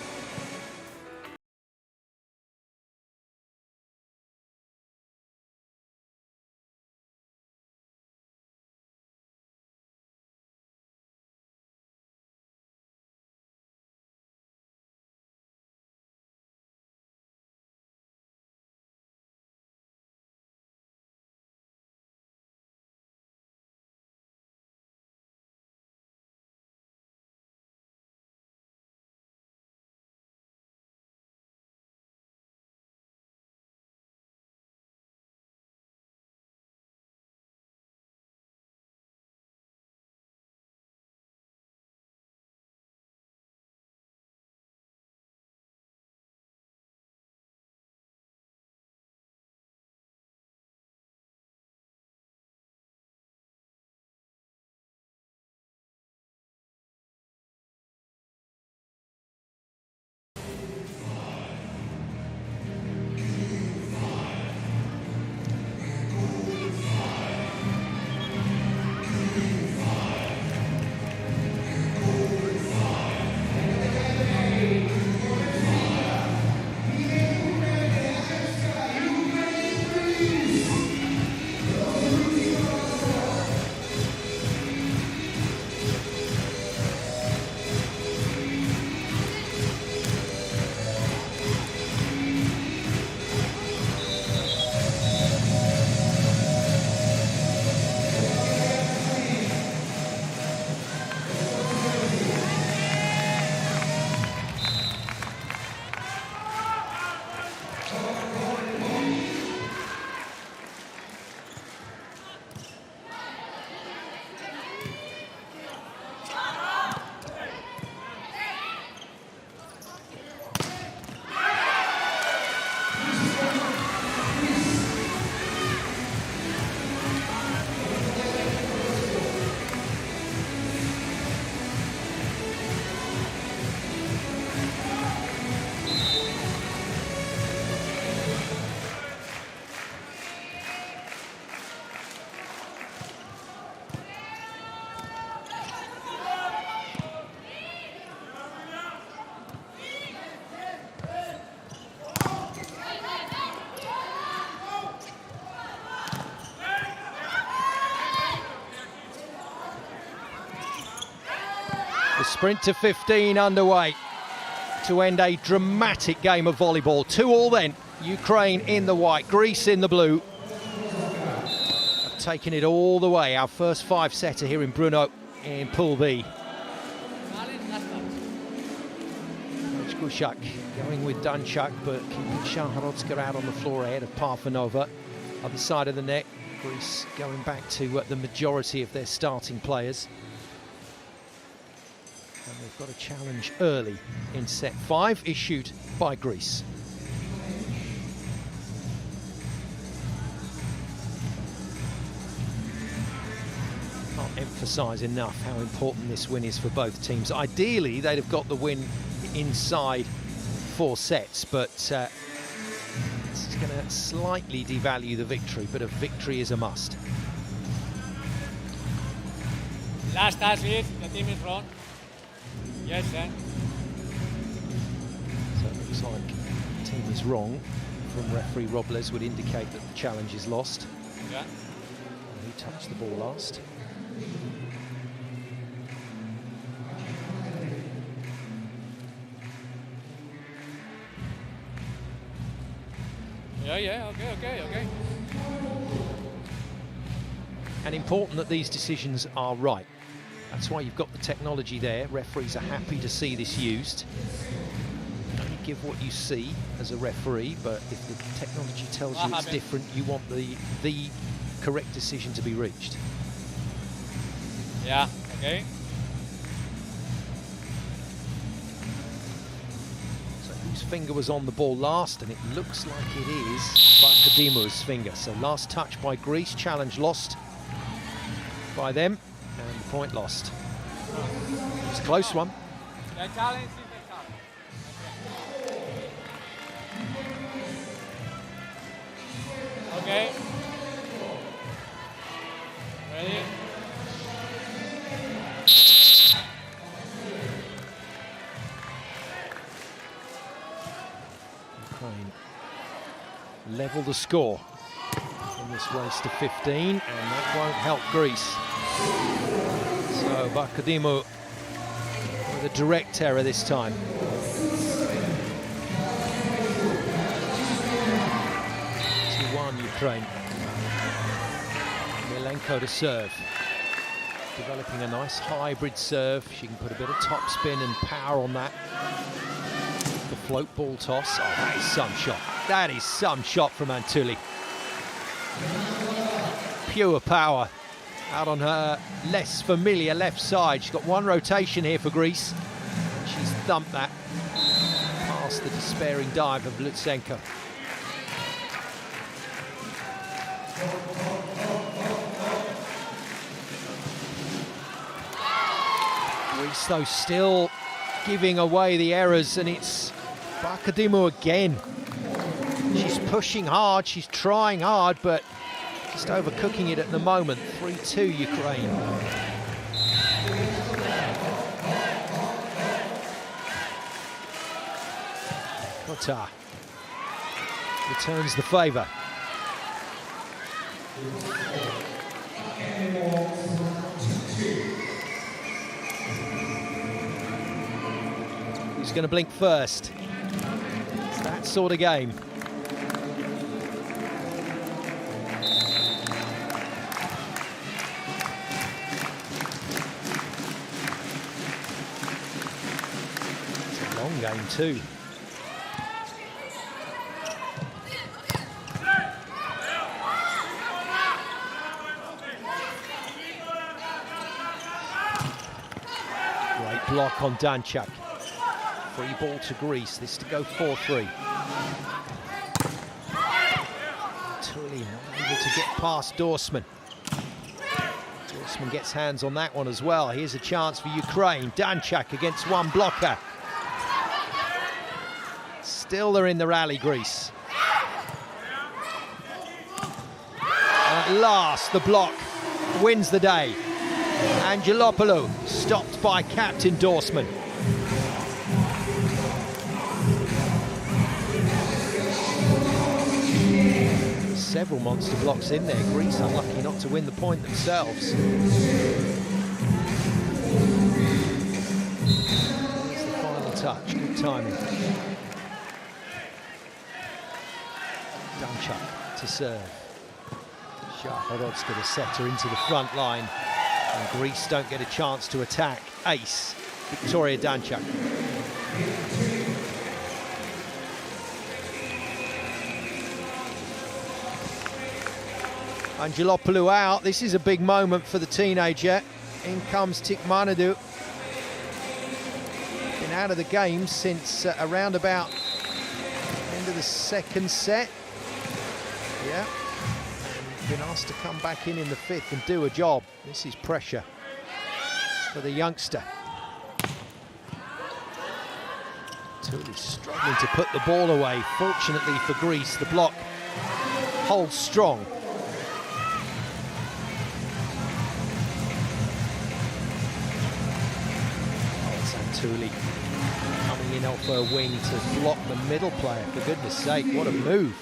The sprint to 15 underway to end a dramatic game of volleyball. 2-2 then. Ukraine in the white, Greece in the blue. Have taken it all the way. Our first 5-setter here in Brno in Pool B. Kushak going with Danchak, but keeping Shaharodska out on the floor ahead of Parfanova. Other side of the net, Greece going back to the majority of their starting players. And they've got a challenge early in set 5, issued by Greece. Can't emphasise enough how important this win is for both teams. Ideally, they'd have got the win inside 4 sets, but this is going to slightly devalue the victory, but a victory is a must. Last touch is, the team is wrong. Yes, sir. So it looks like the team is wrong from referee Robles, would indicate that the challenge is lost. Yeah. And who touched the ball last? Yeah, okay. And important that these decisions are right. That's why you've got the technology there. Referees are happy to see this used. You only give what you see as a referee, but if the technology tells you it's different, you want the correct decision to be reached. Yeah, okay. So whose finger was on the ball last? And it looks like it is Bakadimu's finger. So last touch by Greece, challenge lost by them, and the point lost. It's a close one. The challenge is the challenge. Okay. Ready? Ukraine level the score in this race to 15, and that won't help Greece. So Bakadimu with a direct error this time. 2-1 Ukraine. Milenko to serve. Developing a nice hybrid serve. She can put a bit of top spin and power on that. The float ball toss. Oh, that is some shot. That is some shot from Antuli. Pure power out on her less familiar left side. She's got one rotation here for Greece. She's thumped that past the despairing dive of Lutsenko. Greece, though, still giving away the errors, and it's Bakadimu again. She's pushing hard, she's trying hard, but just overcooking it at the moment. 3-2 Ukraine. Kotar returns the favour. Who's going to blink first? It's that sort of game. It's a long game too. Great block on Danchak. Free ball to Greece, this to go 4-3. Tully not able to get past Dorsman. Dorsman gets hands on that one as well. Here's a chance for Ukraine. Danchak against one blocker. Still they're in the rally, Greece. At last, the block wins the day. Angelopoulou stopped by captain Dorsman. Several monster blocks in there. Greece unlucky not to win the point themselves. There's the final touch, good timing. Danchuk to serve. Shahorodska, the setter, into the front line. And Greece don't get a chance to attack. Ace, Victoria Danchuk. Angelopoulou out. This is a big moment for the teenager. In comes Tikmanidou. Been out of the game since around about end of the second set. Yeah. And been asked to come back in the fifth and do a job. This is pressure for the youngster. Totally struggling to put the ball away. Fortunately for Greece, the block holds strong. Tuli coming in off her wing to block the middle player, for goodness sake, what a move.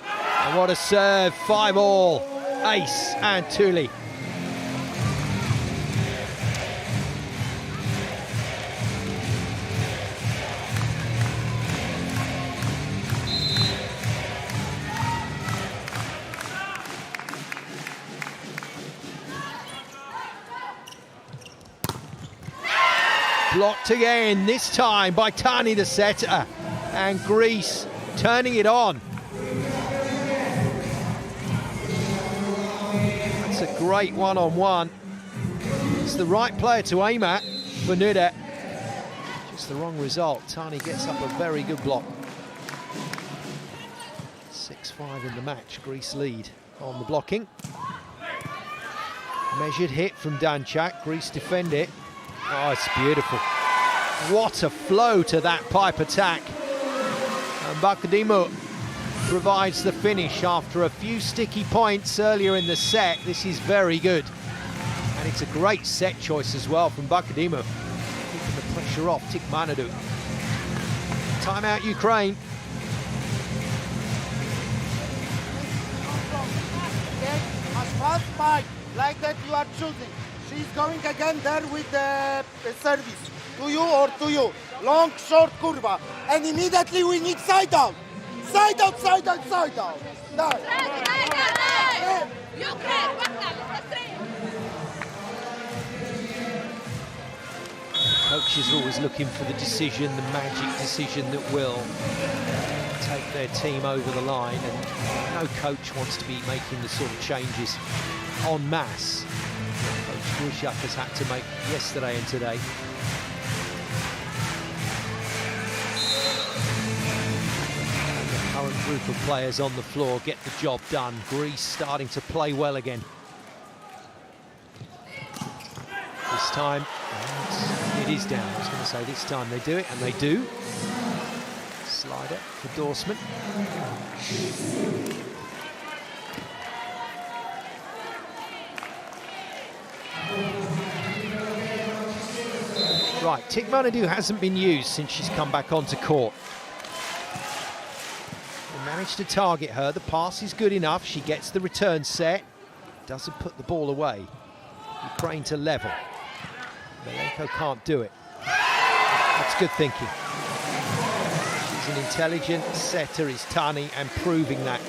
And what a serve, 5-all, ace and Tuli. Blocked again, this time by Tani, the setter, and Greece turning it on. That's a great one-on-one. It's the right player to aim at for Nudet. Just the wrong result. Tani gets up a very good block. 6-5 in the match, Greece lead on the blocking. Measured hit from Danchuk, Greece defend it. Oh, it's beautiful. What a flow to that pipe attack. And Bakadimu provides the finish after a few sticky points earlier in the set. This is very good. And it's a great set choice as well from Bakadimu. Keeping the pressure off Tikmanidou. Timeout Ukraine. As fast pipe, like that you are choosing. She's going again there with the service. To you or to you. Long, short curva. And immediately we need side out. Side out, side out, side out. There. Coaches are always looking for the decision, the magic decision that will take their team over the line. And no coach wants to be making the sort of changes en masse Grushak has had to make yesterday and today. And the current group of players on the floor get the job done. Greece starting to play well again. This time, it is down. I was going to say this time they do it, and they do. Slider for Dorsman. Right, Tikmanidou hasn't been used since she's come back onto court. We managed to target her. The pass is good enough. She gets the return set. Doesn't put the ball away. Ukraine to level. Milenko can't do it. That's good thinking. She's an intelligent setter, is Tani, and proving that.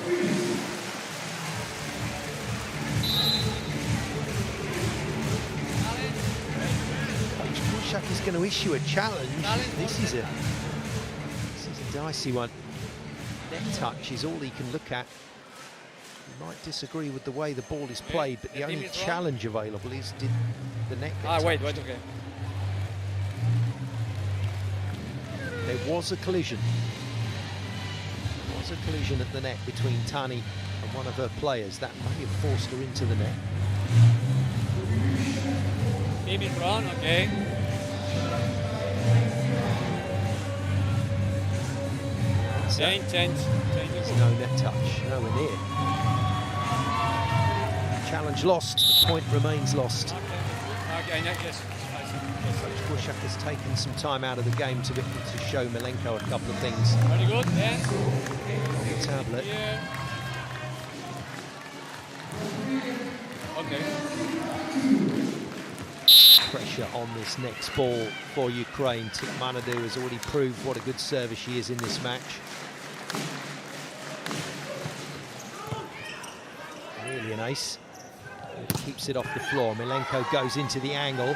Is going to issue a challenge. This is a dicey one. Net touch is all he can look at. You might disagree with the way the ball is played, but the only challenge available is did the net get touched. Wait, okay. There was a collision. There was a collision at the net between Tani and one of her players. That may have forced her into the net. Team in front, okay. Change. There's no net touch, nowhere near. Challenge lost, the point remains lost. Okay, yes. Coach Grushak has taken some time out of the game to be able to show Milenko a couple of things Very good, yeah. on the tablet. Yeah. Okay. pressure on this next ball for Ukraine. Tikmanadu has already proved what a good server she is in this match. Really an ace. Keeps it off the floor. Milenko goes into the angle.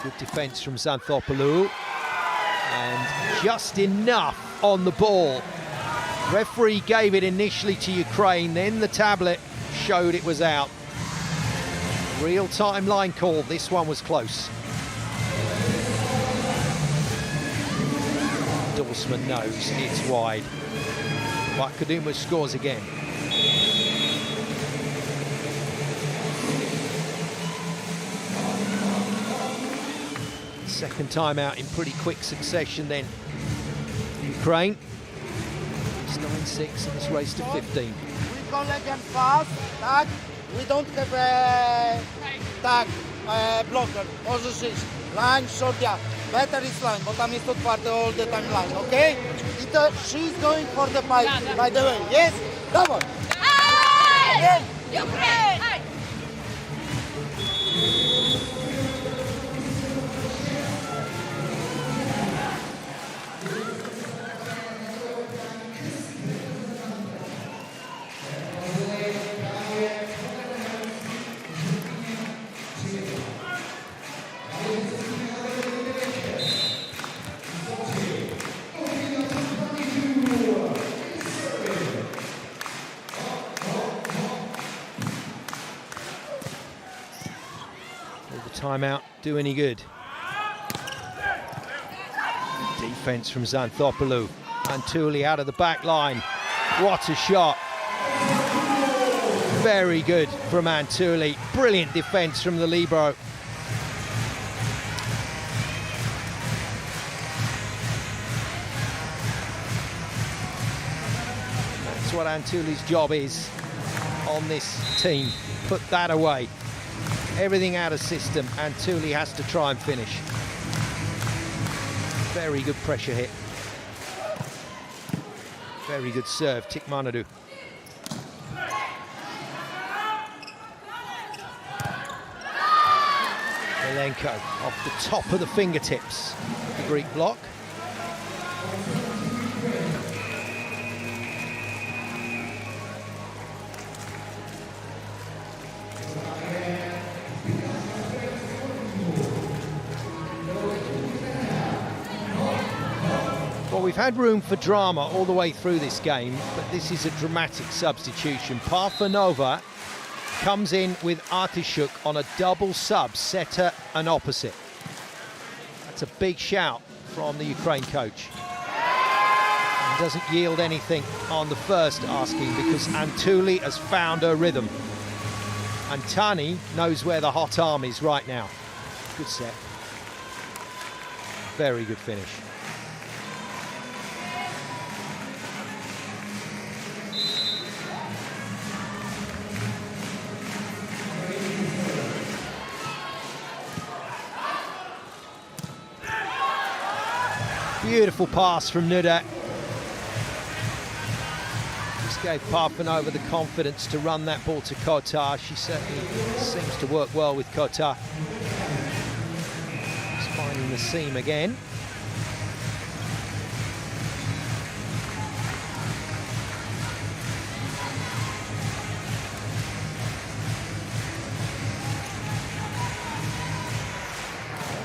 Good defence from Xanthopoulou. And just enough on the ball. Referee gave it initially to Ukraine, then the tablet showed it was out. Real-time line call. This one was close. Dorsman knows it's wide. But Kaduma scores again. Second time out in pretty quick succession then. Ukraine. It's 9-6 and it's raced to 15. We call again fast, tag. We don't have a tag blocker, position, line, short, yeah. Better is line, but I'm not part all the time line, okay? She's going for the pipe, by the way, yes? Come on. Yes. Ukraine! Timeout do any good. Defense from Xanthopoulou. Antuli out of the back line. What a shot. Very good from Antuli. Brilliant defense from the libero. That's what Antuli's job is on this team. Put that away. Everything out of system, and Tuli has to try and finish. Very good pressure hit. Very good serve, Tikmanadu. Milenko off the top of the fingertips. The Greek block. Well, we've had room for drama all the way through this game, but this is a dramatic substitution. Parfanova comes in with Artishuk on a double sub, setter and opposite. That's a big shout from the Ukraine coach. And doesn't yield anything on the first asking because Antuli has found her rhythm. And Tani knows where the hot arm is right now. Good set. Very good finish. Beautiful pass from Nuda. Just gave Parfanova the confidence to run that ball to Kotar. She certainly seems to work well with Kotar. Just finding the seam again.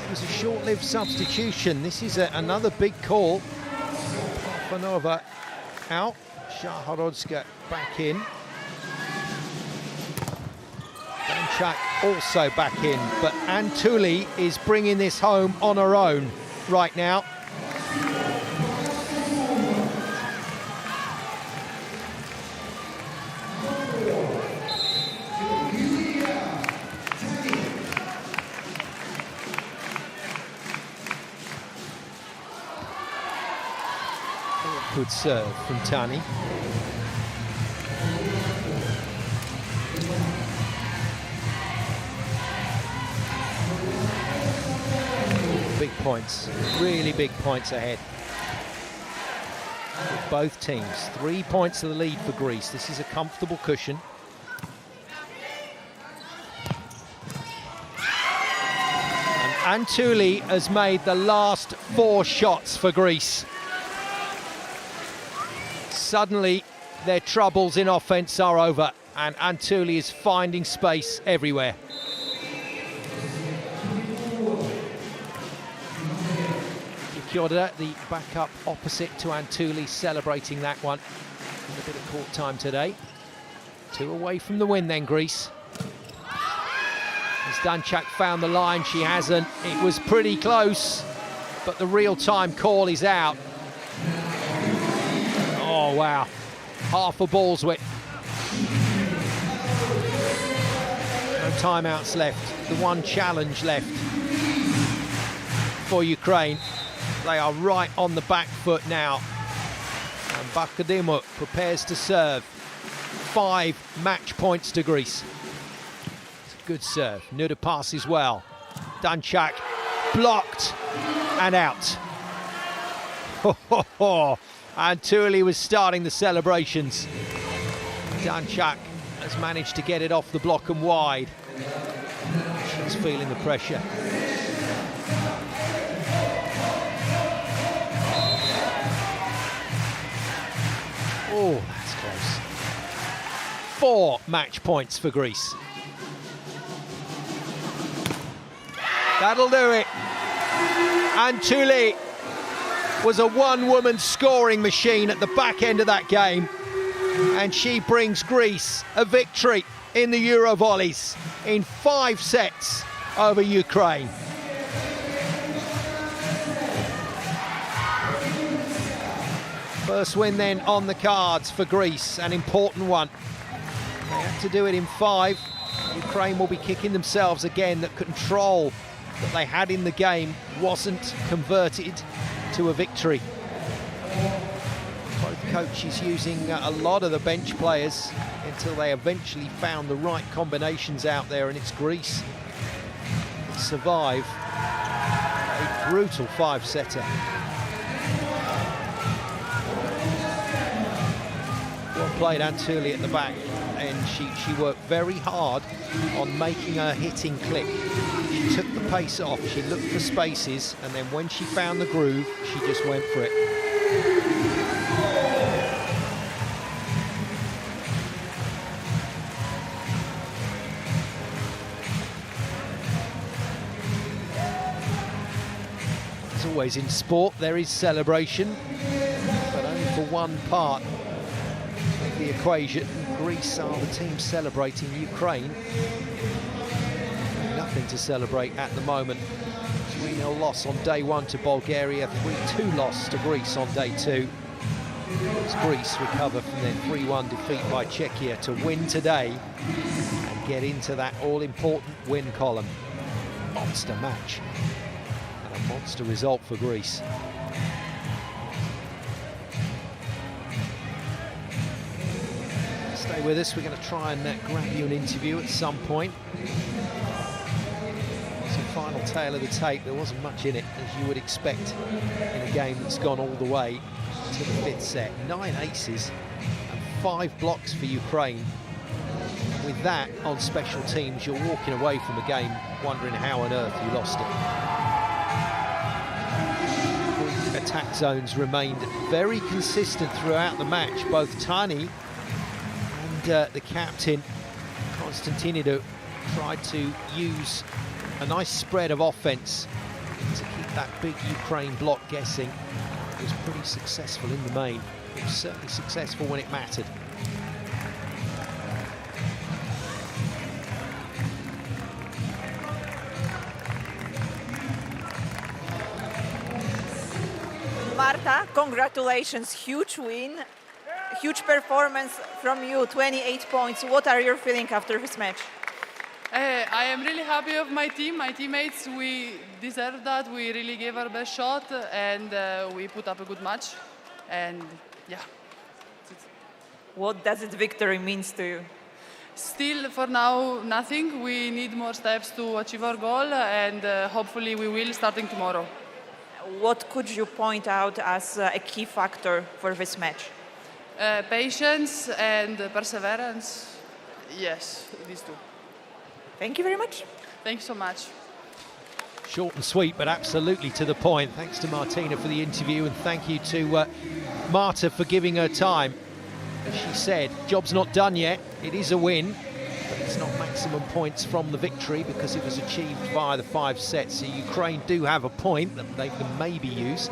Was a short-lived substitution. This is another big call. Parfanova out. Shahorodska back in. Danchak also back in. But Antuli is bringing this home on her own right now. Good serve from Tani. Big points, really big points ahead. With both teams, 3 points of the lead for Greece. This is a comfortable cushion. And Antouli has made the last 4 shots for Greece. Suddenly, their troubles in offence are over, and Antouli is finding space everywhere. Kyoda, the backup opposite to Antouli, celebrating that one. A bit of court time today. 2 away from the win then, Greece. Has Danchak found the line? She hasn't. It was pretty close, but the real-time call is out. Oh, wow. Half a ball's width. No timeouts left. The one challenge left for Ukraine. They are right on the back foot now. And Bakadimuk prepares to serve. 5 match points to Greece. It's a good serve. Nuda passes well. Danchak blocked and out. Antouli was starting the celebrations. Danchak has managed to get it off the block and wide. She's feeling the pressure. Oh, that's close. 4 match points for Greece. That'll do it. Antouli was a one-woman scoring machine at the back end of that game, and she brings Greece a victory in the EuroVolleys in 5 sets over Ukraine. First win then on the cards for Greece, an important one. They had to do it in 5. Ukraine will be kicking themselves again. That control that they had in the game wasn't converted to a victory. Both coaches using a lot of the bench players until they eventually found the right combinations out there, and it's Greece that survive a brutal 5-setter. Well played, Antouli at the back, and she worked very hard on making her hitting click. She took the pace off, she looked for spaces, and then when she found the groove, she just went for it. As always in sport, there is celebration, but only for one part of the equation. Greece are the team celebrating. Ukraine, nothing to celebrate at the moment. 3-0 loss on day 1 to Bulgaria, 3-2 loss to Greece on day 2. As Greece recover from their 3-1 defeat by Czechia to win today and get into that all-important win column. Monster match and a monster result for Greece. Stay with us, we're going to try and grab you an interview at some point. So final tale of the tape, there wasn't much in it, as you would expect in a game that's gone all the way to the 5th set. 9 aces and 5 blocks for Ukraine. With that on special teams, you're walking away from the game wondering how on earth you lost it. Greek attack zones remained very consistent throughout the match. Both Tani and the captain, Konstantinidou, tried to use a nice spread of offence to keep that big Ukraine block guessing. It was pretty successful in the main. It was certainly successful when it mattered. Marta, congratulations, huge win, huge performance from you, 28 points. What are your feelings after this match? I am really happy of my team, my teammates. We deserved that. We really gave our best shot, and we put up a good match. And yeah. What does this victory mean to you? Still, for now, nothing. We need more steps to achieve our goal, and hopefully we will starting tomorrow. What could you point out as a key factor for this match? Patience and perseverance. Yes, these two. Thank you very much. Thank you so much. Short and sweet, but absolutely to the point. Thanks to Martina for the interview, and thank you to Marta for giving her time. As she said, job's not done yet. It is a win, but it's not maximum points from the victory because it was achieved via the 5 sets. So Ukraine do have a point that they can maybe use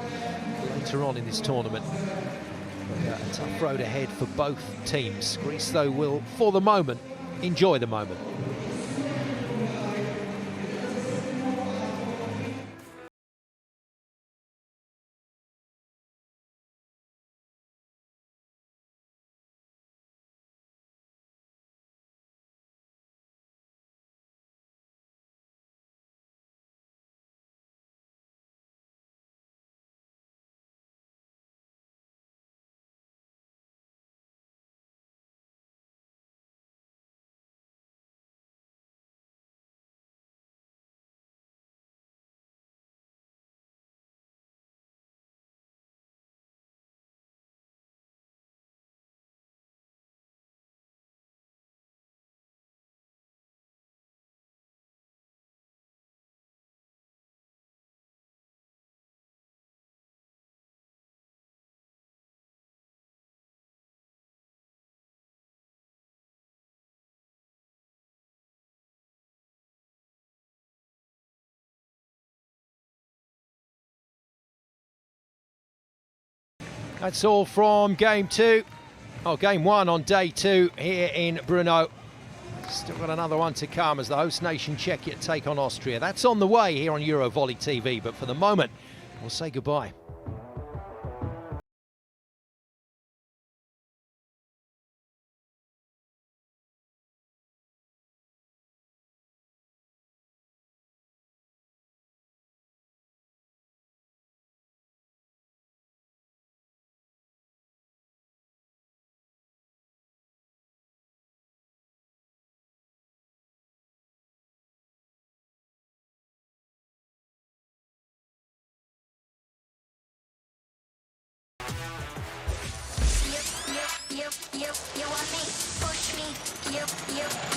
later on in this tournament. But, a tough road ahead for both teams. Greece, though, will, for the moment, enjoy the moment. That's all from game 1 on day 2 here in Brno. Still got another one to come as the host nation Czechia take on Austria. That's on the way here on EuroVolley TV, but for the moment, we'll say goodbye. You want me, push me, you